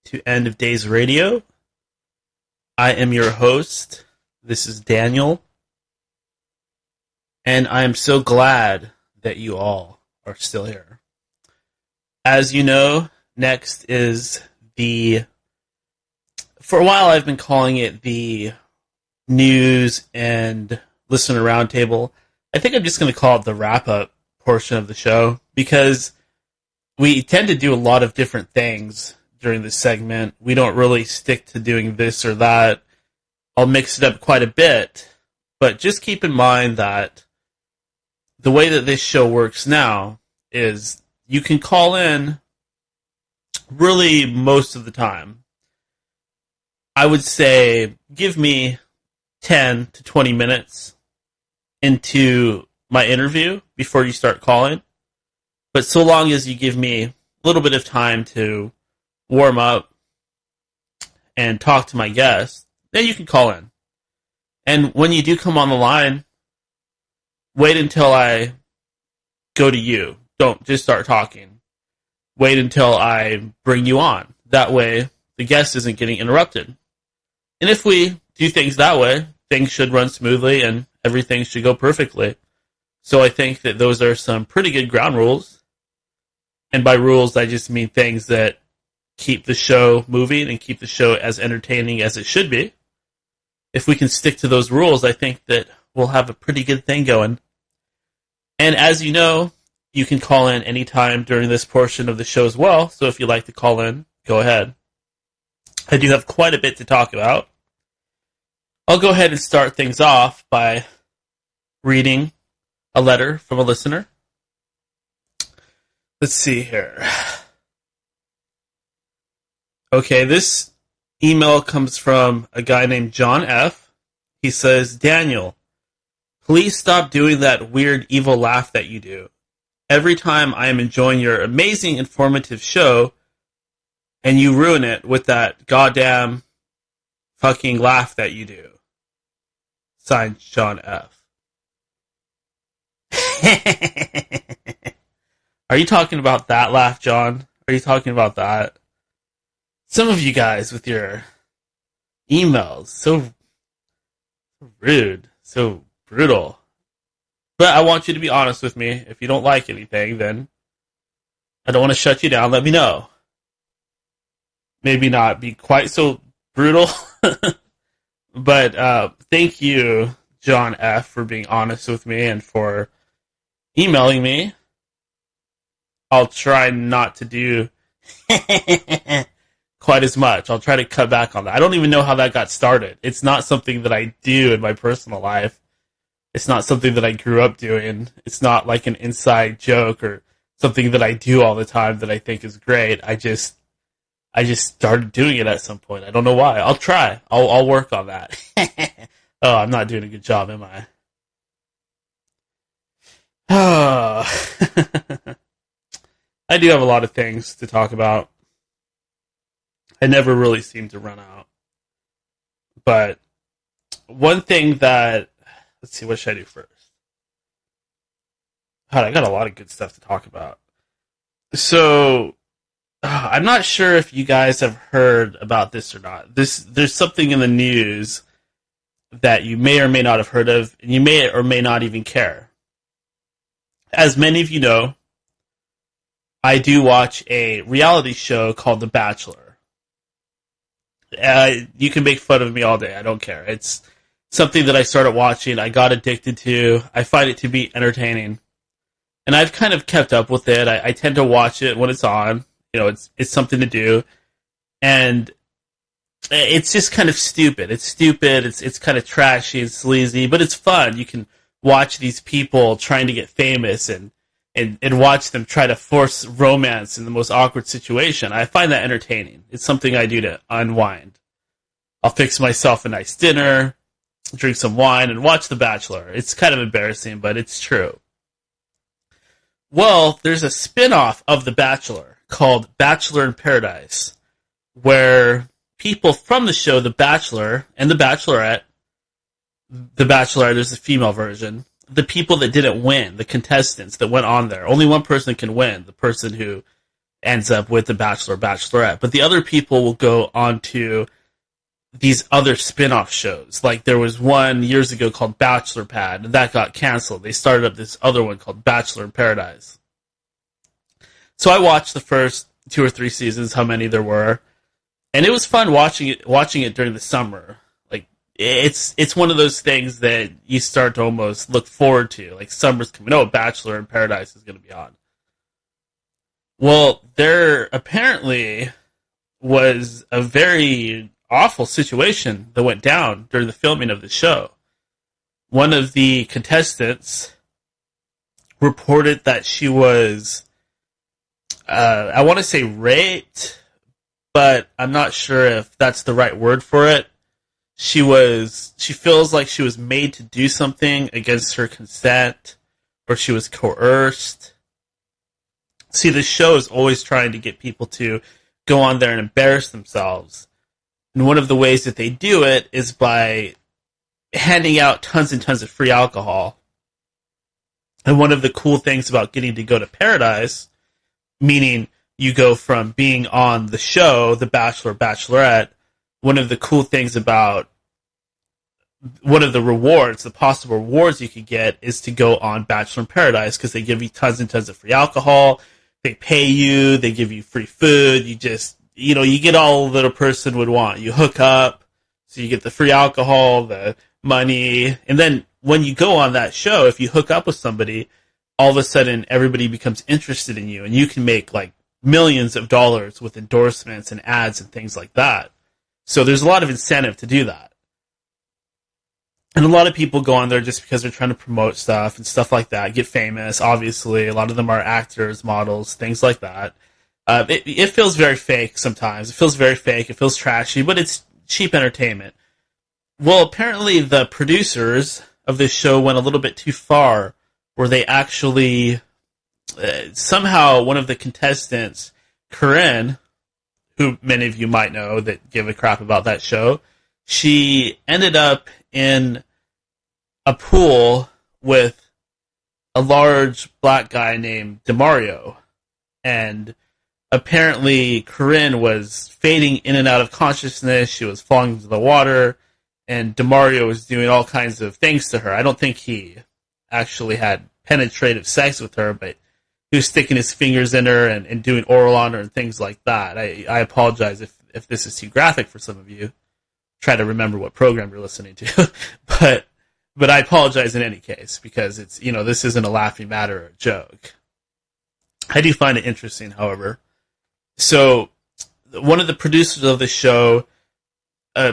to End of Days Radio. I am your host. This is Daniel. And I am so glad that you all are still here. As you know, next is for a while I've been calling it the news and listener roundtable. I think I'm just going to call it the wrap-up portion of the show, because we tend to do a lot of different things during this segment. We don't really stick to doing this or that. I'll mix it up quite a bit, but just keep in mind that the way that this show works now is you can call in really most of the time. I would say give me 10 to 20 minutes into my interview before you start calling. But so long as you give me a little bit of time to warm up and talk to my guest, then you can call in. And when you do come on the line, wait until I go to you. Don't just start talking. Wait until I bring you on. That way, the guest isn't getting interrupted. And if we do things that way, things should run smoothly and everything should go perfectly. So I think that those are some pretty good ground rules. And by rules, I just mean things that keep the show moving and keep the show as entertaining as it should be. If we can stick to those rules, I think that we'll have a pretty good thing going. And as you know, you can call in anytime during this portion of the show as well. So if you'd like to call in, go ahead. I do have quite a bit to talk about. I'll go ahead and start things off by reading a letter from a listener. Let's see here. Okay, this email comes from a guy named John F. He says, Daniel, please stop doing that weird evil laugh that you do. Every time I am enjoying your amazing informative show, and you ruin it with that goddamn fucking laugh that you do. Signed, John F. Are you talking about that laugh, John? Are you talking about that? Some of you guys with your emails, so rude, so brutal. But I want you to be honest with me. If you don't like anything, then I don't want to shut you down. Let me know. Maybe not be quite so brutal. But thank you, John F., for being honest with me and for emailing me. I'll try not to do quite as much. I'll try to cut back on that. I don't even know how that got started. It's not something that I do in my personal life. It's not something that I grew up doing. It's not like an inside joke or something that I do all the time that I think is great. I just started doing it at some point. I don't know why. I'll try. I'll work on that. Oh, I'm not doing a good job, am I? Oh. I do have a lot of things to talk about. I never really seem to run out. But one thing that... Let's see, what should I do first? God, I got a lot of good stuff to talk about. So, I'm not sure if you guys have heard about this or not. There's something in the news that you may or may not have heard of, and you may or may not even care. As many of you know, I do watch a reality show called The Bachelor. You can make fun of me all day. I don't care. It's something that I started watching. I got addicted to. I find it to be entertaining. And I've kind of kept up with it. I tend to watch it when it's on. You know, it's something to do. And it's just kind of stupid. It's stupid. It's kind of trashy and sleazy, but it's fun. You can watch these people trying to get famous and watch them try to force romance in the most awkward situation. I find that entertaining. It's something I do to unwind. I'll fix myself a nice dinner, drink some wine, and watch The Bachelor. It's kind of embarrassing, but it's true. Well, there's a spin-off of The Bachelor called Bachelor in Paradise, where people from the show The Bachelor and The Bachelorette, The Bachelorette is the female version, the people that didn't win, the contestants that went on there. Only one person can win, the person who ends up with the Bachelor or Bachelorette. But the other people will go on to these other spin-off shows. Like there was one years ago called Bachelor Pad, and that got canceled. They started up this other one called Bachelor in Paradise. So I watched the first 2 or 3 seasons, how many there were, and it was fun watching it during the summer. Like it's one of those things that you start to almost look forward to. Like summer's coming. Oh, Bachelor in Paradise is going to be on. Well, there apparently was a very awful situation that went down during the filming of the show. One of the contestants reported that she was, I want to say raped, but I'm not sure if that's the right word for it. She feels like she was made to do something against her consent, or she was coerced. See, the show is always trying to get people to go on there and embarrass themselves. And one of the ways that they do it is by handing out tons and tons of free alcohol. And one of the cool things about getting to go to paradise, meaning you go from being on the show, The Bachelor, Bachelorette, one of the cool things about one of the rewards, the possible rewards you could get, is to go on Bachelor in Paradise, because they give you tons and tons of free alcohol. They pay you, they give you free food, you get all that a person would want. You hook up, so you get the free alcohol, the money, and then when you go on that show, if you hook up with somebody, all of a sudden everybody becomes interested in you, and you can make like millions of dollars with endorsements and ads and things like that. So there's a lot of incentive to do that. And a lot of people go on there just because they're trying to promote stuff and stuff like that, get famous, obviously. A lot of them are actors, models, things like that. It feels very fake sometimes. It feels very fake. It feels trashy, but it's cheap entertainment. Well, apparently the producers of this show went a little bit too far, where they actually, somehow one of the contestants, Corinne, who many of you might know that give a crap about that show, she ended up in a pool with a large black guy named DeMario. And apparently Corinne was fading in and out of consciousness. She was falling into the water, and DeMario was doing all kinds of things to her. I don't think he actually had penetrative sex with her, but he was sticking his fingers in her and doing oral on her and things like that. I apologize if this is too graphic for some of you. Try to remember what program you're listening to. but I apologize in any case, because it's, this isn't a laughing matter or a joke. I do find it interesting, however. So one of the producers of the show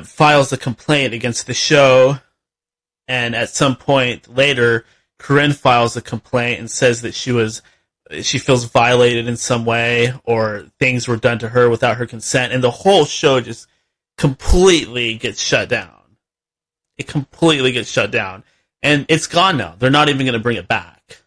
files a complaint against the show, and at some point later, Corinne files a complaint and says that she feels violated in some way, or things were done to her without her consent, and the whole show just completely gets shut down. It completely gets shut down. And it's gone now. They're not even going to bring it back.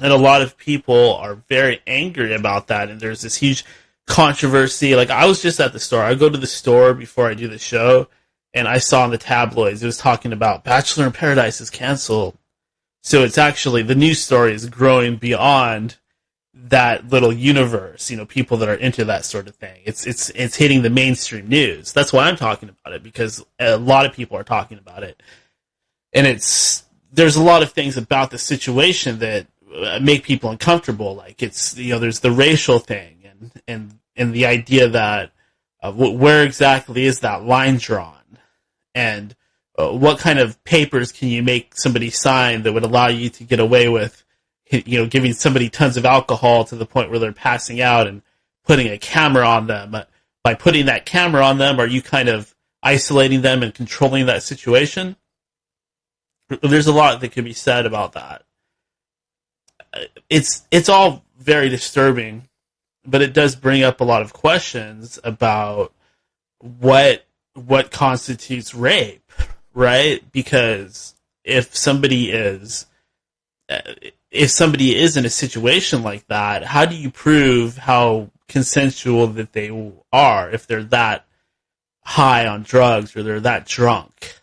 And a lot of people are very angry about that, and there's this huge controversy. Like, I was just at the store. I go to the store before I do the show, and I saw in the tabloids, it was talking about Bachelor in Paradise is canceled. So it's actually, the news story is growing beyond that little universe, people that are into that sort of thing. It's hitting the mainstream news. That's why I'm talking about it, because a lot of people are talking about it. And there's a lot of things about the situation that make people uncomfortable. Like, there's the racial thing and the idea that where exactly is that line drawn? And what kind of papers can you make somebody sign that would allow you to get away with giving somebody tons of alcohol to the point where they're passing out and putting a camera on them? By putting that camera on them, are you kind of isolating them and controlling that situation? There's a lot that could be said about that. It's all very disturbing, but it does bring up a lot of questions about what constitutes rape, right? Because if somebody is in a situation like that, how do you prove how consensual that they are if they're that high on drugs or they're that drunk?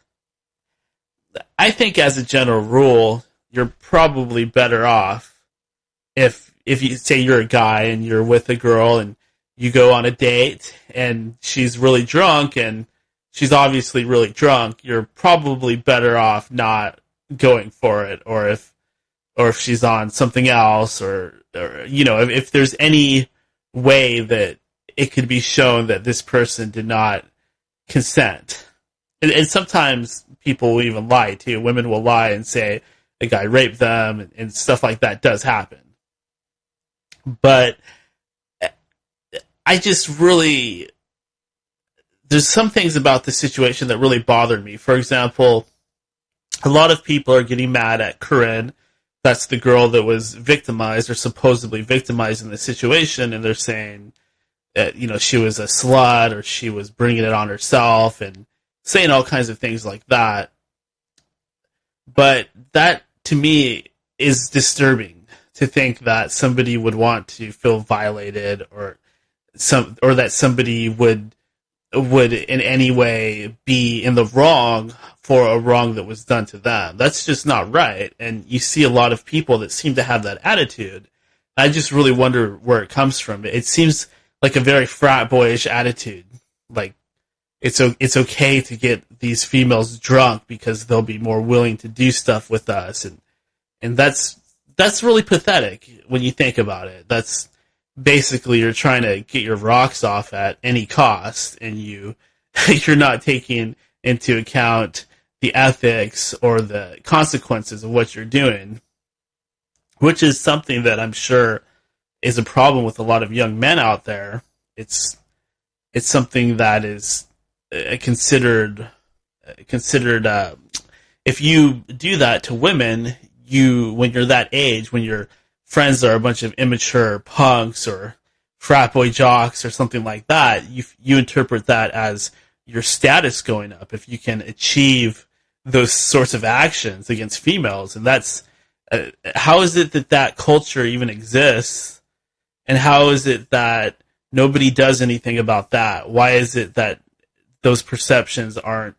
I think as a general rule, you're probably better off if if you say you're a guy and you're with a girl and you go on a date and she's really drunk and she's obviously really drunk, you're probably better off not going for it, or if she's on something else, or if there's any way that it could be shown that this person did not consent. And sometimes people will even lie too. Women will lie and say a guy raped them, and stuff like that does happen. But I just really, there's some things about the situation that really bothered me. For example, a lot of people are getting mad at Corinne. That's the girl that was victimized or supposedly victimized in the situation, and they're saying that, she was a slut, or she was bringing it on herself, and saying all kinds of things like that. But that, to me, is disturbing, to think that somebody would want to feel violated, or that somebody would in any way be in the wrong for a wrong that was done to them. That's just not right. And you see a lot of people that seem to have that attitude. I just really wonder where it comes from. It seems like a very frat boyish attitude. Like, it's okay to get these females drunk because they'll be more willing to do stuff with us, and that's really pathetic when you think about it. That's basically, you're trying to get your rocks off at any cost, and you're not taking into account the ethics or the consequences of what you're doing, which is something that I'm sure is a problem with a lot of young men out there. It's something that is considered if you do that to women, when you're that age, when your friends are a bunch of immature punks or frat boy jocks or something like that, you interpret that as your status going up if you can achieve those sorts of actions against females. And that's how is it that culture even exists, and how is it that nobody does anything about that? Why is it that those perceptions aren't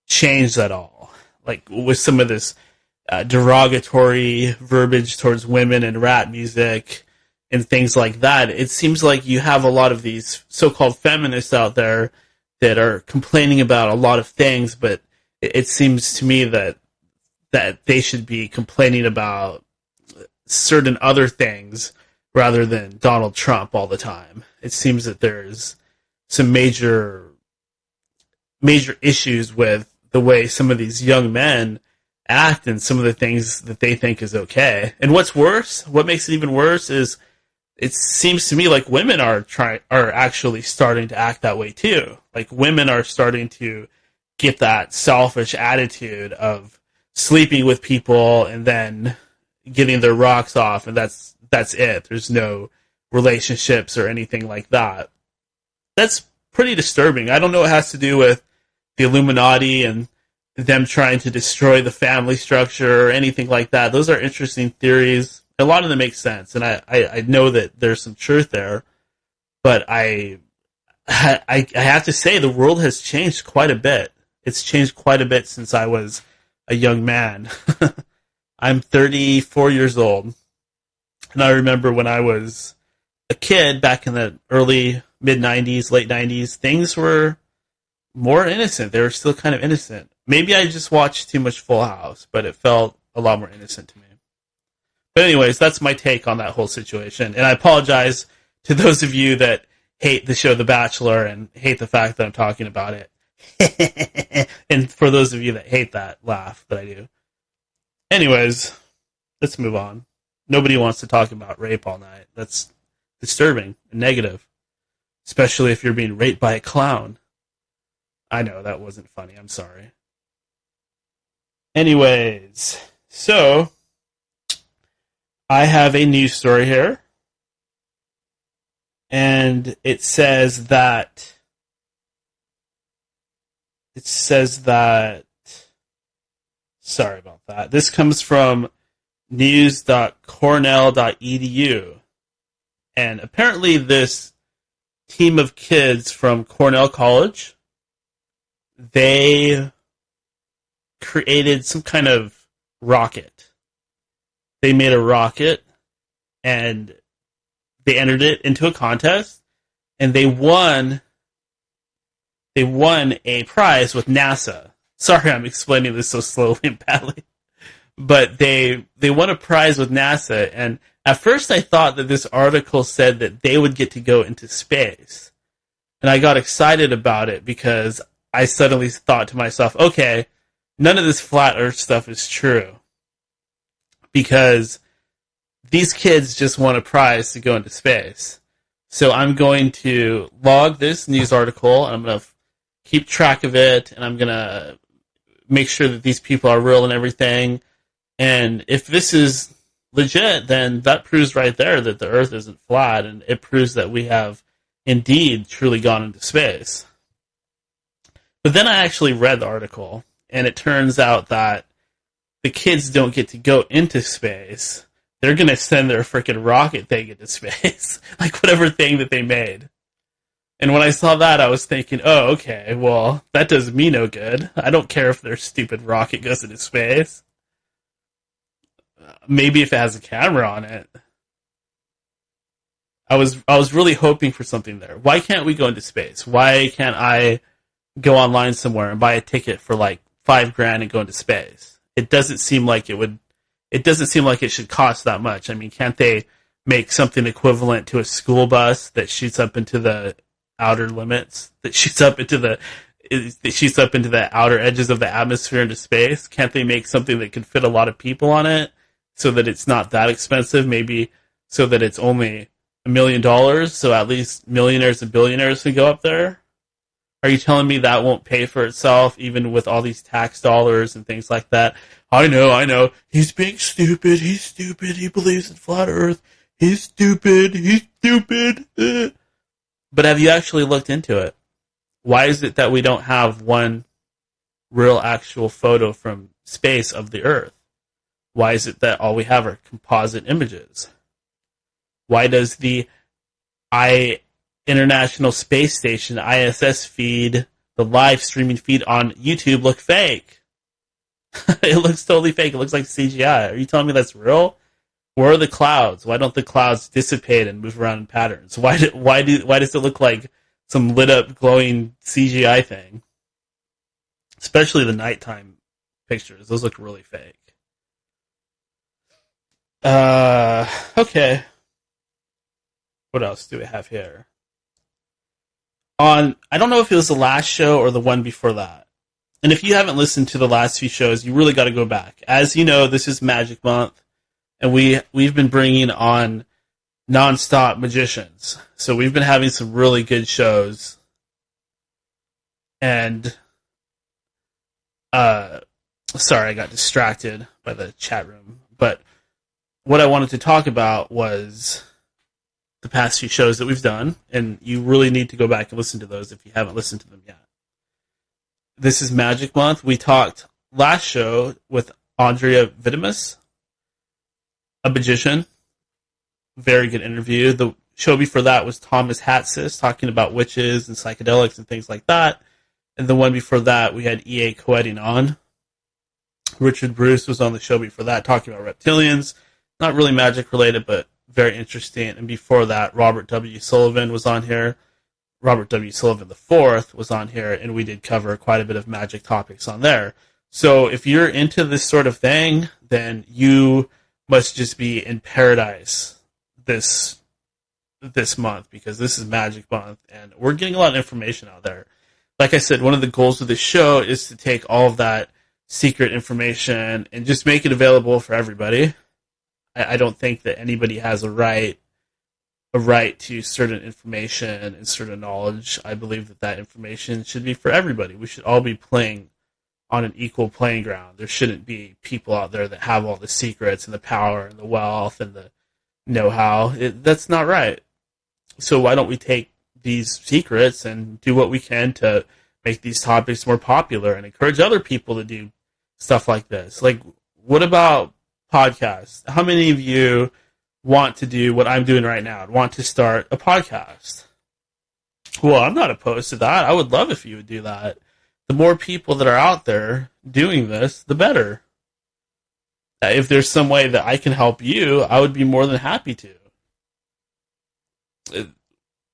changed at all? Like, with some of this derogatory verbiage towards women and rap music and things like that, it seems like you have a lot of these so-called feminists out there that are complaining about a lot of things, but it seems to me that they should be complaining about certain other things rather than Donald Trump all the time. It seems that there's some major issues with the way some of these young men act and some of the things that they think is okay. And what's worse, what makes it even worse, is it seems to me like women are actually starting to act that way too. Like, women are starting to get that selfish attitude of sleeping with people and then getting their rocks off, and that's it. There's no relationships or anything like that. That's pretty disturbing. I don't know what it has to do with the Illuminati and them trying to destroy the family structure or anything like that. Those are interesting theories. A lot of them make sense, and I know that there's some truth there, but I have to say the world has changed quite a bit. It's changed quite a bit since I was a young man. I'm 34 years old, and I remember when I was a kid back in the early, mid-90s, late 90s, things were more innocent. They were still kind of innocent. Maybe I just watched too much Full House, but it felt a lot more innocent to me. But anyways, that's my take on that whole situation. And I apologize to those of you that hate the show The Bachelor and hate the fact that I'm talking about it. And for those of you that hate that laugh that I do. Anyways, let's move on. Nobody wants to talk about rape all night. That's disturbing and negative. Especially if you're being raped by a clown. I know, that wasn't funny. I'm sorry. Anyways, so I have a news story here. And it says that sorry about that. This comes from news.cornell.edu. And apparently this team of kids from Cornell College, they created some kind of rocket. They made a rocket, and they entered it into a contest, and they won a prize with NASA. Sorry, I'm explaining this so slowly and badly. But they won a prize with NASA, and at first I thought that this article said that they would get to go into space. And I got excited about it because I suddenly thought to myself, okay, none of this flat earth stuff is true. Because these kids just won a prize to go into space. So I'm going to log this news article, and I'm going to keep track of it, and I'm going to make sure that these people are real and everything. And if this is legit, then that proves right there that the Earth isn't flat, and it proves that we have indeed truly gone into space. But then I actually read the article, and it turns out that the kids don't get to go into space. They're going to send their freaking rocket thing into space, like whatever thing that they made. And when I saw that, I was thinking, oh, okay, well, that does me no good. I don't care if their stupid rocket goes into space. Maybe if it has a camera on it. I was really hoping for something there. Why can't we go into space? Why can't I go online somewhere and buy a ticket for like $5,000 and go into space? It doesn't seem like it should cost that much. I mean, can't they make something equivalent to a school bus that shoots up into the outer limits, that shoots up into the outer edges of the atmosphere into space? Can't they make something that can fit a lot of people on it so that it's not that expensive? Maybe so that it's only $1 million, so at least millionaires and billionaires can go up there? Are you telling me that won't pay for itself, even with all these tax dollars and things like that? I know. He's being stupid. He's stupid. He believes in flat Earth. He's stupid. But have you actually looked into it? Why is it that we don't have one real actual photo from space of the Earth? Why is it that all we have are composite images? Why does the International Space Station, ISS feed, the live streaming feed on YouTube look fake? It looks totally fake. It looks like CGI. Are you telling me that's real? Where are the clouds? Why don't the clouds dissipate and move around in patterns? Why does it look like some lit up glowing CGI thing? Especially the nighttime pictures. Those look really fake. Okay. What else do we have here? I don't know if it was the last show or the one before that. And if you haven't listened to the last few shows, you really got to go back. As you know, this is Magic Month, and we've been bringing on nonstop magicians. So we've been having some really good shows. And sorry, I got distracted by the chat room. But what I wanted to talk about was the past few shows that we've done, and you really need to go back and listen to those if you haven't listened to them yet. This is Magic Month. We talked last show with Andrea Vitimus, a magician. Very good interview. The show before that was Thomas Hatsis talking about witches and psychedelics and things like that. And the one before that, we had E.A. Coetting on. Richard Bruce was on the show before that talking about reptilians. Not really magic related, but very interesting. And before that, Robert W. Sullivan was on here. Robert W. Sullivan IV was on here, and we did cover quite a bit of magic topics on there. So if you're into this sort of thing, then you must just be in paradise this month, because this is Magic Month, and we're getting a lot of information out there. Like I said, one of the goals of this show is to take all of that secret information and just make it available for everybody. I don't think that anybody has a right to certain information and certain knowledge. I believe that information should be for everybody. We should all be playing on an equal playing ground. There shouldn't be people out there that have all the secrets and the power and the wealth and the know-how. That's not right. So why don't we take these secrets and do what we can to make these topics more popular and encourage other people to do stuff like this? Like, what about podcasts? How many of you want to do what I'm doing right now, want to start a podcast? Well, I'm not opposed to that. I would love if you would do that. The more people that are out there doing this, the better. If there's some way that I can help you, I would be more than happy to.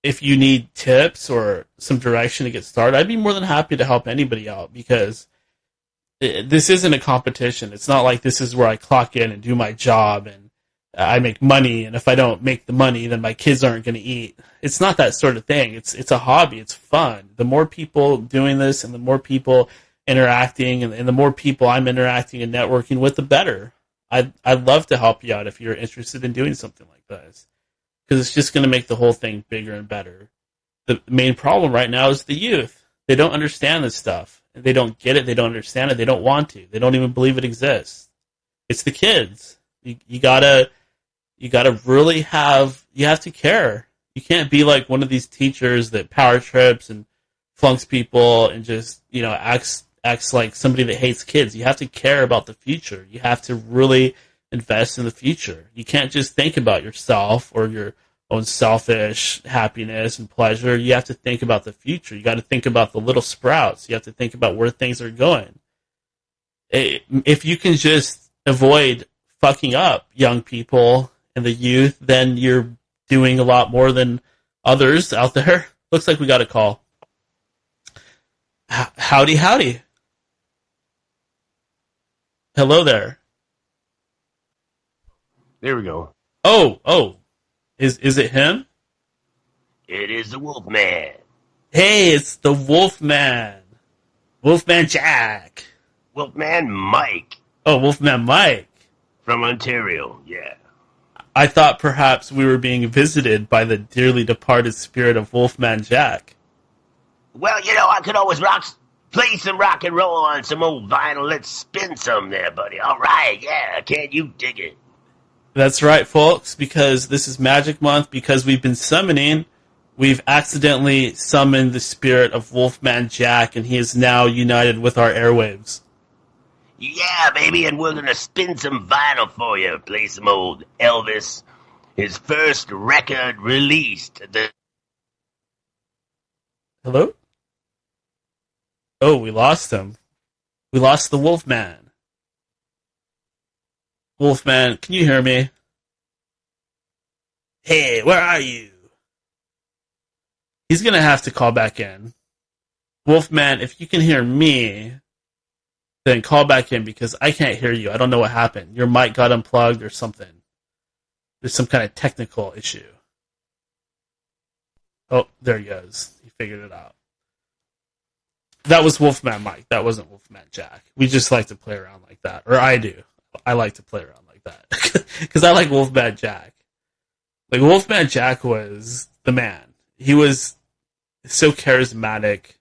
if you need tips or some direction to get started, I'd be more than happy to help anybody out, because this isn't a competition. It's not like this is where I clock in and do my job and I make money, and if I don't make the money, then my kids aren't going to eat. It's not that sort of thing. It's a hobby. It's fun. The more people doing this and the more people interacting and the more people I'm interacting and networking with, the better. I'd love to help you out if you're interested in doing something like this, because it's just going to make the whole thing bigger and better. The main problem right now is the youth. They don't understand this stuff. They don't get it. They don't understand it. They don't want to. They don't even believe it exists. It's the kids. You gotta really you have to care. You can't be like one of these teachers that power trips and flunks people and just, acts like somebody that hates kids. You have to care about the future. You have to really invest in the future. You can't just think about yourself or your own selfish happiness and pleasure. You have to think about the future. You got to think about the little sprouts. You have to think about where things are going. If you can just avoid fucking up young people and the youth, then you're doing a lot more than others out there. Looks like we got a call. Howdy, howdy. Hello there. There we go. Oh. Is it him? It is the Wolfman. Hey, it's the Wolfman. Wolfman Jack. Wolfman Mike. Oh, Wolfman Mike. From Ontario, yeah. I thought perhaps we were being visited by the dearly departed spirit of Wolfman Jack. Well, I could always play some rock and roll on some old vinyl. Let's spin some there, buddy. All right, yeah, can't you dig it? That's right, folks, because this is Magic Month, because we've been summoning, we've accidentally summoned the spirit of Wolfman Jack, and he is now united with our airwaves. Yeah, baby, and we're going to spin some vinyl for you. Play some old Elvis, his first record released. Hello? Oh, we lost him. We lost the Wolfman. Wolfman, can you hear me? Hey, where are you? He's going to have to call back in. Wolfman, if you can hear me, then call back in, because I can't hear you. I don't know what happened. Your mic got unplugged or something. There's some kind of technical issue. Oh, there he goes. He figured it out. That was Wolfman Mike. That wasn't Wolfman Jack. We just like to play around like that. Or I do. I like to play around like that. Because I like Wolfman Jack. Like, Wolfman Jack was the man. He was so charismatic.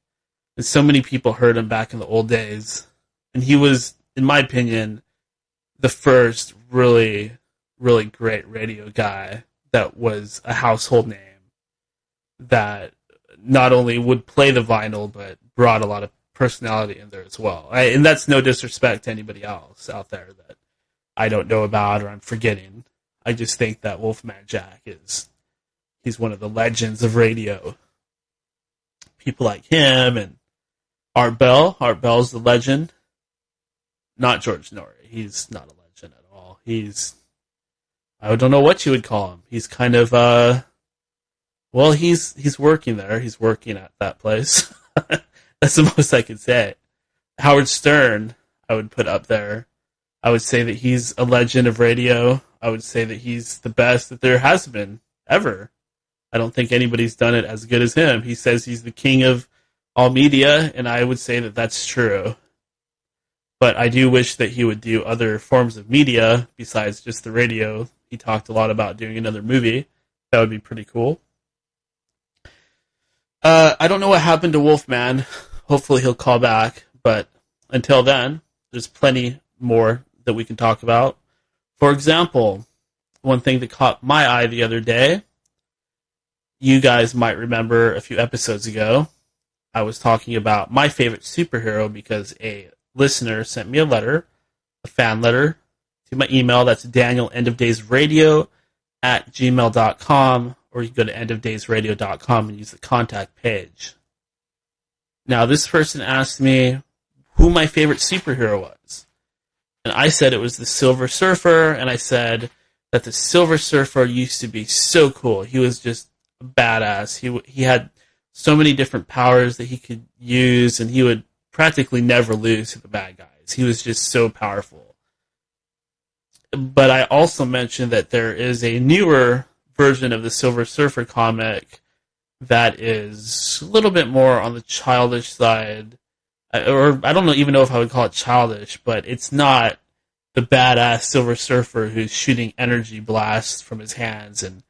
And so many people heard him back in the old days. And he was, in my opinion, the first really, really great radio guy that was a household name, that not only would play the vinyl, but brought a lot of personality in there as well. And that's no disrespect to anybody else out there that I don't know about or I'm forgetting. I just think that Wolfman Jack he's one of the legends of radio. People like him and Art Bell. Art Bell's the legend. Not George Norrie. He's not a legend at all. I don't know what you would call him. He's kind of, he's working there. He's working at that place. That's the most I can say. Howard Stern, I would put up there. I would say that he's a legend of radio. I would say that he's the best that there has been ever. I don't think anybody's done it as good as him. He says he's the king of all media, and I would say that that's true. But I do wish that he would do other forms of media besides just the radio. He talked a lot about doing another movie. That would be pretty cool. I don't know what happened to Wolfman. Hopefully he'll call back. But until then, there's plenty more that we can talk about. For example, one thing that caught my eye the other day, you guys might remember a few episodes ago, I was talking about my favorite superhero because a listener sent me a fan letter, to my email. That's daniel@endofdaysradio@gmail.com, or you can go to endofdaysradio.com and use the contact page. Now, this person asked me who my favorite superhero was. And I said it was the Silver Surfer, and I said that the Silver Surfer used to be so cool. He was just badass. He had so many different powers that he could use, and he would practically never lose to the bad guys. He was just so powerful. But I also mentioned that there is a newer version of the Silver Surfer comic that is a little bit more on the childish side, or I don't even know if I would call it childish, but it's not the badass Silver Surfer who's shooting energy blasts from his hands and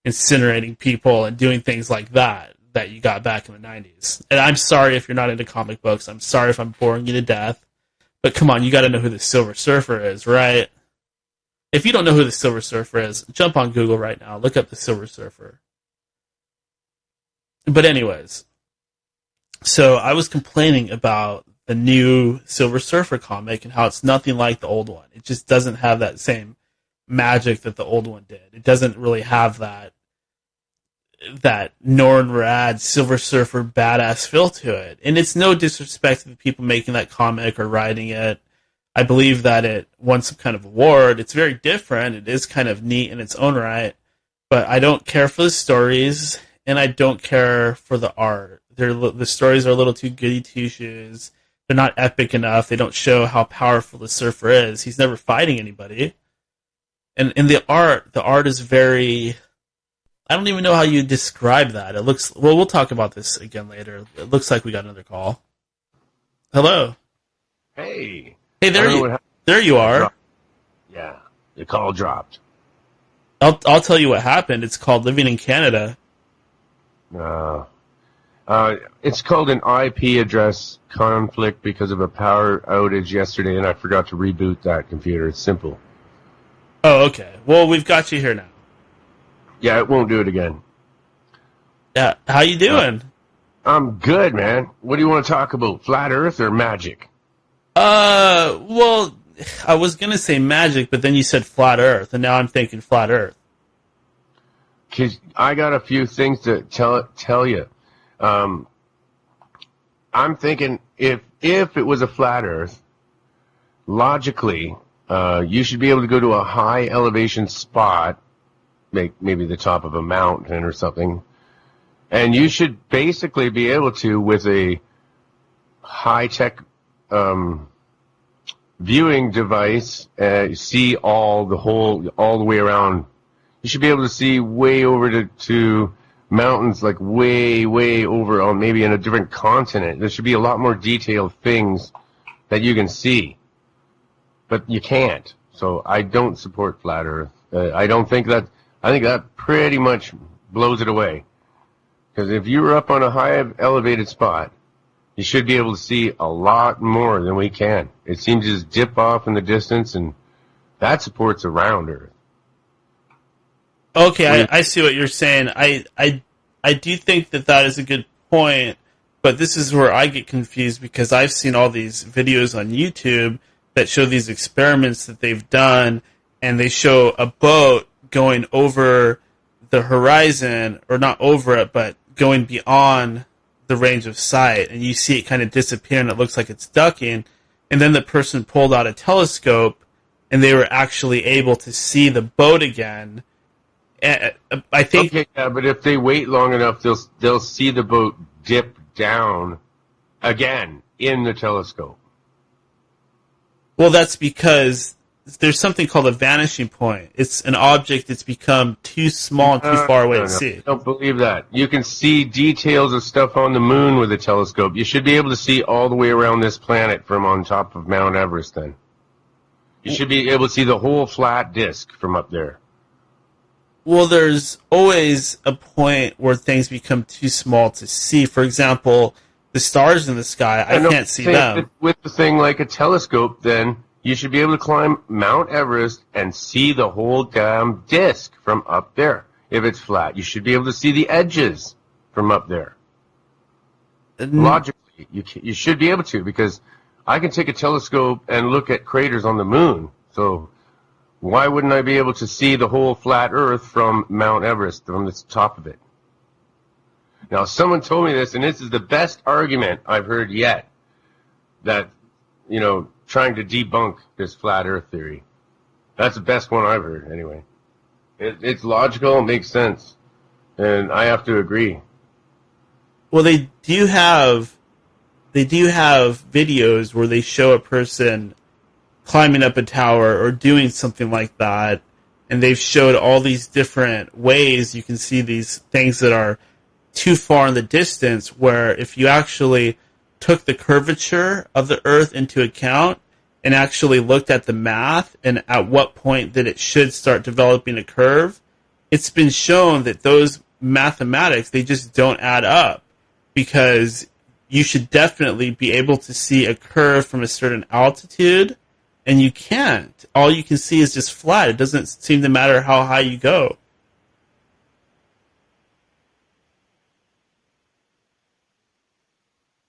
incinerating people and doing things like that you got back in the 90s. And I'm sorry if you're not into comic books. I'm sorry if I'm boring you to death. But come on, you got to know who the Silver Surfer is, right? If you don't know who the Silver Surfer is, jump on Google right now. Look up the Silver Surfer. But anyways, so I was complaining about the new Silver Surfer comic and how it's nothing like the old one. It just doesn't have that same magic that the old one did. It doesn't really have that Norn Rad Silver Surfer badass feel to it. And it's no disrespect to the people making that comic or writing it. I believe that it won some kind of award. It's very different. It is kind of neat in its own right. But I don't care for the stories, and I don't care for the art. The stories are a little too goody two-shoes. They're not epic enough. They don't show how powerful the Surfer is. He's never fighting anybody. And in the art is very... I don't even know how you describe that. It looks... Well, we'll talk about this again later. It looks like we got another call. Hello. Hey. Hey, there you are. Yeah, the call dropped. I'll tell you what happened. It's called Living in Canada. It's called an IP address conflict because of a power outage yesterday, and I forgot to reboot that computer. It's simple. Oh, okay. Well, we've got you here now. Yeah, it won't do it again. Yeah, how you doing? I'm good, man. What do you want to talk about? Flat Earth or magic? Well, I was gonna say magic, but then you said flat Earth, and now I'm thinking flat Earth. 'Cause I got a few things to tell you. I'm thinking if it was a flat Earth, logically, you should be able to go to a high elevation spot, maybe the top of a mountain or something, and you should basically be able to, with a high-tech viewing device, see all the way around. You should be able to see way over to mountains, like way over on maybe in a different continent. There should be a lot more detailed things that you can see, but you can't. So I don't support flat Earth. I think that pretty much blows it away. Because if you were up on a high elevated spot, you should be able to see a lot more than we can. It seems to just dip off in the distance, and that supports a round Earth. Okay, I see what you're saying. I do think that is a good point, but this is where I get confused because I've seen all these videos on YouTube that show these experiments that they've done, and they show a boat going over the horizon, or not over it, but going beyond the range of sight, and you see it kind of disappear, and it looks like it's ducking, and then the person pulled out a telescope, and they were actually able to see the boat again. I think. Okay, yeah, but if they wait long enough, they'll see the boat dip down again in the telescope. Well, that's because there's something called a vanishing point. It's an object that's become too small and too far away to see. I don't believe that. You can see details of stuff on the moon with a telescope. You should be able to see all the way around this planet from on top of Mount Everest then. You should be able to see the whole flat disk from up there. Well, there's always a point where things become too small to see. For example, the stars in the sky, I can't see them. With the thing like a telescope, then, you should be able to climb Mount Everest and see the whole damn disk from up there. If it's flat, you should be able to see the edges from up there. Logically, you should be able to, because I can take a telescope and look at craters on the moon. So why wouldn't I be able to see the whole flat Earth from Mount Everest, from the top of it? Now, someone told me this, and this is the best argument I've heard yet, that, trying to debunk this flat Earth theory. That's the best one I've heard, anyway. It's logical, it makes sense. And I have to agree. Well, they do have videos where they show a person climbing up a tower or doing something like that, and they've showed all these different ways you can see these things that are too far in the distance, where if you actually took the curvature of the Earth into account and actually looked at the math and at what point that it should start developing a curve, it's been shown that those mathematics, they just don't add up, because you should definitely be able to see a curve from a certain altitude, and you can't. All you can see is just flat. It doesn't seem to matter how high you go.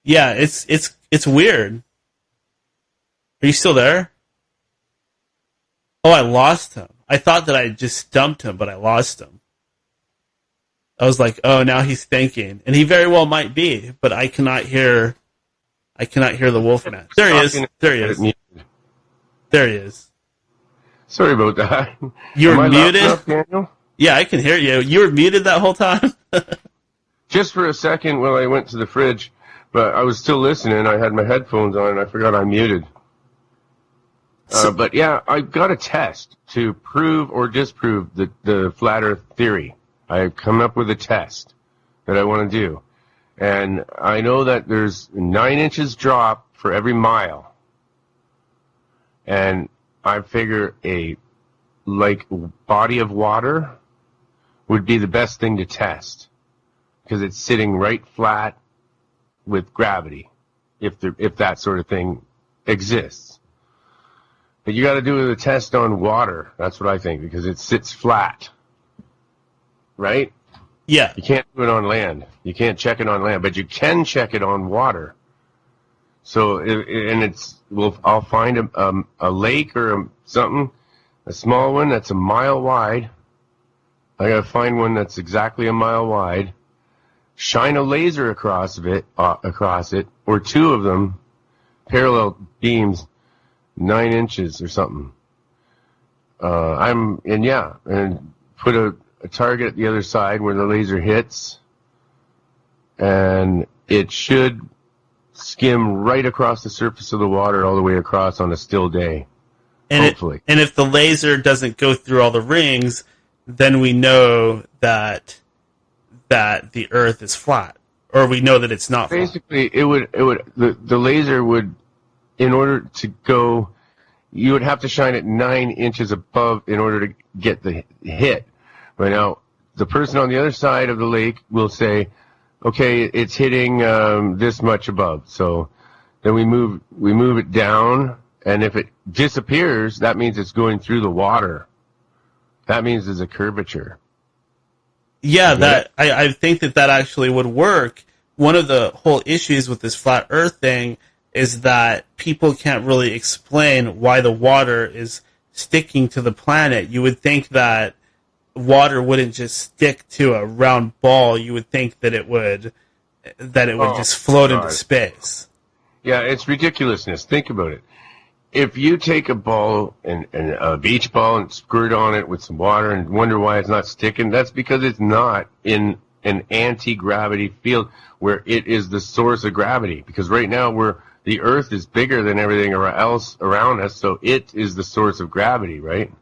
Yeah, it's weird. Are you still there? Oh, I lost him. I thought that I just stumped him, but I lost him. I was like, oh, now he's thinking, and he very well might be, but I cannot hear. I cannot hear the Wolfman. There he is. There he is. There he is. Sorry about that. You were muted? Enough, Daniel? Yeah, I can hear you. You were muted that whole time? Just for a second while I went to the fridge, but I was still listening. I had my headphones on, and I forgot I muted. But yeah, I got a test to prove or disprove the flat Earth theory. I've come up with a test that I want to do. And I know that there's 9 inches drop for every mile. And I figure a body of water would be the best thing to test, because it's sitting right flat with gravity, if that sort of thing exists. But you got to do the test on water. That's what I think, because it sits flat, right? Yeah. You can't do it on land. You can't check it on land, but you can check it on water. So, I'll find a lake or something, a small one that's a mile wide. I gotta find one that's exactly a mile wide. Shine a laser across it, or 2 of them, parallel beams, 9 inches or something. And put a target at the other side where the laser hits, and it should skim right across the surface of the water all the way across on a still day. And hopefully. And if the laser doesn't go through all the rings, then we know that the Earth is flat, or we know that it's not flat. Basically, the laser would, in order to go, you would have to shine it 9 inches above in order to get the hit. Right now, the person on the other side of the lake will say, okay, it's hitting this much above. So then we move it down, and if it disappears, that means it's going through the water. That means there's a curvature. Yeah, I think that actually would work. One of the whole issues with this flat Earth thing is that people can't really explain why the water is sticking to the planet. You would think that water wouldn't just stick to a round ball. You would think that it would just float into space. Yeah, it's ridiculousness. Think about it. If you take a ball and a beach ball and squirt on it with some water and wonder why it's not sticking, that's because it's not in an anti-gravity field where it is the source of gravity. Because right now the Earth is bigger than everything else around us, so it is the source of gravity, right?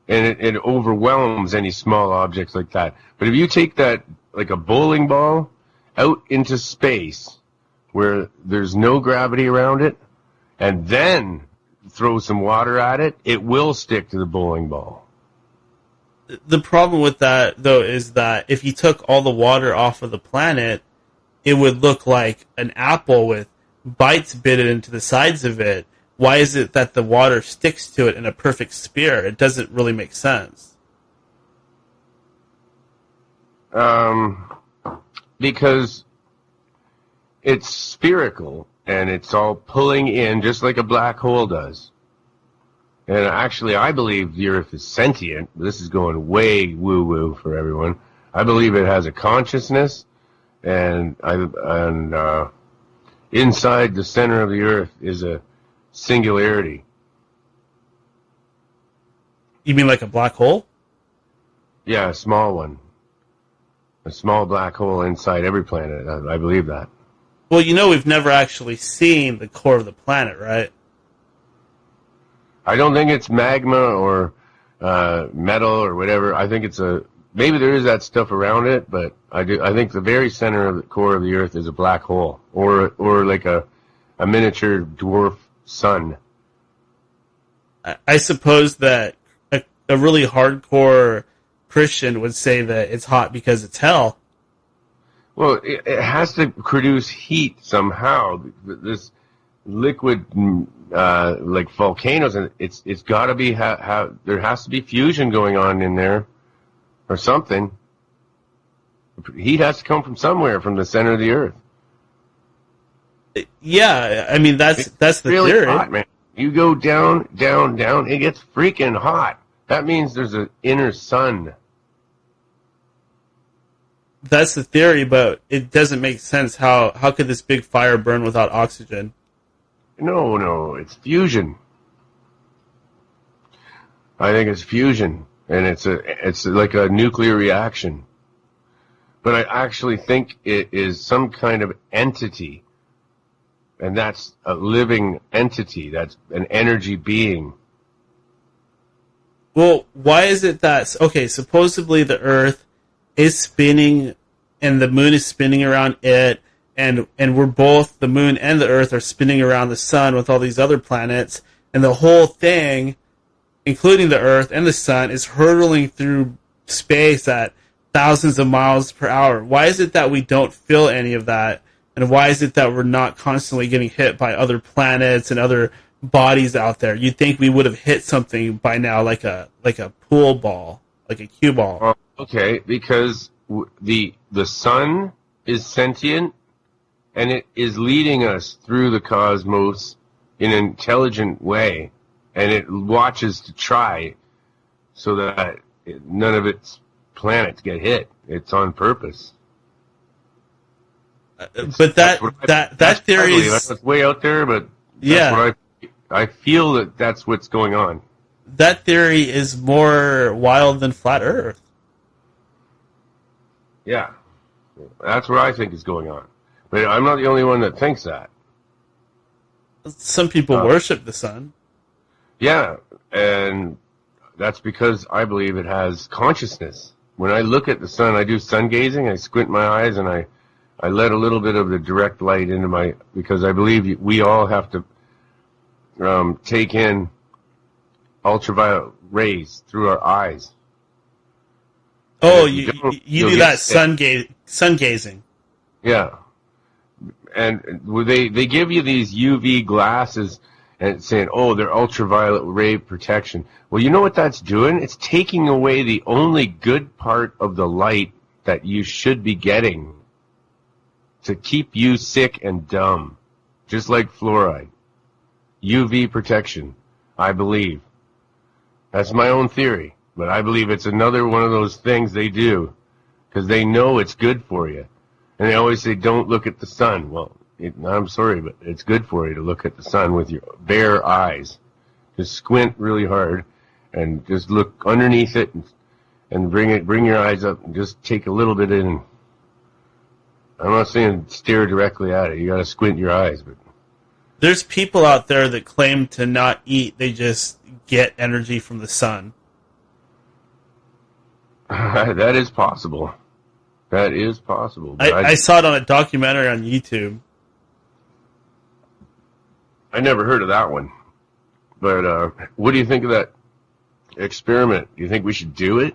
And it overwhelms any small objects like that. But if you take that, like a bowling ball, out into space where there's no gravity around it, and then throw some water at it, it will stick to the bowling ball. The problem with that, though, is that if you took all the water off of the planet, it would look like an apple with bites bitten into the sides of it. Why is it that the water sticks to it in a perfect sphere? It doesn't really make sense. Because it's spherical, and it's all pulling in just like a black hole does. And actually, I believe the Earth is sentient. This is going way woo-woo for everyone. I believe it has a consciousness, and inside the center of the Earth is a singularity. You mean like a black hole? Yeah, a small one. a small black hole inside every planet. I believe that. Well, we've never actually seen the core of the planet, right? I don't think it's magma or metal or whatever. I think it's maybe there is that stuff around it, but I think the very center of the core of the Earth is a black hole, or like a miniature dwarf sun. I suppose that a really hardcore Christian would say that it's hot because it's hell. Well, it has to produce heat somehow. This liquid, like volcanoes, and it's got to be there has to be fusion going on in there, or something. Heat has to come from somewhere, from the center of the Earth. Yeah, I mean that's the really theory. Hot, man. You go down, down, down, it gets freaking hot. That means there's an inner sun. That's the theory, but it doesn't make sense. How could this big fire burn without oxygen? No, it's fusion. I think it's fusion, and it's like a nuclear reaction. But I actually think it is some kind of entity. And that's a living entity. That's an energy being. Well, why is it that... Okay, supposedly the Earth is spinning and the moon is spinning around it, and we're both, the moon and the Earth, are spinning around the sun with all these other planets, and the whole thing, including the Earth and the sun, is hurtling through space at thousands of miles per hour. Why is it that we don't feel any of that? And why is it that we're not constantly getting hit by other planets and other bodies out there? You'd think we would have hit something by now, like a pool ball, like a cue ball. Okay, because the sun is sentient, and it is leading us through the cosmos in an intelligent way, and it watches to try so that none of its planets get hit. It's on purpose. But that theory is... It's way out there, but yeah, I feel that that's what's going on. That theory is more wild than flat Earth. Yeah, that's what I think is going on. But I'm not the only one that thinks that. Some people worship the sun. Yeah, and that's because I believe it has consciousness. When I look at the sun, I do sun gazing. I squint my eyes and I let a little bit of the direct light into because I believe we all have to take in ultraviolet rays through our eyes. Oh, you do that sun gazing. Yeah. And they give you these UV glasses and saying, oh, they're ultraviolet ray protection. Well, you know what that's doing? It's taking away the only good part of the light that you should be getting to keep you sick and dumb, just like fluoride. UV protection, I believe. That's my own theory, but I believe it's another one of those things they do because they know it's good for you. And they always say, don't look at the sun. Well, I'm sorry, but it's good for you to look at the sun with your bare eyes. Just squint really hard and just look underneath it and bring your eyes up and just take a little bit in. I'm not saying stare directly at it. You got to squint your eyes. But there's people out there that claim to not eat. They just get energy from the sun. That is possible. That is possible. I saw it on a documentary on YouTube. I never heard of that one. But what do you think of that experiment? Do you think we should do it?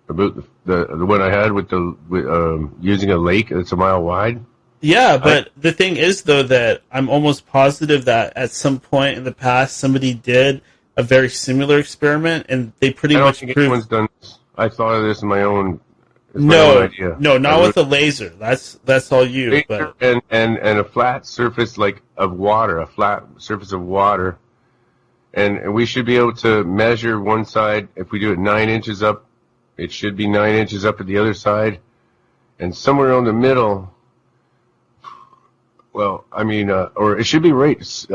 About the one I had with using a lake that's a mile wide? Yeah, but the thing is, though, that I'm almost positive that at some point in the past somebody did a very similar experiment, and they pretty much think proved... anyone's done this. I thought of this in my own... No, not with a laser. That's all you. But and a flat surface of water, a flat surface of water, and we should be able to measure one side. If we do it 9 inches up, it should be 9 inches up at the other side, and somewhere in the middle. Well, I mean, or it should be right.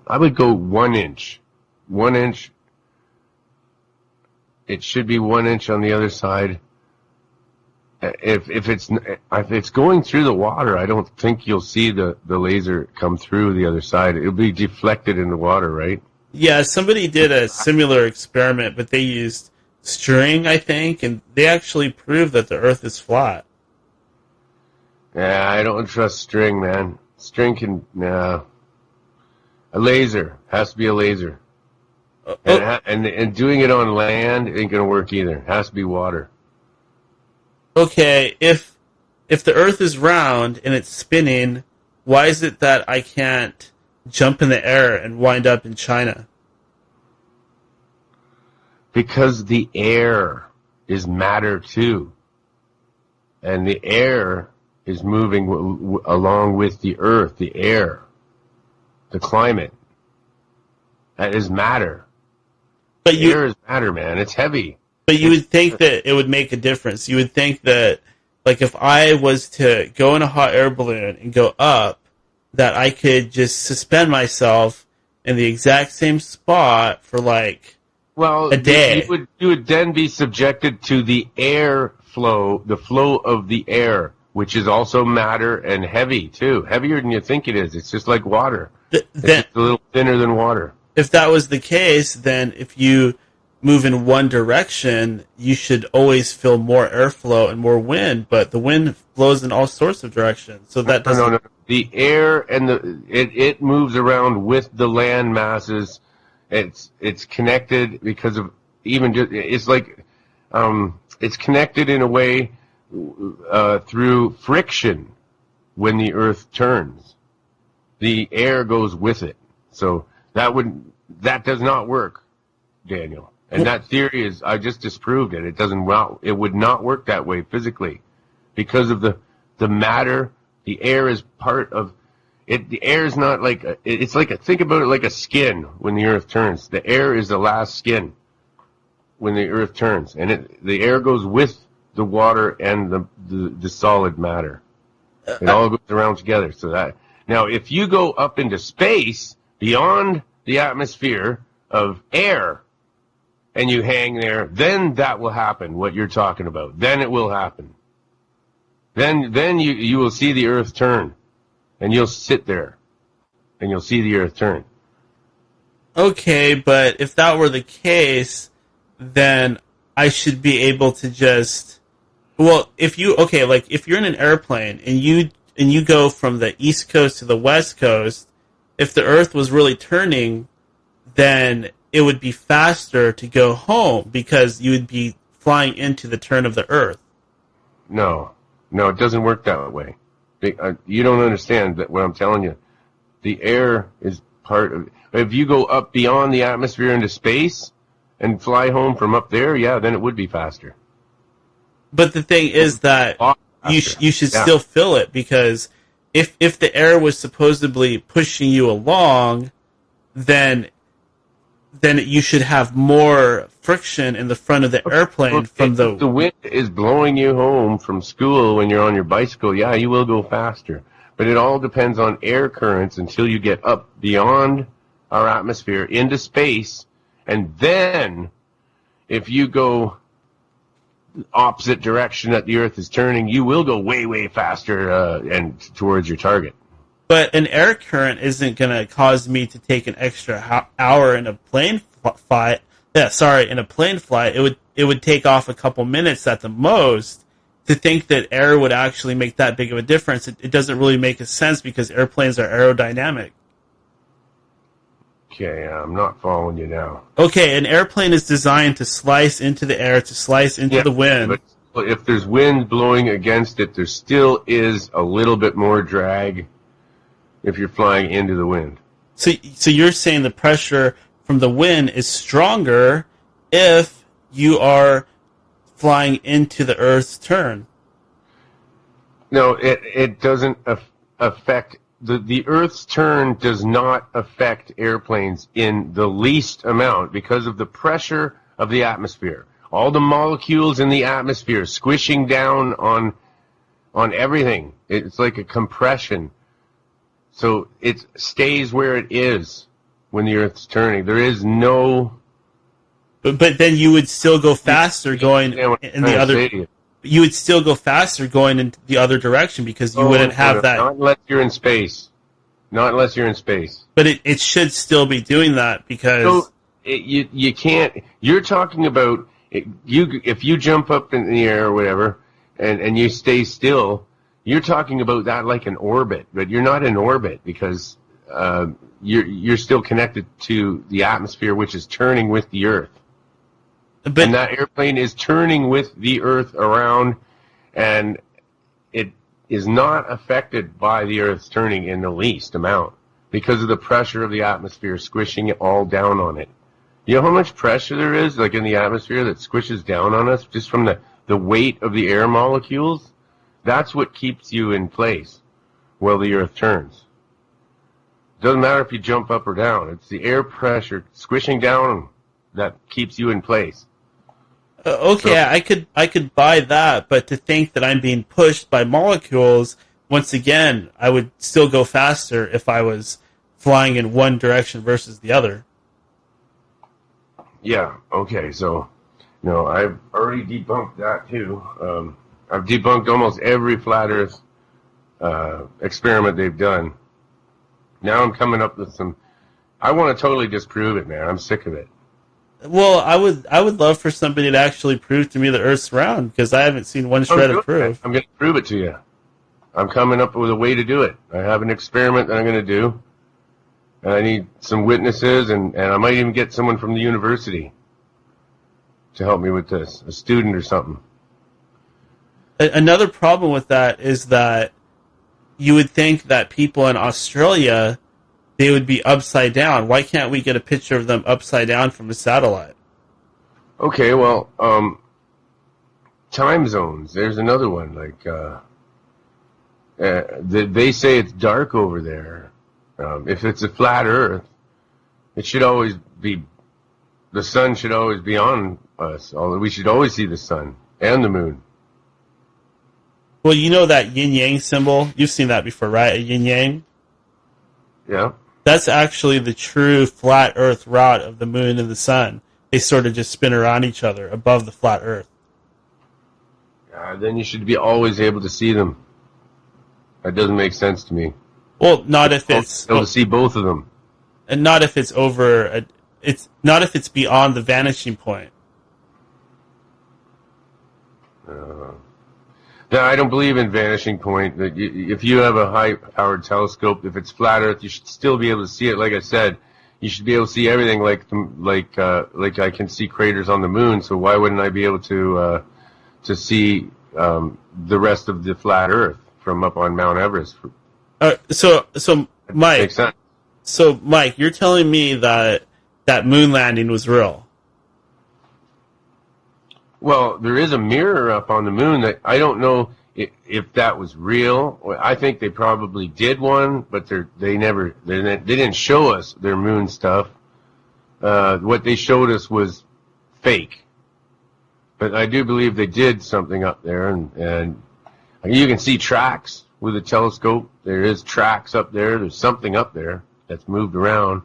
I would go 1 inch. 1 inch. It should be 1 inch on the other side. if it's going through the water, I don't think you'll see the laser come through the other side. It'll be deflected in the water, right? Yeah, somebody did a similar experiment, but they used string, I think, and they actually proved that the Earth is flat. Yeah, I don't trust string, man. String can, nah. A laser has to be a laser, and doing it on land ain't gonna work either. It has to be water. Okay, if the Earth is round and it's spinning, why is it that I can't jump in the air and wind up in China? Because the air is matter too, and the air is moving along with the Earth. The air, the climate, that is matter. But air is matter, man. It's heavy. But you would think that it would make a difference. You would think that, like, if I was to go in a hot air balloon and go up, that I could just suspend myself in the exact same spot for, like, a day. You would then be subjected to the air flow, the flow of the air, which is also matter and heavy, too. Heavier than you think it is. It's just like water. It's just a little thinner than water. If that was the case, then if you move in one direction, you should always feel more airflow and more wind, but the wind blows in all sorts of directions. So that doesn't... No. The air and it moves around with the land masses. It's connected because of it's like it's connected in a way through friction. When the Earth turns, the air goes with it. So that does not work, Daniel. And that theory I just disproved it. It would not work that way physically because of the matter. The air is part of it. The air is not like, think about it like a skin when the Earth turns. The air is the last skin when the Earth turns. And the air goes with the water and the solid matter. It all goes around together. Now, if you go up into space beyond the atmosphere of air, and you hang there, then that will happen, what you're talking about. Then it will happen. Then you will see the Earth turn, and you'll sit there, and you'll see the Earth turn. Okay, but if that were the case, then I should be able to just... Well, if you're in an airplane, and you go from the East Coast to the West Coast, if the Earth was really turning, then it would be faster to go home because you would be flying into the turn of the Earth. No, it doesn't work that way. You don't understand what I'm telling you. The air is part of... If you go up beyond the atmosphere into space and fly home from up there, yeah, then it would be faster. But the thing is that you should still feel it, because if the air was supposedly pushing you along, then you should have more friction in the front of the airplane from the... If the wind is blowing you home from school when you're on your bicycle, yeah, you will go faster. But it all depends on air currents until you get up beyond our atmosphere into space. And then, if you go opposite direction that the Earth is turning, you will go way, way faster and towards your target. But an air current isn't going to cause me to take an extra hour in a plane flight. In a plane flight, it would take off a couple minutes at the most. To think that air would actually make that big of a difference, it doesn't really make a sense because airplanes are aerodynamic. Okay, I'm not following you now. Okay, an airplane is designed to slice into the air, to slice into the wind. But if there's wind blowing against it, there still is a little bit more drag if you're flying into the wind. So you're saying the pressure from the wind is stronger if you are flying into the Earth's turn. No, it doesn't affect... The Earth's turn does not affect airplanes in the least amount because of the pressure of the atmosphere. All the molecules in the atmosphere squishing down on everything. It's like a compression. So it stays where it is when the Earth's turning. There is no... But then you would still go faster going in the other... you would still go faster going in the other direction because you wouldn't have that. Not unless you're in space. Not unless you're in space. But it should still be doing that because... So, you can't... You're talking about... If you jump up in the air or whatever, and you stay still, you're talking about that like an orbit. But you're not in orbit because you're still connected to the atmosphere, which is turning with the Earth. And that airplane is turning with the Earth around, and it is not affected by the Earth's turning in the least amount because of the pressure of the atmosphere squishing it all down on it. You know how much pressure there is, like in the atmosphere, that squishes down on us just from the weight of the air molecules? That's what keeps you in place while the Earth turns. Doesn't matter if you jump up or down. It's the air pressure squishing down that keeps you in place. Okay, so, I could buy that, but to think that I'm being pushed by molecules, once again, I would still go faster if I was flying in one direction versus the other. Yeah, okay, so, I've already debunked that too. I've debunked almost every flat Earth experiment they've done. Now I'm coming up with some... I want to totally disprove it, man. I'm sick of it. Well, I would love for somebody to actually prove to me the Earth's round, because I haven't seen one shred of proof. I'm going to prove it to you. I'm coming up with a way to do it. I have an experiment that I'm going to do, and I need some witnesses, and I might even get someone from the university to help me with this, a student or something. Another problem with that is that you would think that people in Australia, they would be upside down. Why can't we get a picture of them upside down from a satellite? Okay, well, time zones. There's another one. Like, they say it's dark over there. If it's a flat Earth, it should always be, the sun should always be on us. Although we should always see the sun and the moon. Well, you know that yin-yang symbol? You've seen that before, right? A yin-yang? Yeah. That's actually the true flat Earth route of the moon and the sun. They sort of just spin around each other above the flat Earth. Then you should be always able to see them. That doesn't make sense to me. Well, not if it's able to see both of them, and not if it's over. It's not if it's beyond the vanishing point. No, I don't believe in vanishing point. That if you have a high-powered telescope, if it's flat Earth, you should still be able to see it. Like I said, you should be able to see everything. Like I can see craters on the moon. So why wouldn't I be able to see the rest of the flat Earth from up on Mount Everest? So Mike. Makes sense. So Mike, you're telling me that moon landing was real? Well, there is a mirror up on the moon that I don't know if that was real. I think they probably did one, but they didn't show us their moon stuff. What they showed us was fake. But I do believe they did something up there, and you can see tracks with a telescope. There is tracks up there. There's something up there that's moved around.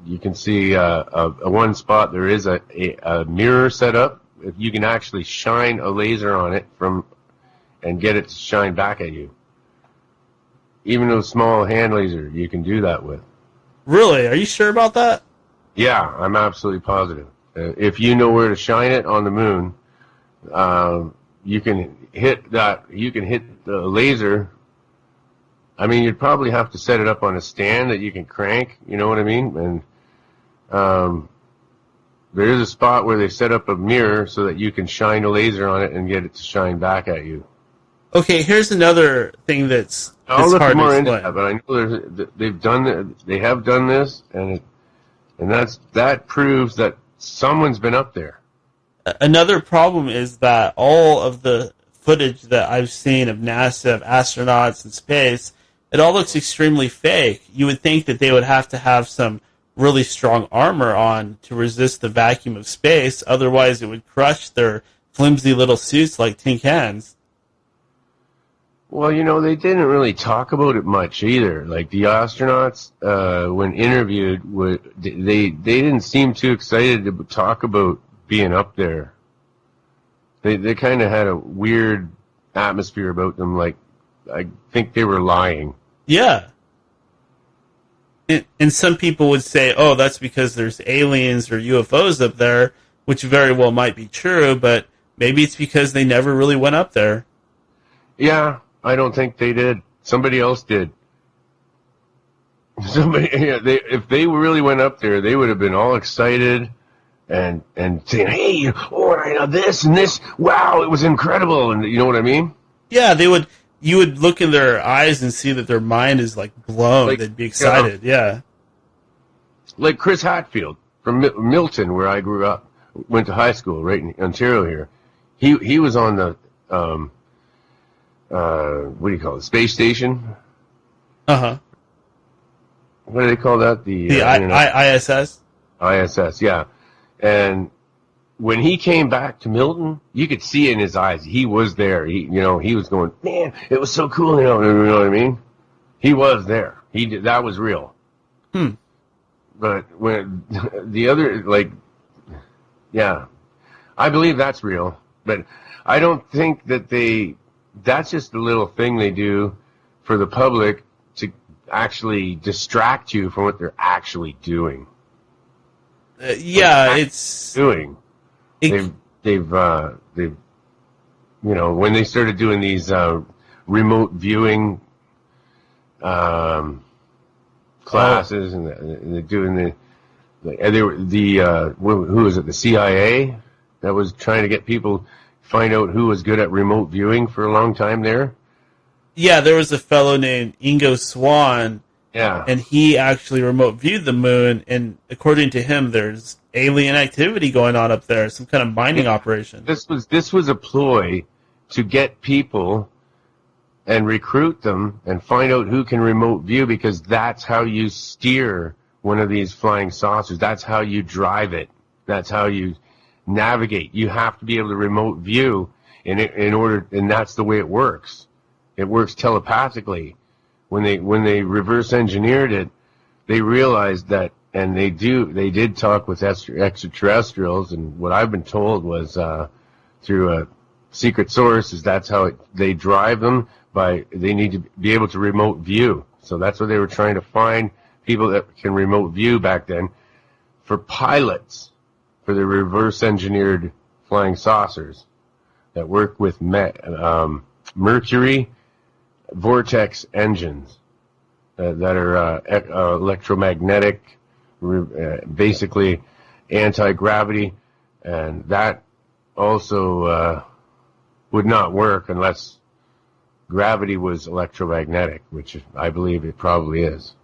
You can see one spot. There is a mirror set up. If you can actually shine a laser on it and get it to shine back at you. Even a small hand laser, you can do that with. Really? Are you sure about that? Yeah, I'm absolutely positive. If you know where to shine it on the moon, you can hit that. You can hit the laser. I mean, you'd probably have to set it up on a stand that you can crank. You know what I mean? And there is a spot where they set up a mirror so that you can shine a laser on it and get it to shine back at you. Okay, here's another thing that's I'll look hard more to into explain. that, but I know they have done this, and that proves that someone's been up there. Another problem is that all of the footage that I've seen of NASA, of astronauts in space, it all looks extremely fake. You would think that they would have to have some really strong armor on to resist the vacuum of space, otherwise it would crush their flimsy little suits like tin cans. Well, they didn't really talk about it much either. Like the astronauts, when interviewed, they didn't seem too excited to talk about being up there. They kind of had a weird atmosphere about them. Like, I think they were lying. Yeah. And some people would say, oh, that's because there's aliens or UFOs up there, which very well might be true, but maybe it's because they never really went up there. Yeah, I don't think they did. Somebody else did. If they really went up there, they would have been all excited and saying, hey, all right, this and this, wow, it was incredible, and you know what I mean? Yeah, you would look in their eyes and see that their mind is like blown. Like, they'd be excited, yeah. Like Chris Hatfield from Milton, where I grew up, went to high school, right in Ontario here. He was on the what do you call it? Space station. Uh-huh. What do they call that? The ISS. ISS, yeah. And when he came back to Milton, you could see in his eyes he was there. He was going, man, it was so cool. You know what I mean? He was there. That was real. But when the other, like, yeah, I believe that's real. But I don't think that that's just a little thing they do for the public to actually distract you from what they're actually doing. It's doing. They've when they started doing these remote viewing classes and they're doing who was it? The CIA that was trying to get people find out who was good at remote viewing for a long time there. Yeah, there was a fellow named Ingo Swann. Yeah. And he actually remote viewed the moon, and according to him, there's alien activity going on up there, some kind of mining operation. This was a ploy to get people and recruit them and find out who can remote view, because that's how you steer one of these flying saucers. That's how you drive it. That's how you navigate. You have to be able to remote view in order, and that's the way it works. It works telepathically. When they reverse engineered it, they realized that, and they did talk with extraterrestrials, and what I've been told was through a secret source is that's how they drive them. They need to be able to remote view. So that's what they were trying to find, people that can remote view back then, for pilots, for the reverse engineered flying saucers that work with mercury vortex engines that are electromagnetic, basically anti-gravity, and that also would not work unless gravity was electromagnetic, which I believe it probably is.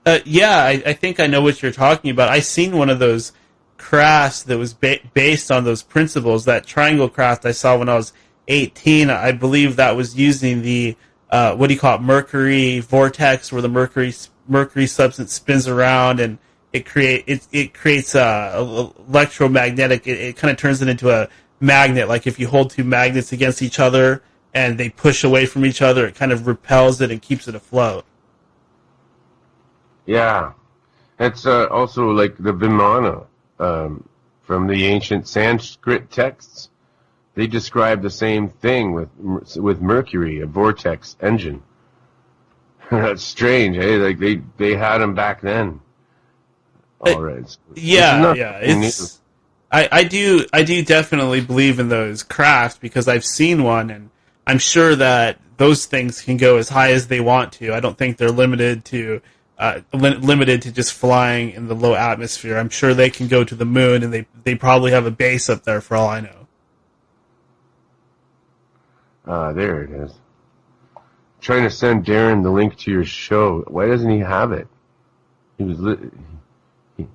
I think I know what you're talking about. I seen one of those crafts that was based on those principles. That triangle craft I saw when I was 18, I believe that was using the what do you call it, mercury vortex, where the mercury substance spins around and it creates electromagnetic. It kind of turns it into a magnet. Like if you hold two magnets against each other and they push away from each other, it kind of repels it and keeps it afloat. Yeah, that's also like the Vimana from the ancient Sanskrit texts. They describe the same thing with Mercury, a vortex engine. That's strange, eh? Like they had them back then. All right. I do definitely believe in those crafts because I've seen one, and I'm sure that those things can go as high as they want to. I don't think they're limited to just flying in the low atmosphere. I'm sure they can go to the moon, and they probably have a base up there for all I know. There it is. Trying to send Darren the link to your show. Why doesn't he have it? He was, you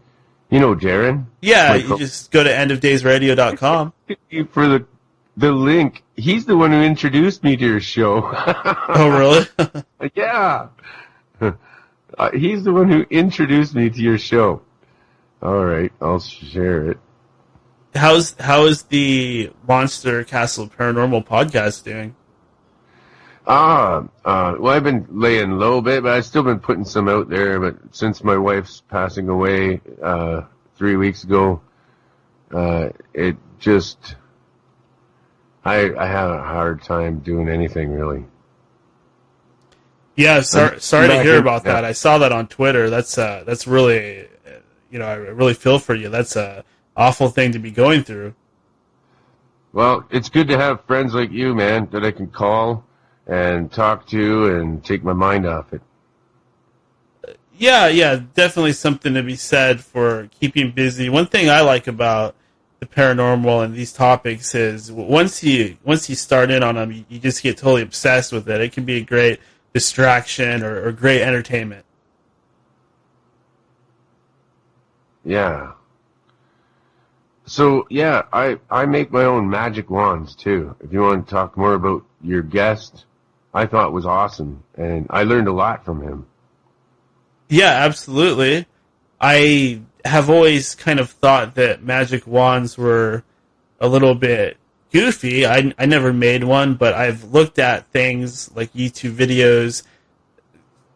know, Darren. Yeah, you just go to endofdaysradio.com. For the link. He's the one who introduced me to your show. Oh, really? Yeah. He's the one who introduced me to your show. All right, I'll share it. How is the Monster Castle Paranormal podcast doing? Well, I've been laying low a bit, but I've still been putting some out there. But since my wife's passing away 3 weeks ago, it just I have a hard time doing anything really. Yeah, sorry to hear about Yeah. that. I saw that on Twitter. That's really, I really feel for you. That's a awful thing to be going through. Well, it's good to have friends like you, man, that I can call and talk to and take my mind off it. Yeah, definitely something to be said for keeping busy. One thing I like about the paranormal and these topics is once you start in on them, you just get totally obsessed with it. It can be a great distraction or great entertainment. Yeah. So, yeah, I make my own magic wands, too. If you want to talk more about your guest, I thought it was awesome, and I learned a lot from him. Yeah, absolutely. I have always kind of thought that magic wands were a little bit goofy. I never made one, but I've looked at things like YouTube videos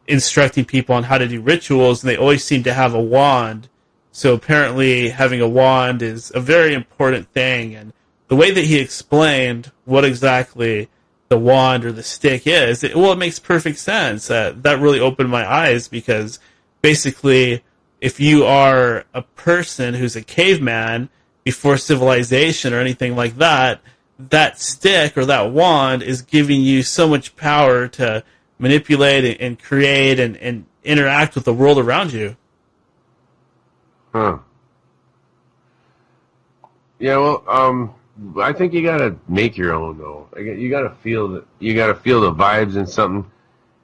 instructing people on how to do rituals, and they always seem to have a wand. So apparently having a wand is a very important thing, and the way that he explained what exactly the wand or the stick is, it makes perfect sense. That really opened my eyes, because basically if you are a person who's a caveman before civilization or anything like that, that stick or that wand is giving you so much power to manipulate and create and interact with the world around you. Huh. Yeah, well, I think you gotta make your own, though. You gotta feel the vibes in something.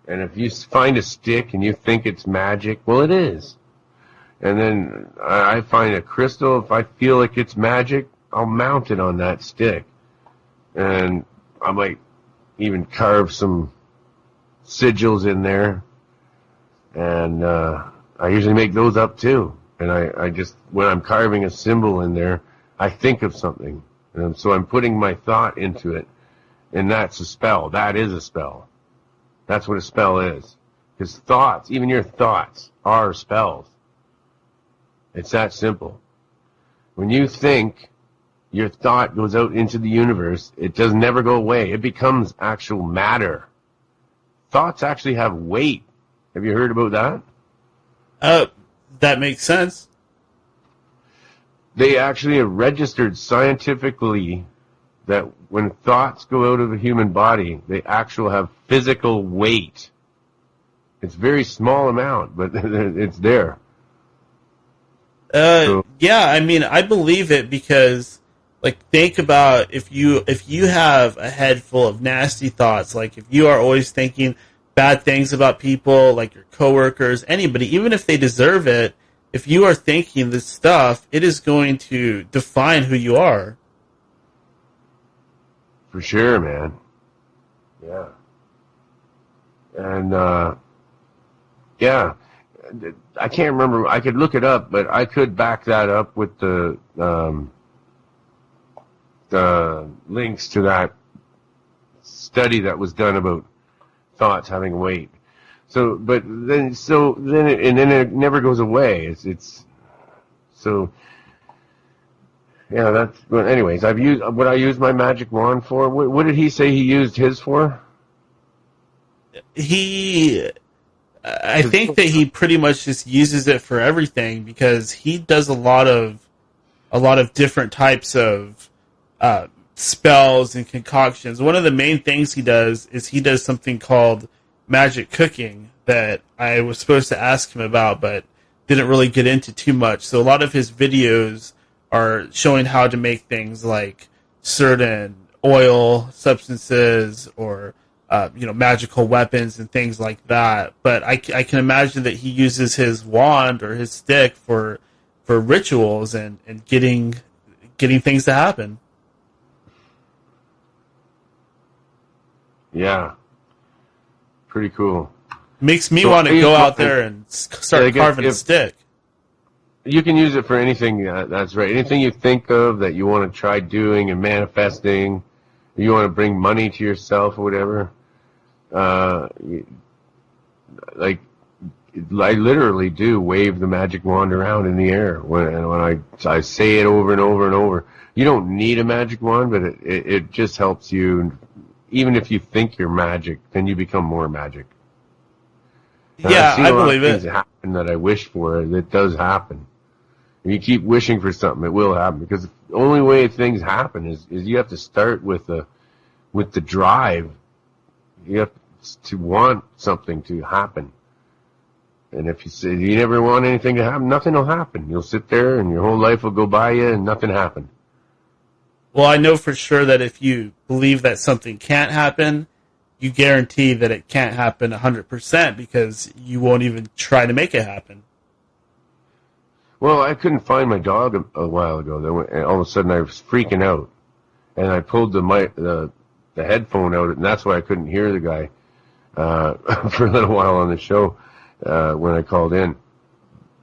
And if you find a stick and you think it's magic, well, it is. And then I find a crystal. If I feel like it's magic, I'll mount it on that stick. And I might even carve some sigils in there. And I usually make those up too. And I just, when I'm carving a symbol in there, I think of something. And so I'm putting my thought into it. And that's a spell. That is a spell. That's what a spell is. Because thoughts, even your thoughts, are spells. It's that simple. When you think, your thought goes out into the universe. It does never go away. It becomes actual matter. Thoughts actually have weight. Have you heard about that? That makes sense. They actually have registered scientifically that when thoughts go out of a human body, they actually have physical weight. It's a very small amount, but it's there. Yeah, I mean, I believe it because, like, think about if you have a head full of nasty thoughts, like if you are always thinking bad things about people, like your coworkers, anybody, even if they deserve it, if you are thinking this stuff, it is going to define who you are. For sure, man. Yeah. And, yeah. I can't remember. I could look it up, but I could back that up with the links to that study that was done about thoughts having weight. So, but then it never goes away. It's so. Yeah, that's. Well, anyways, I've used what I used my magic wand for. What did he say he used his for? I think that he pretty much just uses it for everything, because he does a lot of different types of spells and concoctions. One of the main things he does is he does something called magic cooking that I was supposed to ask him about, but didn't really get into too much. So a lot of his videos are showing how to make things like certain oil substances or magical weapons and things like that. But I can imagine that he uses his wand or his stick for rituals and getting things to happen. Yeah. Pretty cool. Makes me want to go out there and start carving a stick. You can use it for anything. That's right. Anything you think of that you want to try doing and manifesting, you want to bring money to yourself or whatever. Like, I literally do wave the magic wand around in the air when I say it over and over and over. you don't need a magic wand, but it just helps you. Even if you think you're magic, then you become more magic. And Yeah, I've seen I a lot believe of things it. happen that I wish for, and it does happen. If you keep wishing for something, it will happen. Because the only way things happen is you have to start with the drive. You have to want something to happen. And if you say you never want anything to happen, nothing will happen. You'll sit there and your whole life will go by you and nothing happened. Well, I know for sure that if you believe that something can't happen, you guarantee that it can't happen 100% because you won't even try to make it happen. Well, I couldn't find my dog a while ago. And all of a sudden I was freaking out. And I pulled the headphone out, and that's why I couldn't hear the guy for a little while on the show when I called in.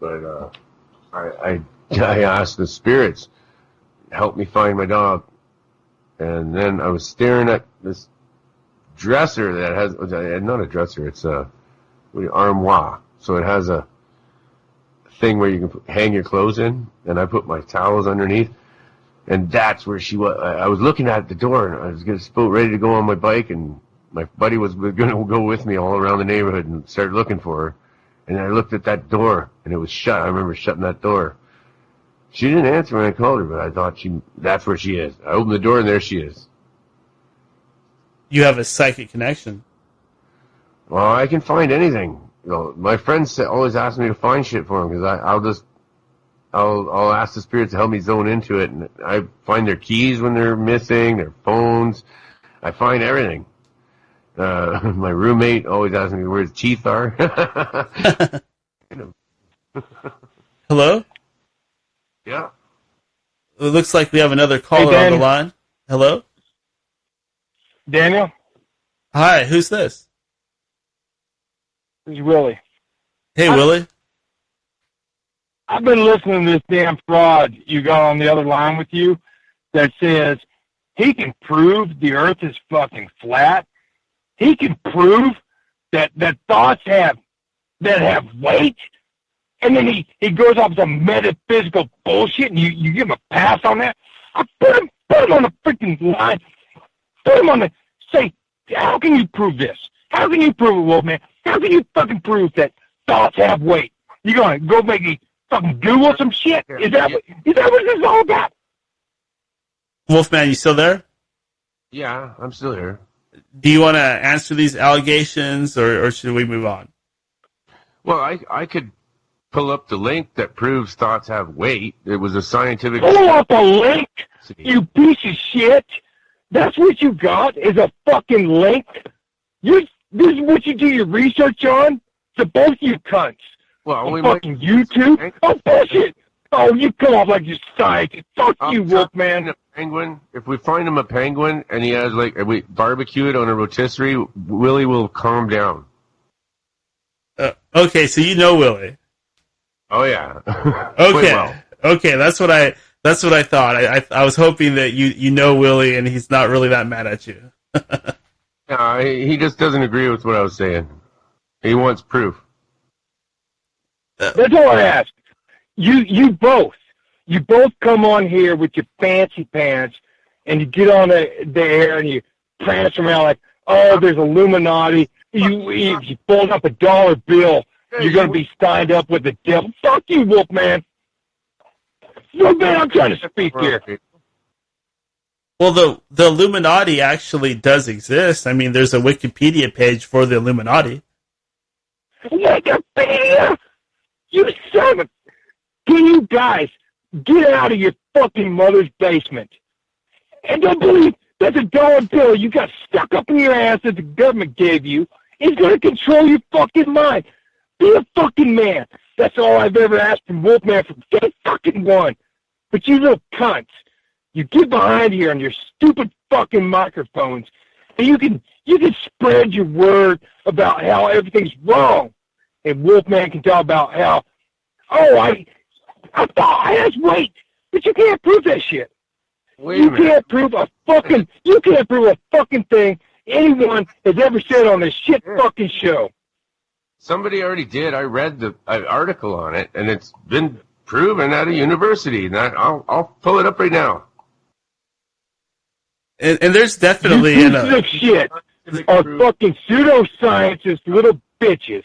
But I asked the spirits, help me find my dog. And then I was staring at this dresser that has, not a dresser, it's a armoire. So it has a thing where you can hang your clothes in, and I put my towels underneath. And that's where she was. I was looking at the door, and I was getting ready to go on my bike, and my buddy was going to go with me all around the neighborhood and start looking for her. And I looked at that door, and it was shut. I remember shutting that door. She didn't answer when I called her, but I thought that's where she is. I opened the door, and there she is. You have a psychic connection. Well, I can find anything. You know, my friends always ask me to find shit for them because I'll ask the spirits to help me zone into it, and I find their keys when they're missing, their phones. I find everything. My roommate always asks me where his teeth are. Hello? Yeah. It looks like we have another caller on the line. Hello? Daniel? Hi, who's this? This is Willie. Hey, Willie. I've been listening to this damn fraud you got on the other line with you that says he can prove the earth is fucking flat. He can prove that thoughts have weight. And then he goes off some metaphysical bullshit and you give him a pass on that. I put him on the freaking line. Put him on the, say, how can you prove this? How can you prove it, Wolfman? How can you fucking prove that thoughts have weight? You gonna go make me fucking Google some shit? Is that what this is all about? Wolfman, you still there? Yeah, I'm still here. Do you want to answer these allegations, or should we move on? Well, I could pull up the link that proves thoughts have weight. It was a scientific... Pull up a link, you piece of shit. That's what you got, is a fucking link. This is what you do your research on? To both you cunts. Well, we fucking YouTube? Oh, bullshit. Oh, you come off like you're scientist. Fuck you, Wolfman. A penguin. If we find him a penguin and he has we barbecue it on a rotisserie, Willie will calm down. Okay, so you know Willie. Oh yeah. Okay. Well. Okay, that's what I thought. I was hoping that you know Willie and he's not really that mad at you. No, he just doesn't agree with what I was saying. He wants proof. That's all I ask. You both come on here with your fancy pants and you get on the air and you prance around like, oh, there's Illuminati. You fold up a dollar bill, you're going to be signed up with the devil. Fuck you, Wolfman. Wolfman, I'm trying to speak here. Well, the Illuminati actually does exist. I mean, there's a Wikipedia page for the Illuminati. Wikipedia? You son of a... Can you guys get out of your fucking mother's basement? And don't believe that the dollar bill you got stuck up in your ass that the government gave you is going to control your fucking mind. Be a fucking man. That's all I've ever asked from Wolfman from day fucking one. But you little cunts, you get behind here on your stupid fucking microphones, and you can spread your word about how everything's wrong. And Wolfman can talk about how, I thought I had weight, but you can't prove that shit. You can't prove a fucking thing anyone has ever said on this shit fucking show. Somebody already did. I read the article on it, and it's been proven at a university. And I'll pull it up right now. And there's definitely You pieces of shit are fucking pseudoscientists, little bitches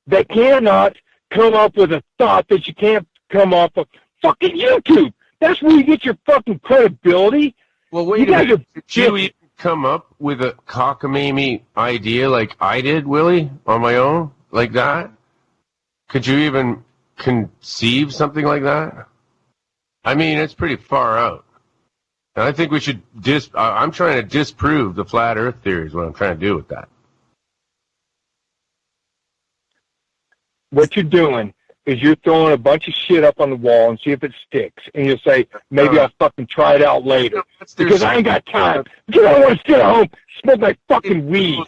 that cannot come up with a thought that you can't come up with. Fucking YouTube. That's where you get your fucking credibility. Well, wait a minute. Did you even come up with a cockamamie idea like I did, Willie, on my own, like that? Could you even conceive something like that? I mean, it's pretty far out. And I think we should I'm trying to disprove the flat Earth theory is what I'm trying to do with that. What you're doing is you're throwing a bunch of shit up on the wall and see if it sticks. And you'll say, maybe I'll fucking try it out later. Because I ain't got time. Because I want to sit at home, smoke my fucking weed.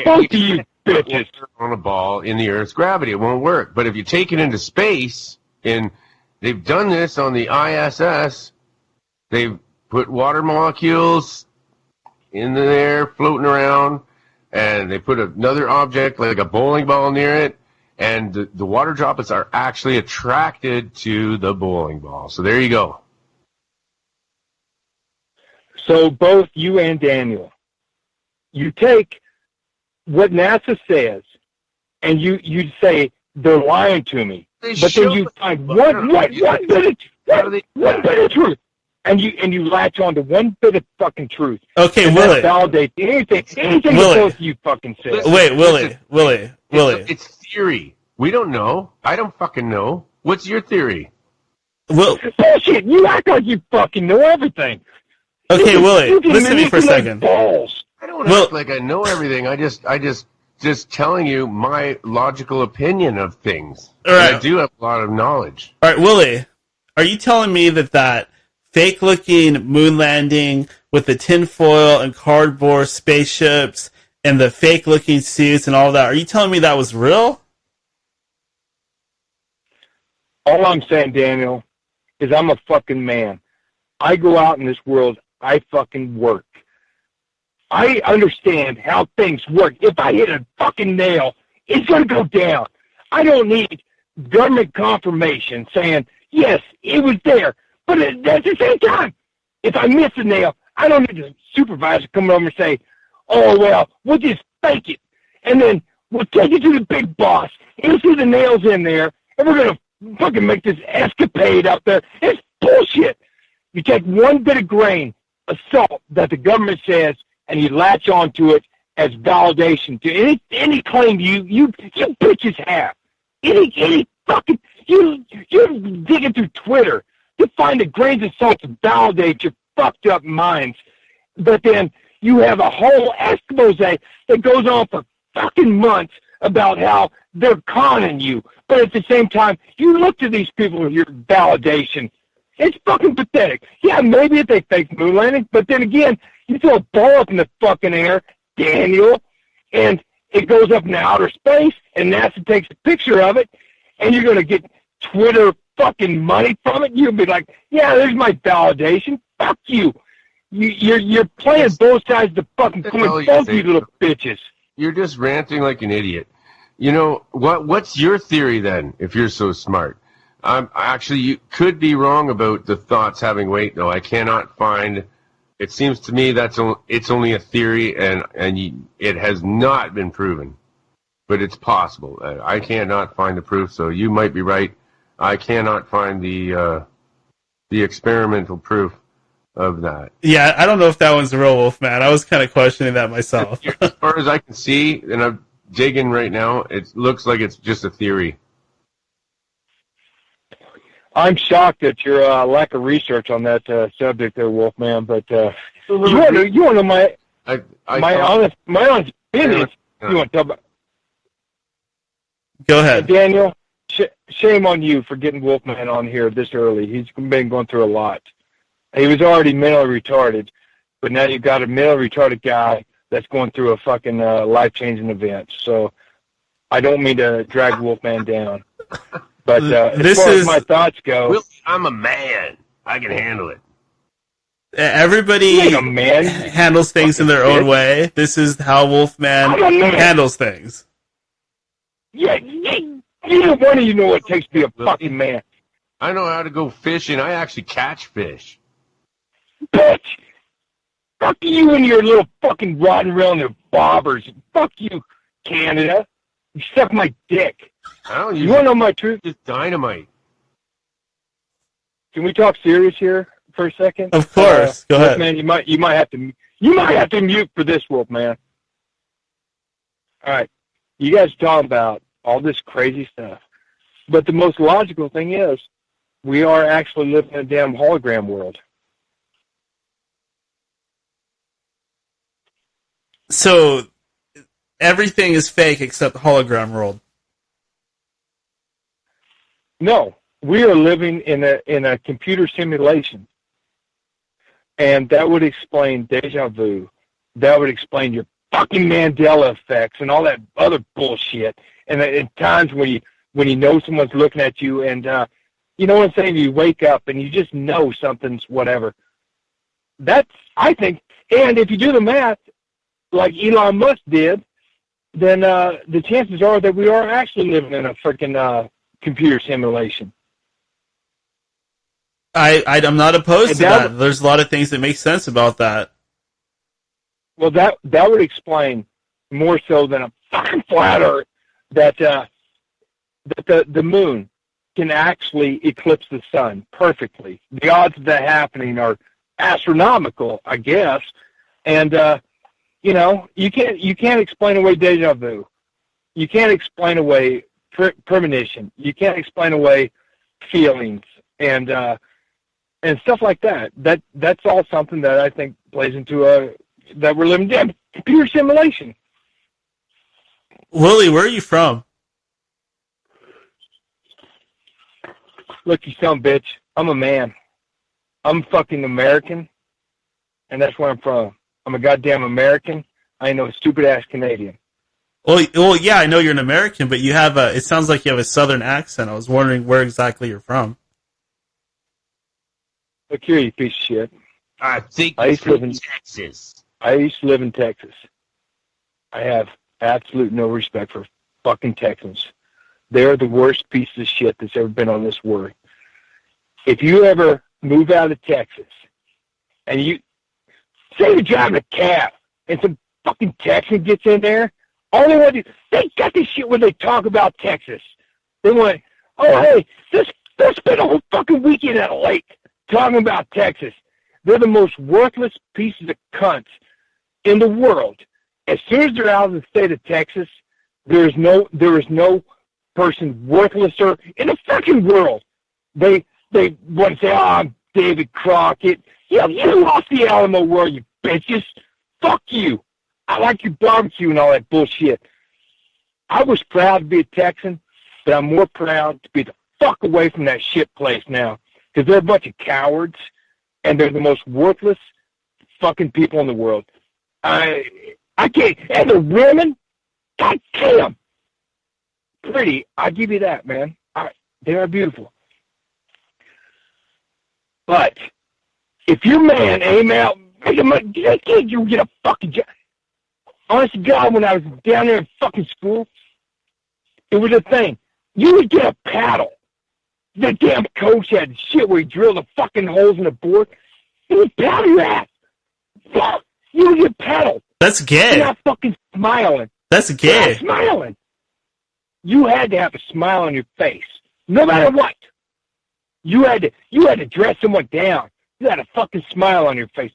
Both of you bitches. On a ball in the Earth's gravity, it won't work. But if you take it into space, and they've done this on the ISS, they've put water molecules in the air floating around, and they put another object like a bowling ball near it, and the water droplets are actually attracted to the bowling ball. So there you go. So both you and Daniel, you take what NASA says, and you say, they're lying to me. But then you find one bit of truth. And you latch on to one bit of fucking truth. Okay, Willie. Validate anything both you fucking say. Wait, Willie. It's theory. We don't know. I don't fucking know. What's your theory? Bullshit. You act like you fucking know everything. Okay, Willie, listen to me for a second. Balls. I don't act like I know everything. I just telling you my logical opinion of things. All right. I do have a lot of knowledge. All right, Willie, are you telling me that fake-looking moon landing with the tinfoil and cardboard spaceships and the fake-looking suits and all that, are you telling me that was real? All I'm saying, Daniel, is I'm a fucking man. I go out in this world, I fucking work. I understand how things work. If I hit a fucking nail, it's going to go down. I don't need government confirmation saying, yes, it was there. But at the same time, if I miss a nail, I don't need the supervisor coming over and say, oh, well, we'll just fake it. And then we'll take it to the big boss. He'll see the nails in there, and we're going to fucking make this escapade up there. It's bullshit. You take one bit of grain of salt that the government says, and you latch onto it as validation to any claim you bitches have. Any fucking, you're digging through Twitter to find the grains of salt to validate your fucked up minds. But then you have a whole expose that goes on for fucking months about how they're conning you. But at the same time, you look to these people with your validation. It's fucking pathetic. Yeah, maybe if they fake moon landing, but then again, you throw a ball up in the fucking air, Daniel, and it goes up in outer space, and NASA takes a picture of it, and you're going to get Twitter fucking money from it. You'll be like, yeah, there's my validation. Fuck you. You're playing both sides of the fucking coin. Both you little bitches. You're just ranting like an idiot. You know, what's your theory then, if you're so smart? Actually, you could be wrong about the thoughts having weight, though. I cannot find... It seems to me it's only a theory, and it has not been proven. But it's possible. I cannot find the proof, so you might be right. I cannot find the experimental proof of that. Yeah, I don't know if that one's the real Wolfman. I was kind of questioning that myself. As far as I can see, and I'm digging right now, it looks like it's just a theory. I'm shocked at your lack of research on that subject there, Wolfman. But you want to know my honest opinion? You want to talk about? Go ahead, Daniel. Shame on you for getting Wolfman on here this early. He's been going through a lot. He was already mentally retarded, but now you've got a mentally retarded guy that's going through a fucking life-changing event. So I don't mean to drag Wolfman down. But as far as my thoughts go... I'm a man. I can handle it. Everybody handles things in their own way. This is how Wolfman handles things. Yeah, neither one of you know what it takes to be a fucking man. I know how to go fishing. I actually catch fish. Bitch! Fuck you and your little fucking riding around their bobbers. Fuck you, Canada. You suck my dick. I don't You want to know my truth? Just dynamite. Can we talk serious here for a second? Of course. Go ahead. Man, you might have to mute for this, Wolfman. All right. You guys talk about all this crazy stuff. But the most logical thing is we are actually living in a damn hologram world. So everything is fake except the hologram world. No, we are living in a computer simulation. And that would explain deja vu. That would explain your fucking Mandela effects and all that other bullshit. And at times when you know someone's looking at you and, you know what I'm saying, you wake up and you just know something's whatever. That's, I think, and if you do the math, like Elon Musk did, then the chances are that we are actually living in a freaking computer simulation. I'm not opposed to that. There's a lot of things that make sense about that. Well, that would explain more so than a fucking flat Earth that the moon can actually eclipse the sun perfectly. The odds of that happening are astronomical, I guess. And you know, you can't explain away deja vu. You can't explain away premonition. You can't explain away feelings and stuff like that. That's all something that I think plays into that we're living in computer simulation. Willie, where are you from? Look, you son of a bitch. I'm a man. I'm fucking American, and that's where I'm from. I'm a goddamn American. I ain't no stupid-ass Canadian. Well, yeah, I know you're an American, but you have it sounds like you have a southern accent. I was wondering where exactly you're from. Look here, you piece of shit. I think I used to live in Texas. I used to live in Texas. I have absolute no respect for fucking Texans. They're the worst piece of shit that's ever been on this world. If you ever move out of Texas and you say you're driving a cab and some fucking Texan gets in there, all they want to do, they got this shit where they talk about Texas. They want, oh, hey, let's spend a whole fucking weekend at a lake talking about Texas. They're the most worthless pieces of cunts in the world. As soon as they're out of the state of Texas, there is no person worthlesser in the fucking world. They want to say, oh, I'm David Crockett. Yeah, you lost the Alamo world, you bitches. Fuck you. I like your barbecue and all that bullshit. I was proud to be a Texan, but I'm more proud to be the fuck away from that shit place now. Because they're a bunch of cowards, and they're the most worthless fucking people in the world. I can't. And the women, god damn, pretty. I give you that, man. They are beautiful. But if your man aim out, you get a fucking job. Honest to God, when I was down there in fucking school, it was a thing. You would get a paddle. The damn coach had shit where he drilled the fucking holes in the board. He would paddle your ass. Fuck. You would get paddled. That's gay. You're not fucking smiling. That's gay. You're not smiling. You had to have a smile on your face, no matter what. You had to dress someone down. You had a fucking smile on your face.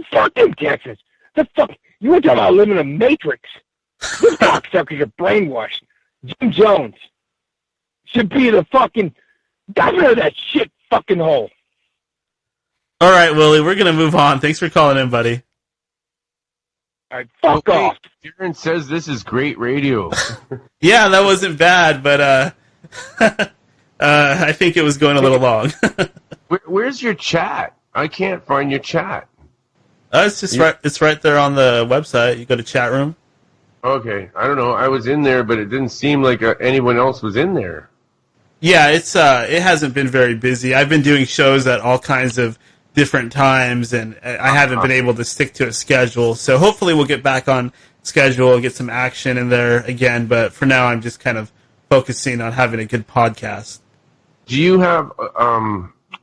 Fuck them Texans. You were talking about living in a matrix. These cocksuckers are brainwashed. Jim Jones should be the fucking governor of that shit fucking hole. All right, Willie, we're going to move on. Thanks for calling in, buddy. All right, fuck off. Darren says this is great radio. Yeah, that wasn't bad, but I think it was going a little long. Where's your chat? I can't find your chat. It's just right. It's right there on the website. You go to chat room. Okay, I don't know. I was in there, but it didn't seem like anyone else was in there. Yeah, it hasn't been very busy. I've been doing shows at all kinds of different times, and I haven't been able to stick to a schedule. So hopefully we'll get back on schedule, get some action in there again. But for now, I'm just kind of focusing on having a good podcast. Do you have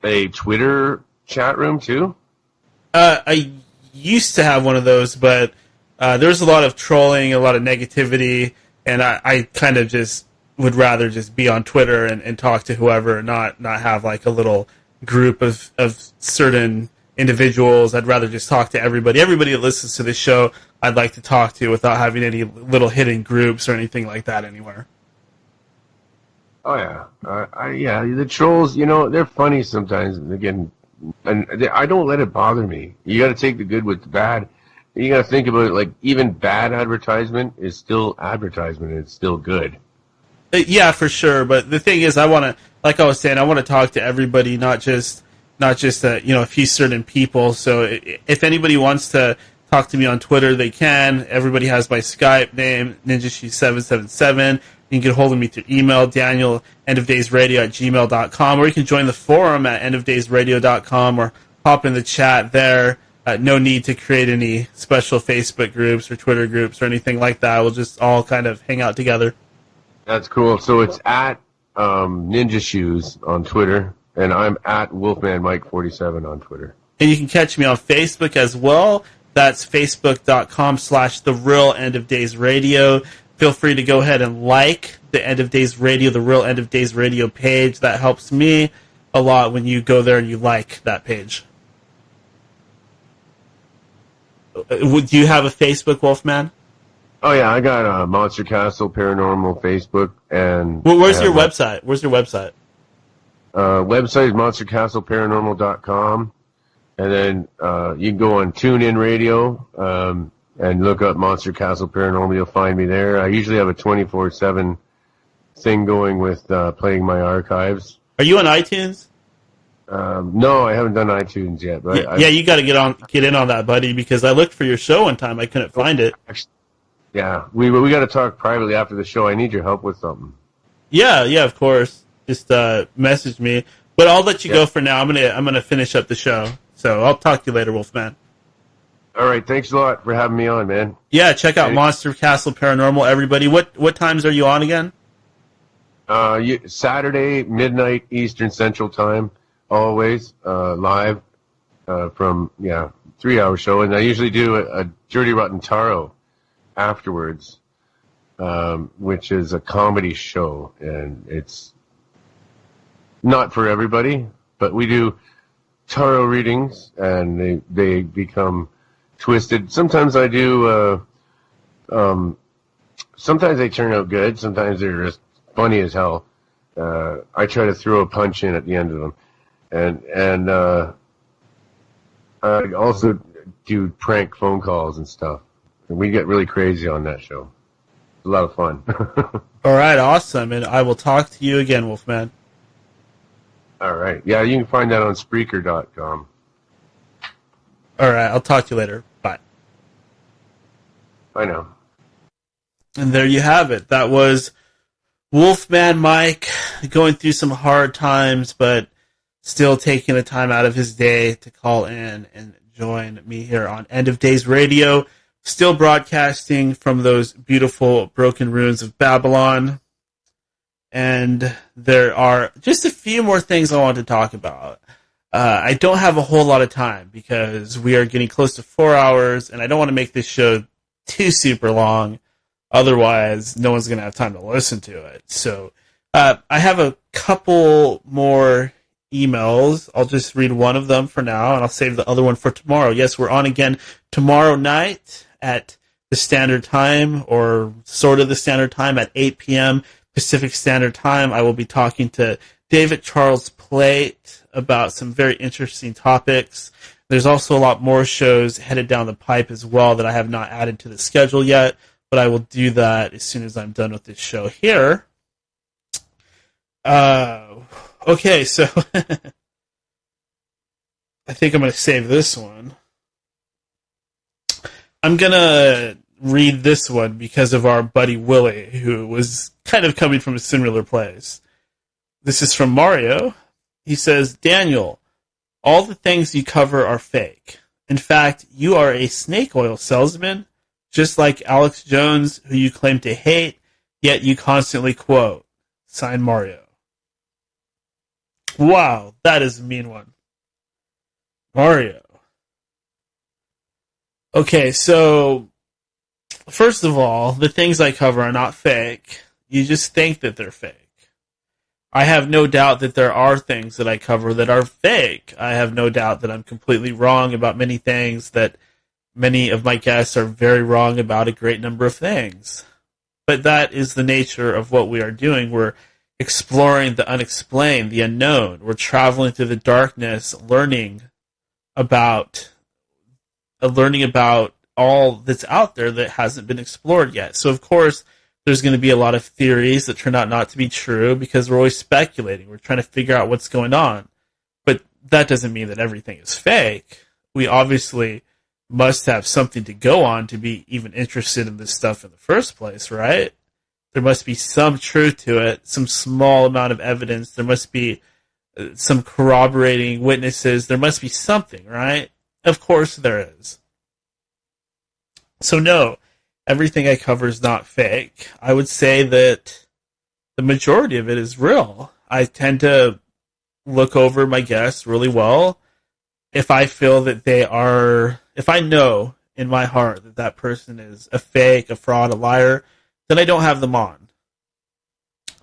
a Twitter chat room too? used to have one of those, but there was a lot of trolling, a lot of negativity, and I kind of just would rather just be on Twitter and talk to whoever, and not have like a little group of certain individuals. I'd rather just talk to everybody. Everybody that listens to this show, I'd like to talk to without having any little hidden groups or anything like that anywhere. Oh yeah, yeah. The trolls, they're funny sometimes. Again, and I don't let it bother me. You got to take the good with the bad. You got to think about it like even bad advertisement is still advertisement. And it's still good. Yeah, for sure. But the thing is, I want to, like I was saying, I want to talk to everybody, not just a few certain people. So if anybody wants to talk to me on Twitter, they can. Everybody has my Skype name, NinjaShoe777. You can get a hold of me through email, Daniel, endofdaysradio@gmail.com, or you can join the forum at endofdaysradio.com or hop in the chat there. No need to create any special Facebook groups or Twitter groups or anything like that. We'll just all kind of hang out together. That's cool. So it's at Ninja Shoes on Twitter, and I'm at WolfmanMike47 on Twitter. And you can catch me on Facebook as well. That's facebook.com/The Real End of Days Radio. Feel free to go ahead and like the End of Days Radio, the Real End of Days Radio page. That helps me a lot when you go there and you like that page. Do you have a Facebook, Wolfman? Oh yeah, I got a Monster Castle Paranormal Facebook, and where's your website? Where's your website? Website is monstercastleparanormal.com, and then you can go on TuneIn Radio and look up Monster Castle Paranormal. You'll find me there. I usually have a 24/7 thing going with playing my archives. Are you on iTunes? No, I haven't done iTunes yet. But yeah, you got to get in on that, buddy, because I looked for your show one time. I couldn't find it. Yeah, we got to talk privately after the show. I need your help with something. Yeah, of course. Just message me. But I'll let you go for now. I'm gonna finish up the show. So I'll talk to you later, Wolfman. All right, thanks a lot for having me on, man. Yeah, check out Monster Castle Paranormal, everybody. What times are you on again? Saturday, midnight Eastern Central Time, always live from 3-hour show, and I usually do a Dirty Rotten Taro afterwards, which is a comedy show, and it's not for everybody, but we do tarot readings, and they become twisted. Sometimes I do, sometimes they turn out good, sometimes they're just funny as hell. I try to throw a punch in at the end of them, and I also do prank phone calls and stuff. And we get really crazy on that show. It's a lot of fun. All right, awesome. And I will talk to you again, Wolfman. All right. Yeah, you can find that on Spreaker.com. All right, I'll talk to you later. Bye. I know. And there you have it. That was Wolfman Mike going through some hard times, but still taking the time out of his day to call in and join me here on End of Days Radio. Still broadcasting from those beautiful broken ruins of Babylon. And there are just a few more things I want to talk about. I don't have a whole lot of time because we are getting close to 4 hours, and I don't want to make this show too super long. Otherwise, no one's going to have time to listen to it. So I have a couple more emails. I'll just read one of them for now, and I'll save the other one for tomorrow. Yes, we're on again tomorrow night at the standard time, or sort of the standard time, at 8 p.m. Pacific Standard Time. I will be talking to David Charles Plate about some very interesting topics. There's also a lot more shows headed down the pipe as well that I have not added to the schedule yet, but I will do that as soon as I'm done with this show here. Okay, so I think I'm going to save this one. I'm going to read this one because of our buddy Willie, who was kind of coming from a similar place. This is from Mario. He says, Daniel, all the things you cover are fake. In fact, you are a snake oil salesman, just like Alex Jones, who you claim to hate, yet you constantly quote. Signed, Mario. Wow, that is a mean one. Mario. Okay, so first of all, the things I cover are not fake. You just think that they're fake. I have no doubt that there are things that I cover that are fake. I have no doubt that I'm completely wrong about many things, that many of my guests are very wrong about a great number of things. But that is the nature of what we are doing. We're exploring the unexplained, the unknown. We're traveling through the darkness, learning about all that's out there that hasn't been explored yet. So, of course, there's going to be a lot of theories that turn out not to be true because we're always speculating. We're trying to figure out what's going on. But that doesn't mean that everything is fake. We obviously must have something to go on to be even interested in this stuff in the first place, right? There must be some truth to it, some small amount of evidence. There must be some corroborating witnesses. There must be something, right? Of course there is. So no, everything I cover is not fake. I would say that the majority of it is real. I tend to look over my guests really well. If I feel that if I know in my heart that that person is a fake, a fraud, a liar, then I don't have them on.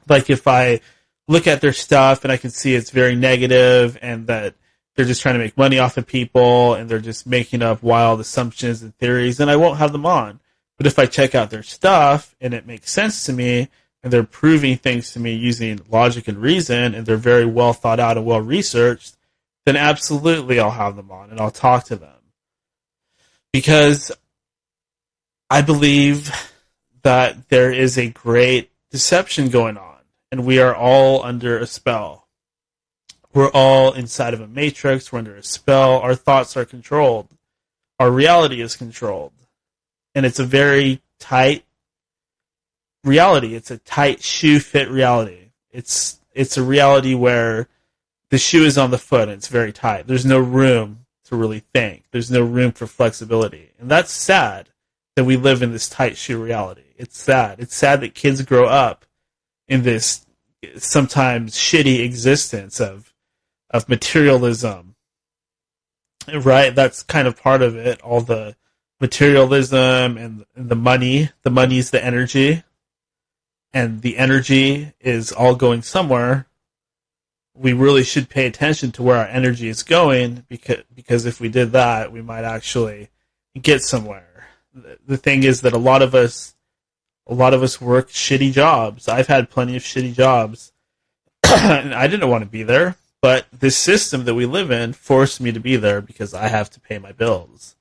Like if I look at their stuff and I can see it's very negative and that they're just trying to make money off of people and they're just making up wild assumptions and theories, then I won't have them on. But if I check out their stuff and it makes sense to me and they're proving things to me using logic and reason and they're very well thought out and well researched, then absolutely I'll have them on and I'll talk to them. Because I believe that there is a great deception going on and we are all under a spell. We're all inside of a matrix. We're under a spell. Our thoughts are controlled. Our reality is controlled. And it's a very tight reality. It's a tight shoe fit reality. It's a reality where the shoe is on the foot and it's very tight. There's no room to really think. There's no room for flexibility. And that's sad that we live in this tight shoe reality. It's sad. It's sad that kids grow up in this sometimes shitty existence of materialism, right? That's kind of part of it. All the materialism and the money. The money's the energy, and the energy is all going somewhere. We really should pay attention to where our energy is going because if we did that, we might actually get somewhere. The thing is that a lot of us work shitty jobs. I've had plenty of shitty jobs, and I didn't want to be there. But this system that we live in forced me to be there because I have to pay my bills.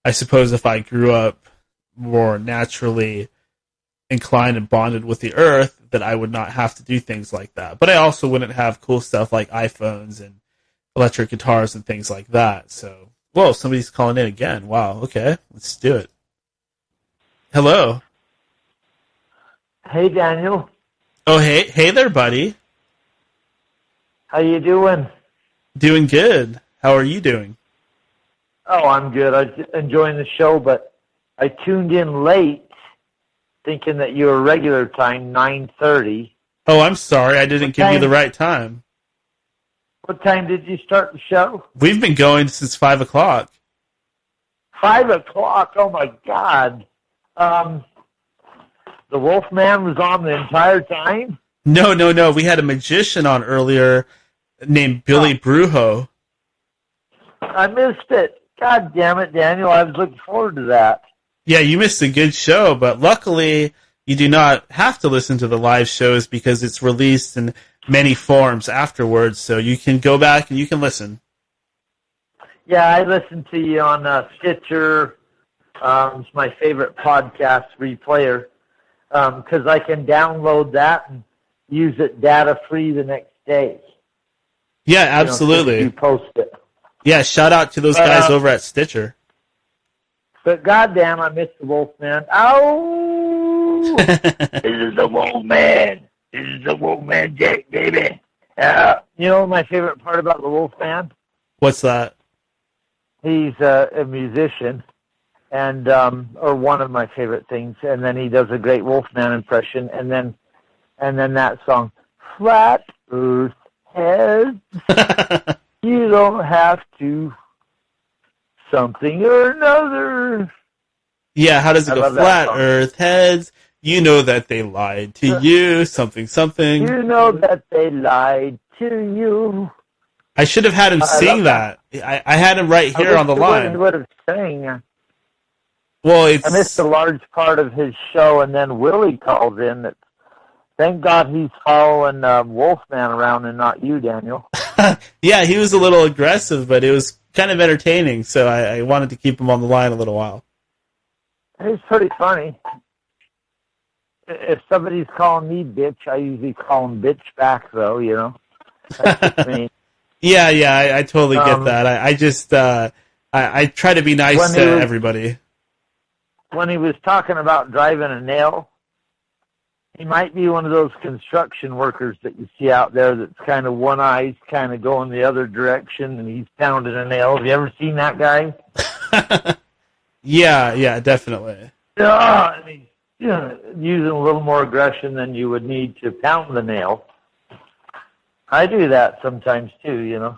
I suppose if I grew up more naturally inclined and bonded with the earth, that I would not have to do things like that. But I also wouldn't have cool stuff like iPhones and electric guitars and things like that. So, whoa, somebody's calling in again. Wow, okay, let's do it. Hello. Hey, Daniel. Oh, hey there, buddy. How you doing? Doing good. How are you doing? Oh, I'm good. I'm enjoying the show, but I tuned in late thinking that you were regular time, 9:30. Oh, I'm sorry. I didn't give you the right time. What time did you start the show? We've been going since 5 o'clock. 5 o'clock? Oh, my God. The Wolfman was on the entire time? No. We had a magician on earlier named Billy Brujo. I missed it. God damn it, Daniel. I was looking forward to that. Yeah, you missed a good show, but luckily you do not have to listen to the live shows because it's released in many forms afterwards, so you can go back and you can listen. Yeah, I listened to you on Stitcher. It's my favorite podcast replayer because I can download that and use it data-free the next day. Yeah, absolutely. You post it. Yeah, shout out to those guys over at Stitcher. But goddamn, I missed the Wolfman. Oh, this is the Wolfman. This is the Wolfman Jack, baby. You know my favorite part about the Wolfman? What's that? He's a musician, and or one of my favorite things. And then he does a great Wolfman impression, and then that song, Flat Earth Heads. You don't have to something or another. Yeah, how does it I go? love that Flat song. Earth heads. You know that they lied to you. Something, something. You know that they lied to you. I should have had him sing that. I had him right here on the line. He would have sang. Well, I missed a large part of his show, and then Willie calls in. That thank God he's following Wolfman around and not you, Daniel. Yeah, he was a little aggressive, but it was kind of entertaining, so I wanted to keep him on the line a little while. He's pretty funny. If somebody's calling me bitch, I usually call him bitch back, though, you know. That's just me. Yeah, I totally get that. I just, I try to be nice to everybody. When he was talking about driving a nail, he might be one of those construction workers that you see out there that's kind of one eye's kind of going the other direction, and he's pounding a nail. Have you ever seen that guy? Yeah, definitely. And he's using a little more aggression than you would need to pound the nail. I do that sometimes too, you know.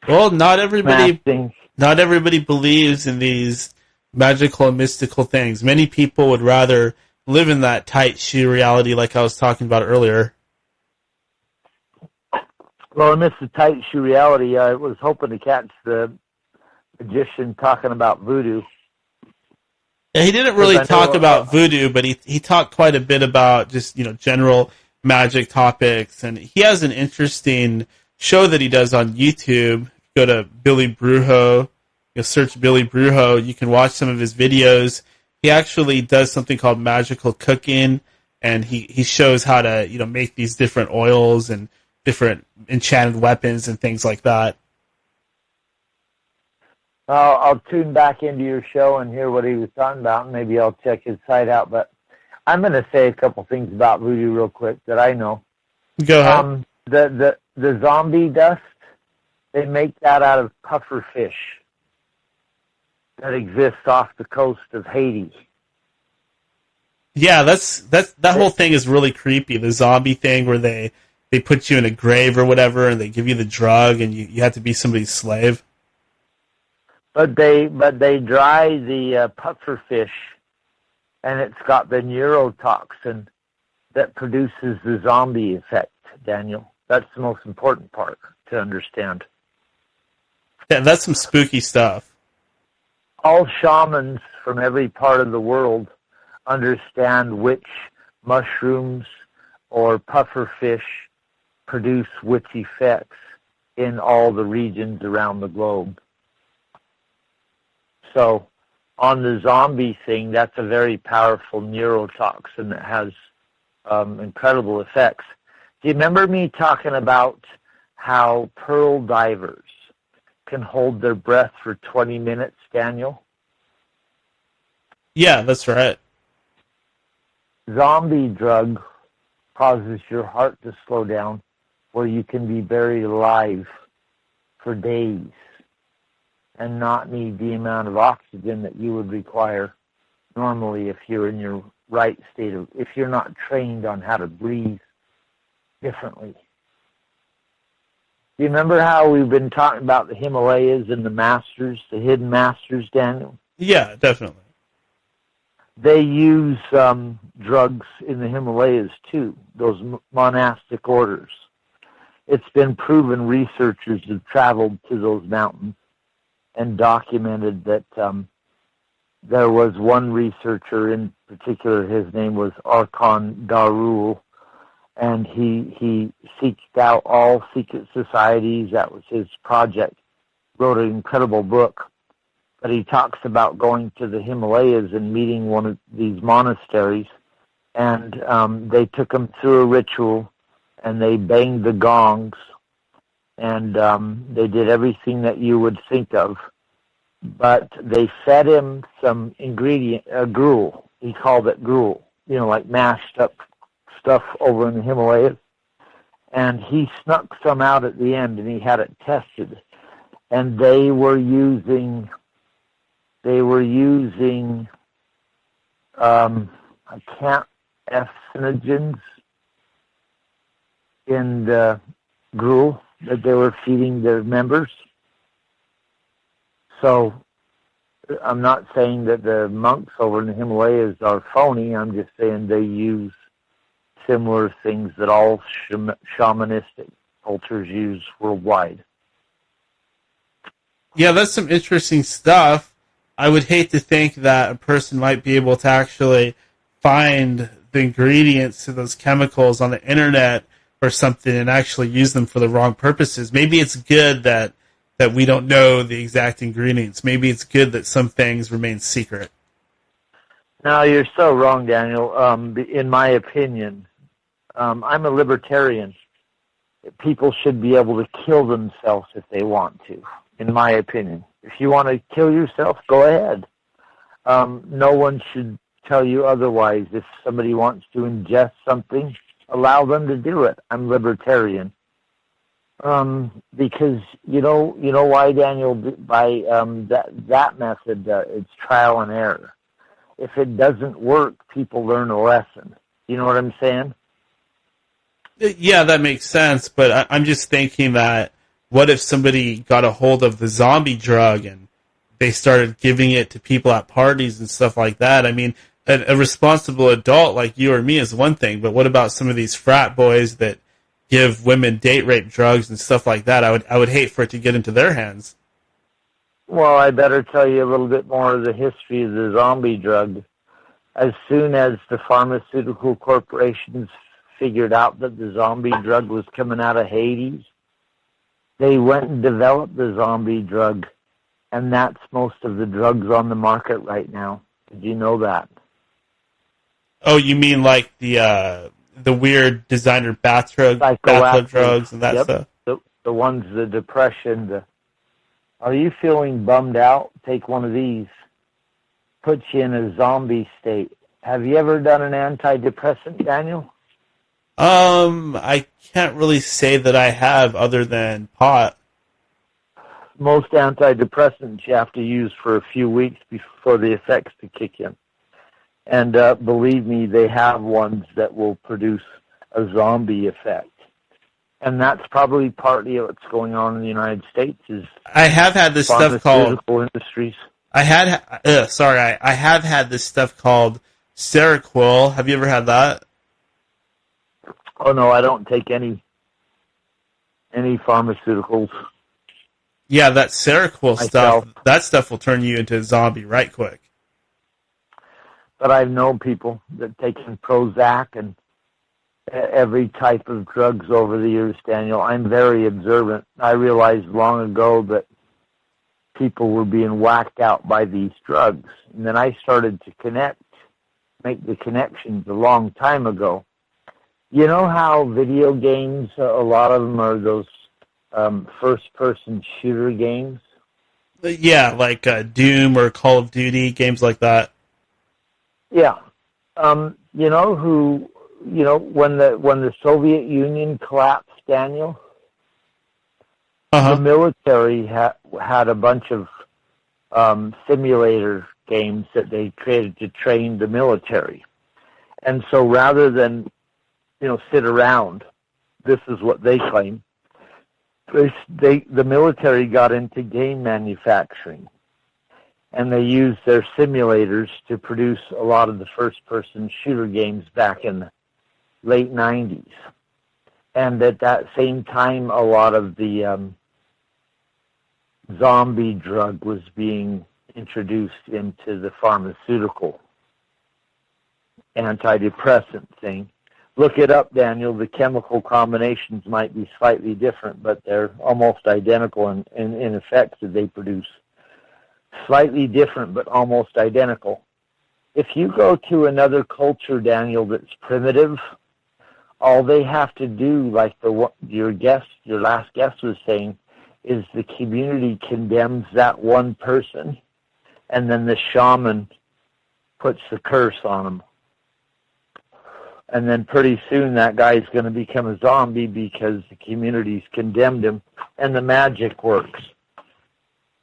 Well, not everybody believes in these magical and mystical things. Many people would rather live in that tight shoe reality like I was talking about earlier. Well, I missed the tight shoe reality. I was hoping to catch the magician talking about voodoo. Yeah, he didn't really talk about voodoo, but he talked quite a bit about just, general magic topics. And he has an interesting show that he does on YouTube. Go to Billy Brujo, search Billy Brujo. You can watch some of his videos. He actually does something called magical cooking, and he shows how to, make these different oils and different enchanted weapons and things like that. I'll tune back into your show and hear what he was talking about, and maybe I'll check his site out. But I'm going to say a couple things about voodoo real quick that I know. Go ahead. The zombie dust, they make that out of puffer fish that exists off the coast of Haiti. Yeah, that whole thing is really creepy. The zombie thing where they put you in a grave or whatever, and they give you the drug, and you have to be somebody's slave. But they dry the puffer fish, and it's got the neurotoxin that produces the zombie effect, Daniel. That's the most important part to understand. Yeah, that's some spooky stuff. All shamans from every part of the world understand which mushrooms or puffer fish produce which effects in all the regions around the globe. So on the zombie thing, that's a very powerful neurotoxin that has incredible effects. Do you remember me talking about how pearl divers can hold their breath for 20 minutes, Daniel? Yeah, that's right. Zombie drug causes your heart to slow down where you can be buried alive for days and not need the amount of oxygen that you would require normally if you're in your right state of, if you're not trained on how to breathe differently. Do you remember how we've been talking about the Himalayas and the masters, the hidden masters, Daniel? Yeah, definitely. They use drugs in the Himalayas too, those monastic orders. It's been proven researchers have traveled to those mountains and documented that there was one researcher in particular, his name was Archon Darul, and he seeked out all secret societies. That was his project. Wrote an incredible book. But he talks about going to the Himalayas and meeting one of these monasteries, and they took him through a ritual, and they banged the gongs, and they did everything that you would think of. But they fed him some gruel. He called it gruel, like mashed up stuff over in the Himalayas. And he snuck some out at the end, and he had it tested. And they were using carcinogens in the gruel that they were feeding their members. So I'm not saying that the monks over in the Himalayas are phony. I'm just saying they use similar things that all shamanistic cultures use worldwide. Yeah, that's some interesting stuff. I would hate to think that a person might be able to actually find the ingredients to those chemicals on the internet or something and actually use them for the wrong purposes. Maybe it's good that we don't know the exact ingredients. Maybe it's good that some things remain secret. No, you're so wrong, Daniel. In my opinion, I'm a libertarian. People should be able to kill themselves if they want to, in my opinion. If you want to kill yourself, go ahead. No one should tell you otherwise. If somebody wants to ingest something, allow them to do it. I'm libertarian. Because you know why, Daniel? By that method, it's trial and error. If it doesn't work, people learn a lesson. You know what I'm saying? Yeah, that makes sense. But I'm just thinking that what if somebody got a hold of the zombie drug and they started giving it to people at parties and stuff like that? I mean, a responsible adult like you or me is one thing, but what about some of these frat boys that give women date rape drugs and stuff like that? I would hate for it to get into their hands. Well, I better tell you a little bit more of the history of the zombie drug. As soon as the pharmaceutical corporations figured out that the zombie drug was coming out of Haiti, they went and developed the zombie drug, and that's most of the drugs on the market right now. Did you know that? Oh, you mean like the weird designer bathrobe drugs and that stuff? The ones, the depression. Are you feeling bummed out? Take one of these. Puts you in a zombie state. Have you ever done an antidepressant, Daniel? I can't really say that I have, other than pot. Most antidepressants you have to use for a few weeks before the effects to kick in. And believe me, they have ones that will produce a zombie effect. And that's probably partly what's going on in the United States. I have had this stuff called industries. I have had this stuff called Seroquel. Have you ever had that? Oh no, I don't take any pharmaceuticals. Yeah, that Seroquel stuff. That stuff will turn you into a zombie right quick. But I've known people that taken Prozac and every type of drugs over the years, Daniel. I'm very observant. I realized long ago that people were being whacked out by these drugs. And then I started to make the connections a long time ago. You know how video games, a lot of them are those first-person shooter games? Yeah, like Doom or Call of Duty, games like that. Yeah. When the Soviet Union collapsed, Daniel, the military had a bunch of simulator games that they created to train the military. And so rather than, sit around, this is what they claim, the military got into game manufacturing. And they used their simulators to produce a lot of the first-person shooter games back in the late 90s. And at that same time, a lot of the zombie drug was being introduced into the pharmaceutical antidepressant thing. Look it up, Daniel. The chemical combinations might be slightly different, but they're almost identical in effects that they produce. Slightly different, but almost identical. If you go to another culture, Daniel, that's primitive, all they have to do, like your last guest was saying, is the community condemns that one person, and then the shaman puts the curse on them. And then pretty soon that guy's going to become a zombie because the community's condemned him, and the magic works.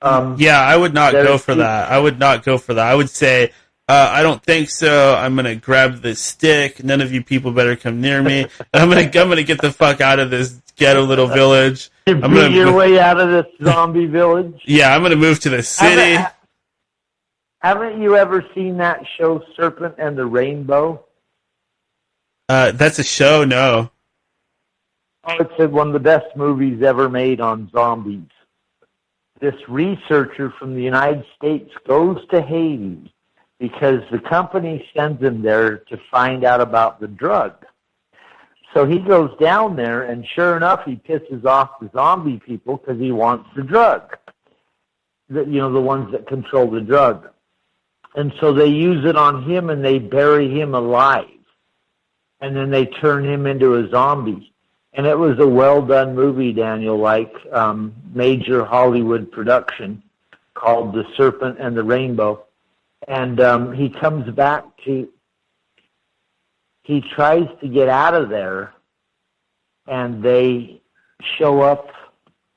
Yeah, I would not go for that. I would not go for that. I would say, I don't think so. I'm gonna grab this stick. None of you people better come near me. I'm gonna get the fuck out of this ghetto little village. I'm gonna your way out of this zombie village. Yeah, I'm gonna move to the city. Haven't you ever seen that show, Serpent and the Rainbow? That's a show, no. Oh, it's one of the best movies ever made on zombies. This researcher from the United States goes to Haiti because the company sends him there to find out about the drug. So he goes down there, and sure enough, he pisses off the zombie people because he wants the drug. The ones that control the drug. And so they use it on him, and they bury him alive. And then they turn him into a zombie. And it was a well-done movie, Daniel, like major Hollywood production called The Serpent and the Rainbow. And he comes back he tries to get out of there, and they show up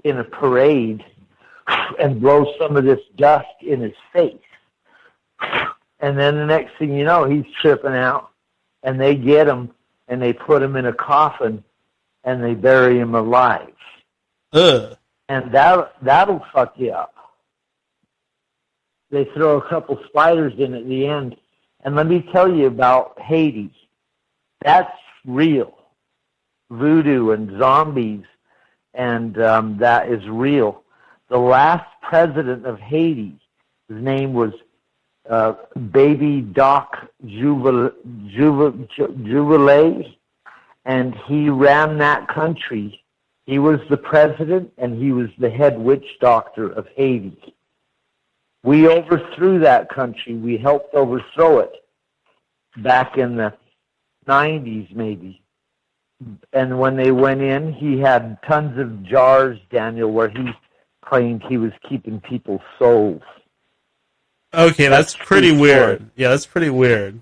in a parade and blow some of this dust in his face. And then the next thing you know, he's tripping out, and they get him, and they put him in a coffin, and they bury him alive. Ugh. And that'll fuck you up. They throw a couple spiders in at the end. And let me tell you about Haiti. That's real. Voodoo and zombies, and that is real. The last president of Haiti, his name was Baby Doc Jubilee, and he ran that country. He was the president, and he was the head witch doctor of Haiti. We overthrew that country. We helped overthrow it back in the 90s, maybe. And when they went in, he had tons of jars, Daniel, where he claimed he was keeping people's souls. Okay, that's pretty weird. Yeah, that's pretty weird.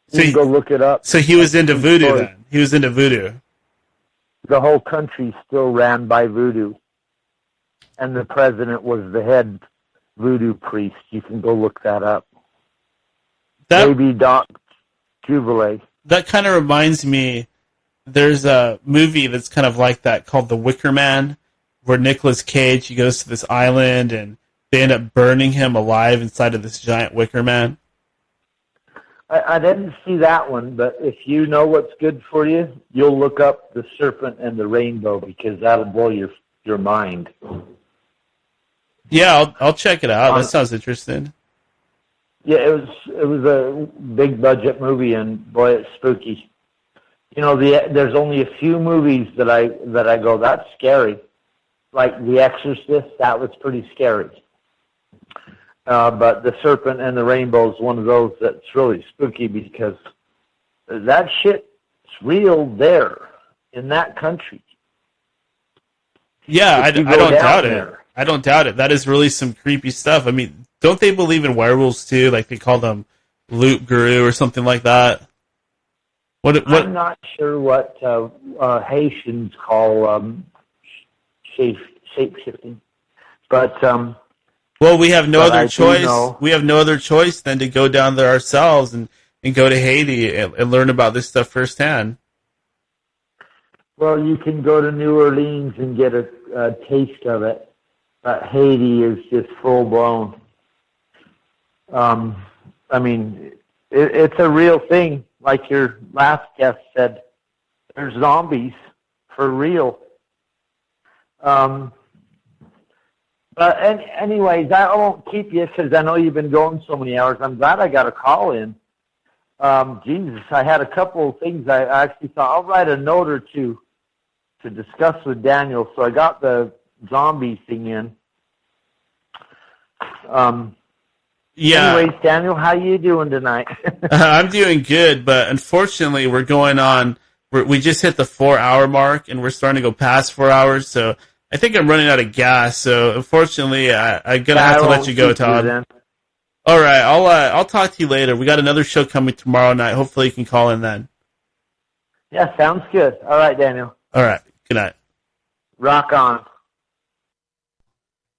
So you can go look it up. So he was into voodoo then? He was into voodoo. The whole country still ran by voodoo. And the president was the head voodoo priest. You can go look that up. Baby Doc Jubilee. That kind of reminds me, there's a movie that's kind of like that called The Wicker Man, where Nicolas Cage, he goes to this island and they end up burning him alive inside of this giant wicker man. I didn't see that one, but if you know what's good for you, you'll look up The Serpent and the Rainbow, because that'll blow your mind. Yeah, I'll check it out. That sounds interesting. Yeah, it was a big budget movie, and boy, it's spooky. You know, there's only a few movies that I go, that's scary. Like The Exorcist, that was pretty scary. But The Serpent and the Rainbow is one of those that's really spooky, because that shit's real there in that country. Yeah, I don't doubt it. I don't doubt it. That is really some creepy stuff. I mean, don't they believe in werewolves too? Like they call them loot guru or something like that? What? I'm not sure what Haitians call shape-shifting. But well, we have no other choice. We have no other choice than to go down there ourselves and go to Haiti and learn about this stuff firsthand. Well, you can go to New Orleans and get a taste of it. But Haiti is just full-blown. I mean, it's a real thing. Like your last guest said, there's zombies for real. But anyways, I won't keep you because I know you've been going so many hours. I'm glad I got a call in. Jesus, I had a couple of things I actually thought I'll write a note or two to discuss with Daniel. So I got the zombie thing in. Yeah. Anyways, Daniel, how you doing tonight? I'm doing good, but unfortunately we're going on. We just hit the 4-hour mark, and we're starting to go past 4 hours. So I think I'm running out of gas. So unfortunately, I'm gonna have to let you go, Todd. All right, I'll talk to you later. We got another show coming tomorrow night. Hopefully, you can call in then. Yeah, sounds good. All right, Daniel. All right. Good night. Rock on.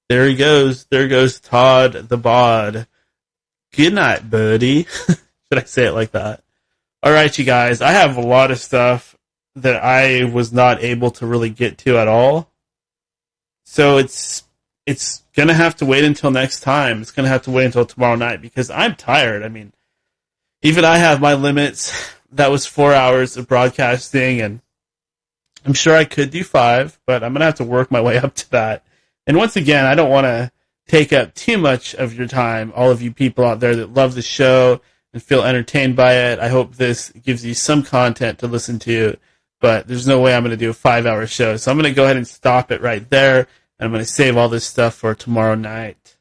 There he goes. There goes Todd the Bod. Good night, buddy. Should I say it like that? All right, you guys. I have a lot of stuff that I was not able to really get to at all. So it's it's going to have to wait until next time. It's going to have to wait until tomorrow night because I'm tired. I mean, even I have my limits. That was 4 hours of broadcasting, and I'm sure I could do 5, but I'm going to have to work my way up to that. And once again, I don't want to take up too much of your time, all of you people out there that love the show and feel entertained by it. I hope this gives you some content to listen to, but there's no way I'm going to do a 5-hour show. So I'm going to go ahead and stop it right there, and I'm going to save all this stuff for tomorrow night.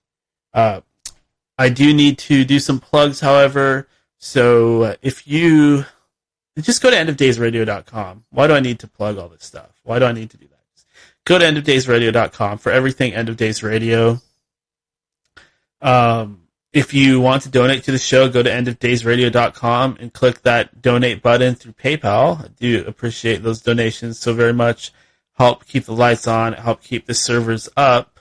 I do need to do some plugs, however, so if you just go to endofdaysradio.com. Why do I need to plug all this stuff? Why do I need to do that? Go to endofdaysradio.com for everything End of Days Radio. If you want to donate to the show, go to endofdaysradio.com and click that donate button through PayPal. I do appreciate those donations so very much. Help keep the lights on, help keep the servers up.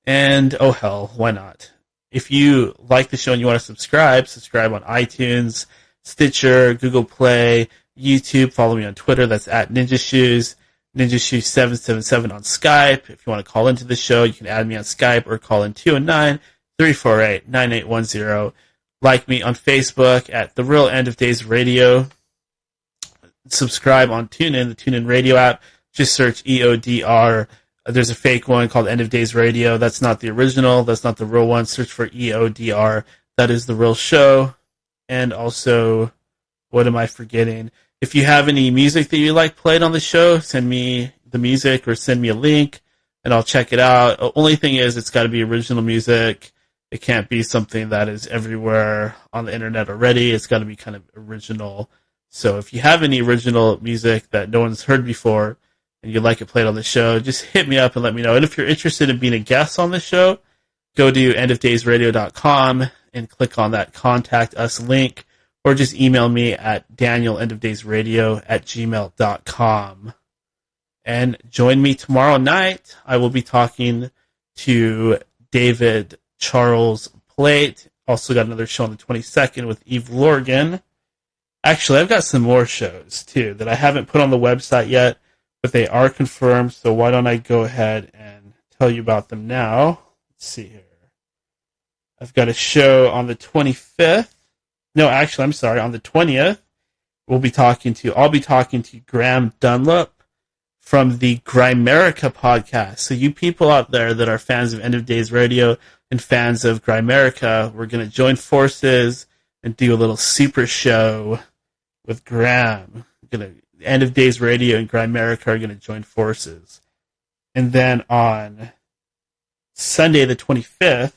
And, oh hell, why not? If you like the show and you want to subscribe on iTunes, Stitcher, Google Play, YouTube. Follow me on Twitter. That's at Ninja Shoes. Ninja Shoes 777 on Skype. If you want to call into the show, you can add me on Skype or call in 219-348-9810. Like me on Facebook at The Real End of Days Radio. Subscribe on TuneIn, the TuneIn Radio app. Just search EODR. There's a fake one called End of Days Radio. That's not the original. That's not the real one. Search for EODR. That is the real show. And also, what am I forgetting? If you have any music that you like played on the show, send me the music or send me a link, and I'll check it out. The only thing is, it's got to be original music. It can't be something that is everywhere on the internet already. It's got to be kind of original. So if you have any original music that no one's heard before and you'd like it played on the show, just hit me up and let me know. And if you're interested in being a guest on the show, go to endofdaysradio.com and click on that Contact Us link, or just email me at danielendofdaysradio@gmail.com. And join me tomorrow night. I will be talking to David Charles Plate. Also got another show on the 22nd with Eve Lorgan. Actually, I've got some more shows, too, that I haven't put on the website yet, but they are confirmed, so why don't I go ahead and tell you about them now. Let's see here. I've got a show on the 25th. No, actually, I'm sorry. On the 20th, I'll be talking to Graham Dunlop from the Grimerica podcast. So you people out there that are fans of End of Days Radio and fans of Grimerica, we're going to join forces and do a little super show with Graham. End of Days Radio and Grimerica are going to join forces. And then on Sunday the 25th,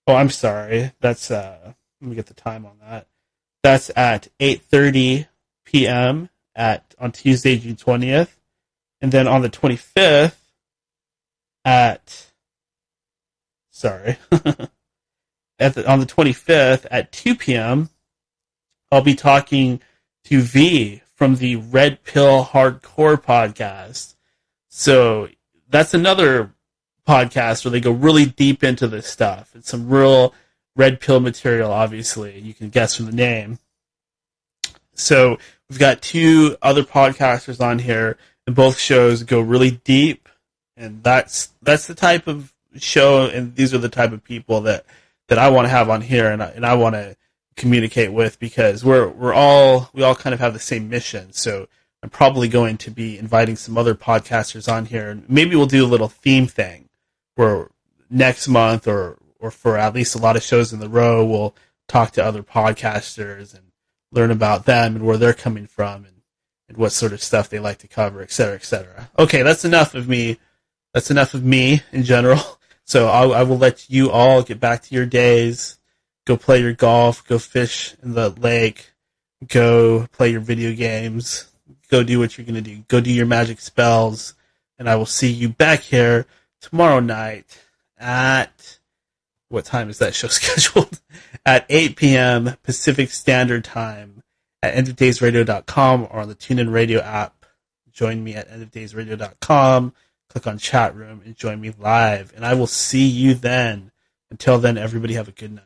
oh, I'm sorry. That's let me get the time on that. That's at 8:30 p.m. on Tuesday, June 20th, and then on the 25th on the 25th at 2 p.m. I'll be talking to V from the Red Pill Hardcore podcast. So that's another podcast where they go really deep into this stuff. It's some real red pill material, obviously. You can guess from the name. So we've got 2 other podcasters on here, and both shows go really deep. And that's the type of show, and these are the type of people that I want to have on here, and I want to communicate with, because we all kind of have the same mission. So I'm probably going to be inviting some other podcasters on here, and maybe we'll do a little theme thing where next month or for at least a lot of shows in the row, we'll talk to other podcasters and learn about them and where they're coming from and what sort of stuff they like to cover, et cetera, et cetera. Okay, that's enough of me. That's enough of me in general. So I will let you all get back to your days. Go play your golf. Go fish in the lake. Go play your video games. Go do what you're going to do. Go do your magic spells. And I will see you back here tomorrow night at... What time is that show scheduled? At 8 p.m. Pacific Standard Time at endofdaysradio.com or on the TuneIn Radio app. Join me at endofdaysradio.com. Click on chat room and join me live. And I will see you then. Until then, everybody have a good night.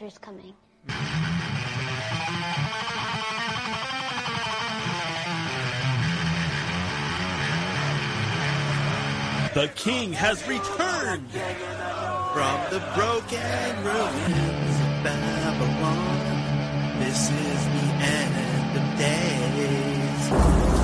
winter's coming. The king has returned from the broken ruins of Babylon. This is the end of days.